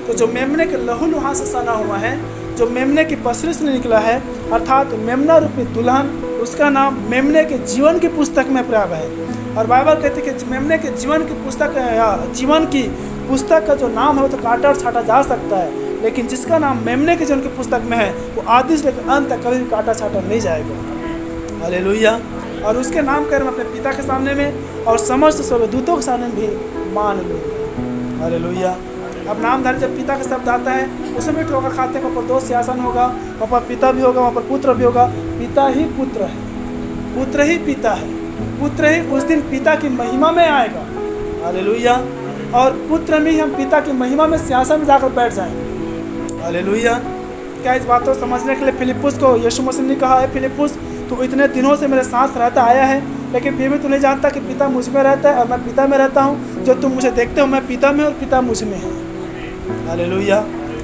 तो जो मेमने के लहू लुहान से सना हुआ है जो मेमने की पसरी से निकला है अर्थात मेमना रूपी दुल्हन उसका नाम मेमने के जीवन की पुस्तक में प्राप्त है। और बाइबल कहते हैं कि मेमने के जीवन की पुस्तक या जीवन की पुस्तक का जो नाम है वो तो काटा और छाटा जा सकता है, लेकिन जिसका नाम मेमने के जीवन की पुस्तक में है वो आदि से लेकर अंत तक कभी भी काटा छाटा नहीं जाएगा। हालेलुया। और उसके नाम कर मैं अपने पिता के सामने में और समस्त स्वर्गदूतों के सामने भी मान लूँगा। हालेलुया। अब नामधारी जब पिता का शब्द आता है उसमें भी होगा खाते वहाँ पर 2 सिंहासन होगा, वहाँ पर पिता भी होगा, वहाँ पर पुत्र भी होगा। पिता ही पुत्र है, पुत्र ही पिता है, पुत्र ही उस दिन पिता की महिमा में आएगा। हालेलुया। और पुत्र में ही हम पिता की महिमा में सिंहासन में जाकर बैठ जाएंगे। हालेलुया। क्या इस बात को समझने के लिए फिलिप्पुस को यीशु मसीह ने कहा है फिलिप्पुस तू इतने दिनों से मेरे साथ रहता आया है लेकिन फिर भी तू नहीं जानता कि पिता मुझ में रहता है और मैं पिता में रहता हूँ। जो तुम मुझे देखते हो मैं पिता में और पिता मुझ में है। हालेलुया।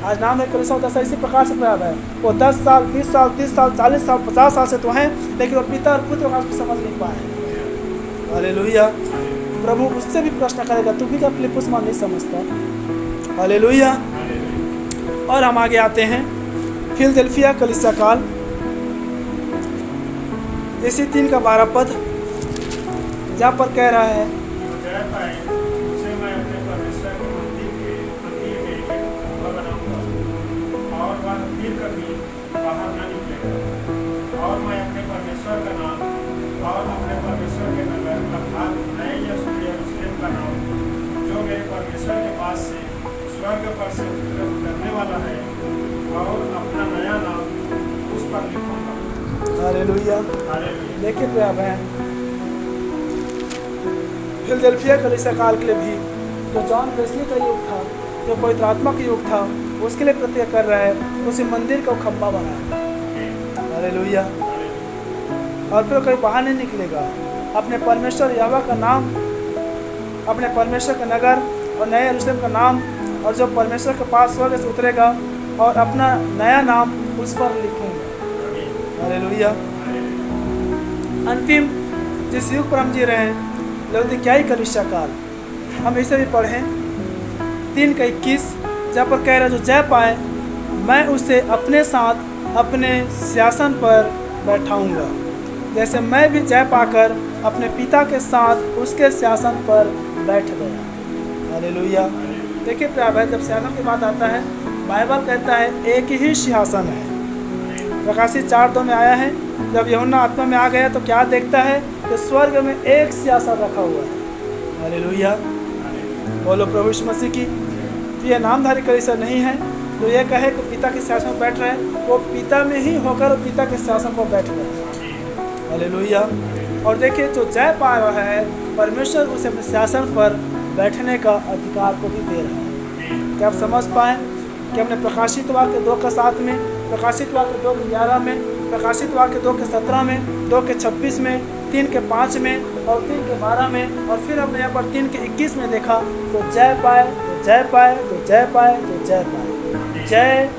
आज नाम है कलीसिया दशा इसी प्रकार से प्रयास है। वो 10 साल 20 साल 30 साल 40 साल 50 साल से तो हैं लेकिन वो पिता और पुत्र को समझ नहीं पाए। हालेलुया। प्रभु उससे भी प्रश्न करेगा तू भी क्या फिलिप्पुस मां नहीं समझता। हालेलुया। और हम आगे आते हैं फिलदेल्फिया कलीसिया काल इसी 3 का 12 पद जहाँ पर कह रहा है जय पाए उसे मैं अपने परमेश्वर के मंदिर के एक खंभा बनाऊंगा और वह फिर कभी बाहर न निकलेगा और मैं अपने परमेश्वर का नाम और अपने परमेश्वर के नगर अर्थात नए यरूशलेम का नाम जो मेरे परमेश्वर के पास से स्वर्ग पर से उतरने वाला है और अपना नया नाम उस पर लिखूंगा। हालेलुया। हालेलुया। लेकिन प्रिय बहन फिलदेल्फिया कलीसिया काल के लिए भी जो जॉन वेस्ली का युग था जो पवित्र आत्मा का युग था उसके लिए प्रतिज्ञा कर रहा है उसी मंदिर का खंभा बनाया। हालेलुया। और फिर कहीं बाहर नहीं निकलेगा। अपने परमेश्वर यहोवा का नाम अपने परमेश्वर का नगर और नए यरूशलेम का नाम और जो परमेश्वर के पास स्वर्ग से उतरेगा और अपना नया नाम उस पर लिखूंगा। हालेलुया। अंतिम जिस युग पर हम जी रहे हैं लौदीकियाई कलीसिया काल हम इसे भी पढ़ें 3:21 जहाँ पर कह रहा है जो जय पाए मैं उसे अपने साथ अपने सिंहासन पर बैठाऊंगा जैसे मैं भी जय पाकर अपने पिता के साथ उसके सिंहासन पर बैठ गया। हालेलुया। देखिए प्रिय भाई जब सिंहासन की बात आता है बाइबल कहता है एक ही सिंहासन है। प्रकाशित 4:2 में आया है जब यूहन्ना आत्मा में आ गया तो क्या देखता है कि स्वर्ग में एक सिंहासन रखा हुआ है। हालेलुया, बोलो प्रभु यीशु मसीह की। ये नामधारी कलीसिया नहीं है जो ये कहे कि पिता के सिंहासन पर बैठ रहे हैं, वो पिता में ही होकर पिता के सिंहासन पर बैठ रहे हैं। हालेलुया। और देखिए, जो जय पा रहा है, परमेश्वर उसे अपने सिंहासन पर बैठने का अधिकार को भी दे रहा है। क्या आप समझ पाएँ कि हमने प्रकाशित वाक्य 2:7 में, प्रकाशित वाक्य 2:11 में, प्रकाशित वाक्य 2:17 में, 2:26 में, 3:5 में और 3:12 में, और फिर हमने यहाँ पर 3:21 में देखा, तो जय पाए, तो जय पाए, तो जय पाए, तो जय पाए। जय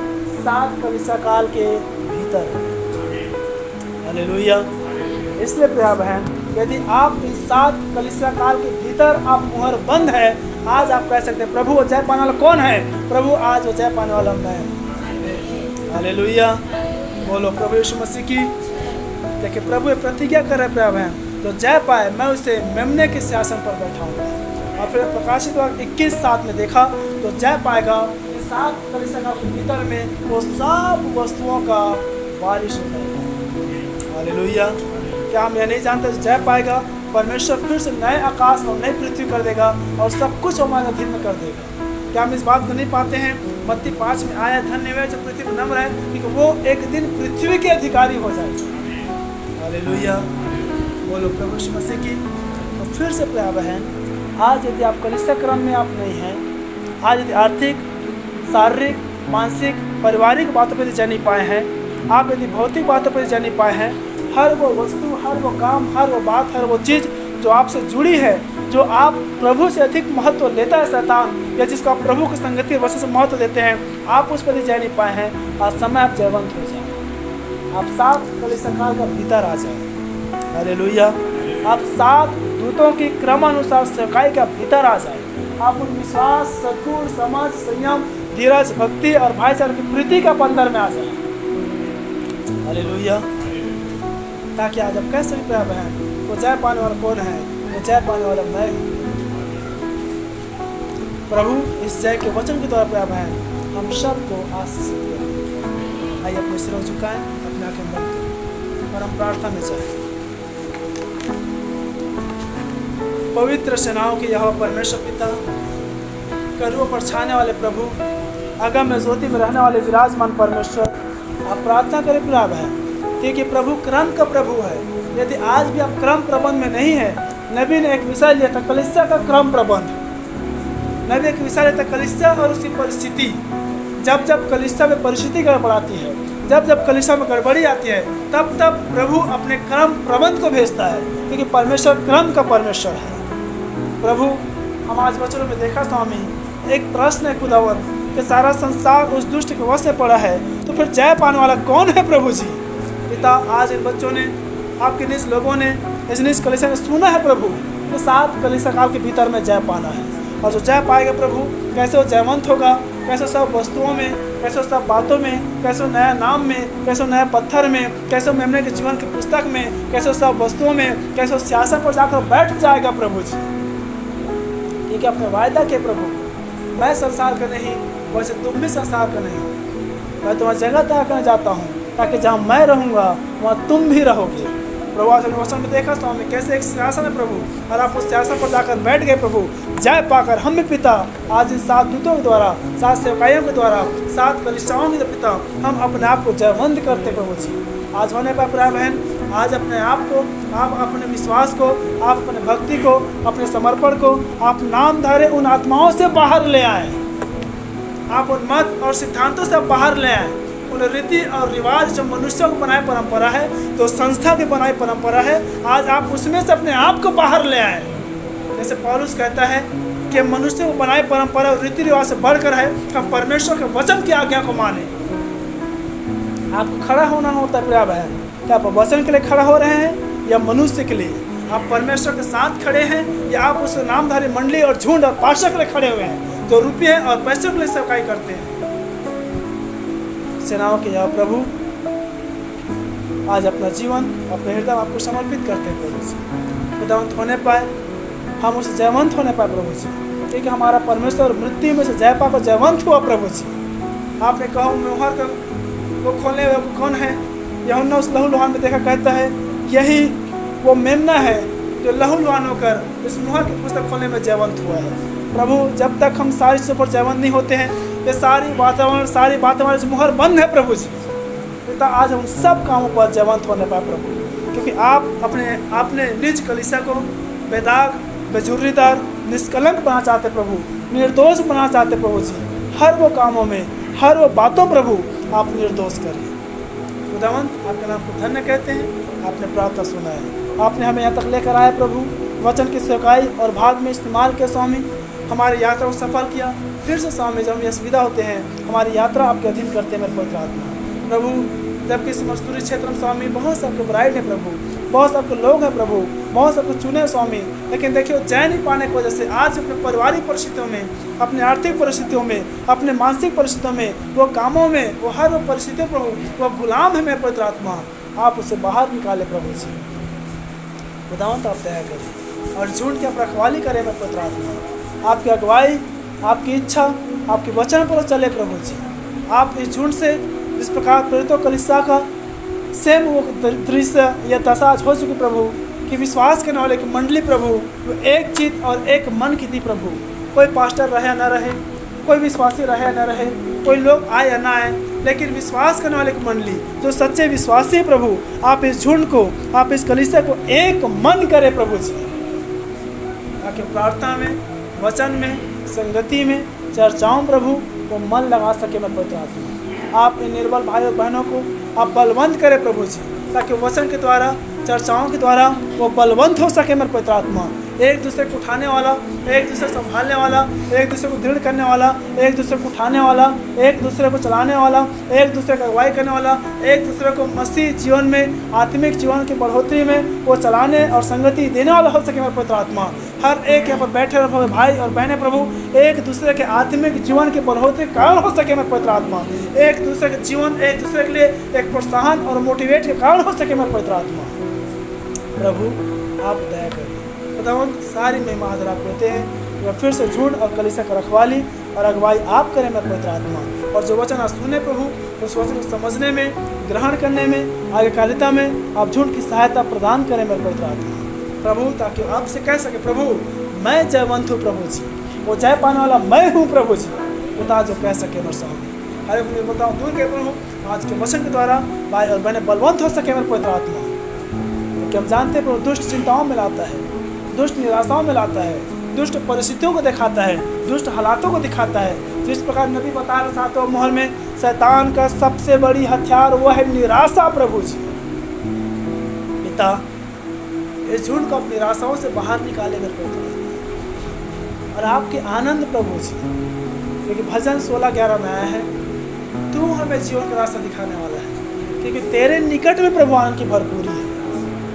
7 कलीसिया काल के भीतर है। हालेलुया। इसलिए प्रिय बहन, यदि आप इस 7 कलीसिया काल के भीतर आप मुहर बंद है, आज आप कह सकते हैं प्रभु वो जय पाने वाला कौन है? प्रभु आज वो जय पाने वाला मैं। हालेलुया, बोलो प्रभु यीशु मसीह की। देखिए, प्रभु ये प्रतिज्ञा कर रहे हैं प्रिय बहन, तो जय पाए मैं उसे मेमने के सिंहासन पर बैठाऊंगा। और फिर प्रकाशित वाक्य 21:7 में देखा, तो जय पाएगा 7 कलीसिया काल के भीतर में वो सब वस्तुओं का बारिश हो जाएगा। हालेलुया। क्या हम यह नहीं जानते, जय पाएगा परमेश्वर फिर से नए आकाश और नई पृथ्वी कर देगा और सब कुछ हमारे अधीन में कर देगा। क्या हम इस बात को नहीं पाते हैं? मत्ती 5 में आया, धन्य वे जो पृथ्वी पर नम्र है, क्योंकि वो एक दिन पृथ्वी के अधिकारी हो जाएगा। हालेलुया, बोलो प्रभु यीशु मसीह की। तो फिर से प्रिय बहन, आज यदि आप कलीसिया क्रम में आप नहीं हैं, आज यदि आर्थिक, शारीरिक, मानसिक, पारिवारिक बातों पर जान नहीं पाए हैं, आप यदि भौतिक बातों पर जान नहीं पाए हैं, हर वो वस्तु, हर वो काम, हर वो बात, हर वो चीज़ जो आपसे जुड़ी है, जो आप प्रभु से अधिक महत्व लेता है शैतान, या जिसको आप प्रभु की संगति की वजह से महत्व देते हैं, आप उस पर ही जा नहीं पाए हैं, आज समय आप जयवंत हो जाए। आप 7 कलीसिया काल का भीतर आ जाए। हालेलुया। आप 7 दूतों की क्रमानुसार सेवकाई का भीतर आ जाए। आप उन विश्वास, सद्गुण, समझ, संयम, धीरज, भक्ति और भाईचारे की प्रीति का बंधन में आ जाए। हालेलुया। ताकि आज आप कह सकें प्रिय बहन, वो जय पाने वाला कौन है? वो जय पाने वाला मैं हूँ। प्रभु इस जय के वचन के द्वारा प्रिय बहन हम सबको आशीषित करें। आइए अपने सिरों झुकाएं, अपने आंखें बंद करें और हम प्रार्थना में जाएं। पवित्र सेनाओं के यहोवा परमेश्वर पिता, करुओं पर छाने वाले प्रभु, अगम में ज्योति में रहने वाले विराजमान परमेश्वर, आप प्रार्थना करें प्रिय बहन, क्योंकि प्रभु क्रम का प्रभु है। यदि आज भी आप क्रम प्रबंध में नहीं है, नबी ने एक विषय लिया था, कलीसिया का क्रम प्रबंध। नबी एक विषय लिया था, कलीसिया और उसकी परिस्थिति। जब जब कलीसिया में परिस्थिति गड़बड़ाती है, जब जब कलीसिया में गड़बड़ी आती है, तब तब प्रभु अपने क्रम प्रबंध को भेजता है, क्योंकि परमेश्वर क्रम का परमेश्वर है। प्रभु, हम आज वचनों में देखा स्वामी, एक प्रश्न है खुदावन कि सारा संसार उस दुष्ट के वश में पड़ा है, तो फिर जय पाने वाला कौन है प्रभु जी? पिता, आज इन बच्चों ने, आपके निज लोगों ने इस निज कलीसिया में सुना है प्रभु कि 7 कलीसिया काल के भीतर में जय पाना है। और जो जय पाएगा प्रभु, कैसे वो जयवंत होगा, कैसे सब वस्तुओं में, कैसे सब बातों में, कैसे नया नाम में, कैसे नए पत्थर में, कैसे मेमने के जीवन की पुस्तक में, कैसे सब वस्तुओं में, कैसे सिंहासन पर जाकर बैठ जाएगा प्रभु जी। ठीक है, अपने वायदा के प्रभु, मैं संसार का नहीं, वैसे तुम भी संसार का नहीं, मैं तुम्हारी जगह तय करने जाता हूँ, ताकि जहाँ मैं रहूँगा वहाँ तुम भी रहोगे। प्रभु आज वचन में देखा स्वामी कैसे एक सिंहासन है प्रभु, और आप उस सिंहासन पर जाकर बैठ गए प्रभु। जय पाकर हम भी पिता आज इन 7 दूतों के द्वारा, 7 सेवकाइयों के द्वारा, 7 कलीसियाओं के पिता, हम अपने आप को जयवंत करते प्रभु जी। आज होने पर प्रिय बहन, आज अपने आप को, आप अपने विश्वास को, आप अपने भक्ति को, अपने समर्पण को, आप नामधारे उन आत्माओं से बाहर ले आए। आप उन मत और सिद्धांतों से बाहर ले आए, उन रीति और रिवाज जो मनुष्यों को बनाए परंपरा है, तो संस्था की बनाई परंपरा है, आज आप उसमें से अपने आप को बाहर ले आए। जैसे पौलुस कहता है कि मनुष्य को बनाई परंपरा और रीति रिवाज से बढ़कर है, हम परमेश्वर के वचन की आज्ञा को माने। आपको खड़ा होना होता है प्रिय बहन, क्या आप वचन के लिए खड़ा हो रहे हैं या मनुष्य के लिए? आप परमेश्वर के साथ खड़े हैं या आप उस नामधारी मंडली और झुंड और पार्षद के लिए खड़े हुए हैं जो रुपये और पैसों के लिए सेवकाई करते हैं? सेनाओं के यह प्रभु, आज अपना जीवन, अपने हृदय आपको समर्पित करते हैं प्रभु जी। खुदावंत होने पाए, हम उसे जयवंत होने पाए प्रभु जी, क्योंकि हमारा परमेश्वर मृत्यु में से जय पाकर जयवंत हुआ प्रभु जी। आपने कहा मुहर का वो खोलने वाला कौन है? यूहन्ना उस लहू लुहान में देखा कहता है, यही वो मेमना है जो लहूलुहान होकर इस मुहर की पुस्तक खोलने में जयवंत हुआ है। प्रभु जब तक हम सारी चीज़ों पर जयवंत नहीं होते हैं, ये सारी बातें हमारी मुहर बंद है प्रभु जी। पिता आज हम सब कामों पर जयवंत होने पाए प्रभु, क्योंकि आप अपने निज कलीसिया को बेदाग, बेजुर्रीदार, निष्कलंक बनाना चाहते प्रभु, निर्दोष बनाना चाहते प्रभु जी। हर वो कामों में, हर वो बातों प्रभु आप निर्दोष करिए। खुदावंत आपके नाम को धन्य कहते हैं, आपने प्रार्थना सुना है, आपने हमें यहाँ तक लेकर आए प्रभु, वचन की सेवकाई और भाग में इस्तेमाल किया स्वामी, हमारी यात्रा को सफल किया। फिर से स्वामी जब हम यह सुविधा होते हैं, हमारी यात्रा आपके अधीन करते हैं मेरे पवित्र आत्मा प्रभु। जबकि इस मजदूरी क्षेत्र में स्वामी बहुत सबके ब्राइड है प्रभु, बहुत सबके लोग हैं प्रभु, बहुत सबको चुने स्वामी, लेकिन देखिए जय नहीं पाने की वजह से आज अपने पारिवारिक परिस्थितियों में, अपने आर्थिक परिस्थितियों में, अपने मानसिक परिस्थितियों में, वो कामों में, वो हर वो परिस्थितियों प्रभु वो गुलाम है मेरे पवित्र आत्मा, आप उसे बाहर निकाले प्रभु जी। खुदावंत आप दया करें और झूठ की आप रखवाली करें मेरे पवित्र आत्मा, आपकी अगुवाई, आपकी इच्छा, आपके वचन पर चले प्रभु जी। आप इस झूठ से जिस प्रकार प्रेरितों कलीसिया का सेम वो दृश्य या दशा आज हो चुकी प्रभु, कि विश्वास करने वाले की मंडली प्रभु वो एक चित्त और एक मन की थी प्रभु। कोई पास्टर रहे या न रहे, कोई विश्वासी रहे या न रहे, कोई लोग आए या ना आए, लेकिन विश्वास करने वाले की मंडली जो सच्चे विश्वासी है प्रभु, आप इस झुंड को, आप इस कलीसिया को एक मन करे प्रभु जी, ताकि प्रार्थना में, वचन में, संगति में, चर्चाओं प्रभु वो मन लगा सके मैं पवित्र आत्मा। आप इन निर्बल भाई और बहनों को आप बलवंत करें प्रभु जी, ताकि वचन के द्वारा, चर्चाओं के द्वारा वो बलवंत हो सके मेरे पवित्र आत्मा। एक दूसरे को उठाने वाला, एक दूसरे को संभालने वाला, एक दूसरे को दृढ़ करने वाला, एक दूसरे को उठाने वाला, एक दूसरे को चलाने वाला, एक दूसरे की अगुवाई करने वाला, एक दूसरे को मसीह जीवन में, आत्मिक जीवन की बढ़ोतरी में वो चलाने और संगति देने वाला हो सके मेरे पवित्र आत्मा। हर एक यहाँ पर बैठे हुए भाई और बहनें प्रभु एक दूसरे के आत्मिक जीवन की बढ़ोतरी कारण हो सके मेरे पवित्र आत्मा। एक दूसरे के जीवन, एक दूसरे के लिए एक प्रोत्साहन और मोटिवेट के कारण हो सके मेरे पवित्र आत्मा। प्रभु आप दया करिए। खुदावंत सारी महिमा आदर आप देते हैं। वह फिर से झूठ और कलीसिया का रखवाली और अगुवाई आप करें मेरे पवित्र आत्मा। और जो वचन आप सुने प्रभु, उस वचन को समझने में, ग्रहण करने में, आज्ञाकारिता में आप झूठ की सहायता प्रदान करें मेरे पवित्र आत्मा प्रभु, ताकि आपसे कह सके प्रभु मैं जयवंत हूँ प्रभु जी, वो जय पाने वाला मैं हूँ प्रभु जी। पिता जो कह सके मेरे सामने हर एक मैं बोलता हूँ दूर के प्रभु, आज के वचन के द्वारा भाई और बहनें बलवंत हो सके मेरे पवित्र आत्मा। क्योंकि हम जानते हैं प्रभु दुष्ट चिंताओं में लाता है, दुष्ट निराशाओं में लाता है, दुष्ट परिस्थितियों को दिखाता है, दुष्ट हालातों को दिखाता है। जिस प्रकार नबी बता रहे 7वें मोहर में शैतान का सबसे बड़ी हथियार वह है निराशा प्रभु जी। पिता इस झूठ को अपनी निराशाओं से बाहर निकाले मेरे पवित्र और आपके आनंद प्रभु जी, क्योंकि भजन 16:11 में आया है तू हमें जीवन का रास्ता दिखाने वाला है, क्योंकि तेरे निकट में प्रभु आनंद की भरपूरी है।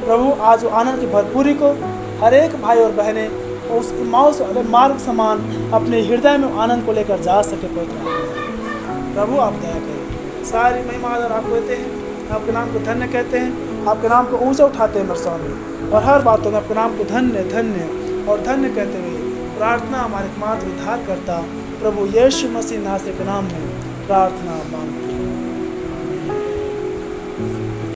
प्रभु आज वो आनंद की भरपूरी को हर एक भाई और बहनें और उस माउस वाले मार्ग समान अपने हृदय में आनंद को लेकर जा सके पवित्र प्रभु आप दया करें। सारी महिमा आदर आपको देते हैं, आपके नाम को धन्य कहते हैं, आपके नाम को ऊंचा उठाते हैं मेरे स्वामी, और हर बातों में आपके नाम को धन्य धन्य और धन्य कहते हुए प्रार्थना हमारे एकमात्र उद्धार करता प्रभु यीशु मसीह नासरी के नाम में प्रार्थना मांगते हैं।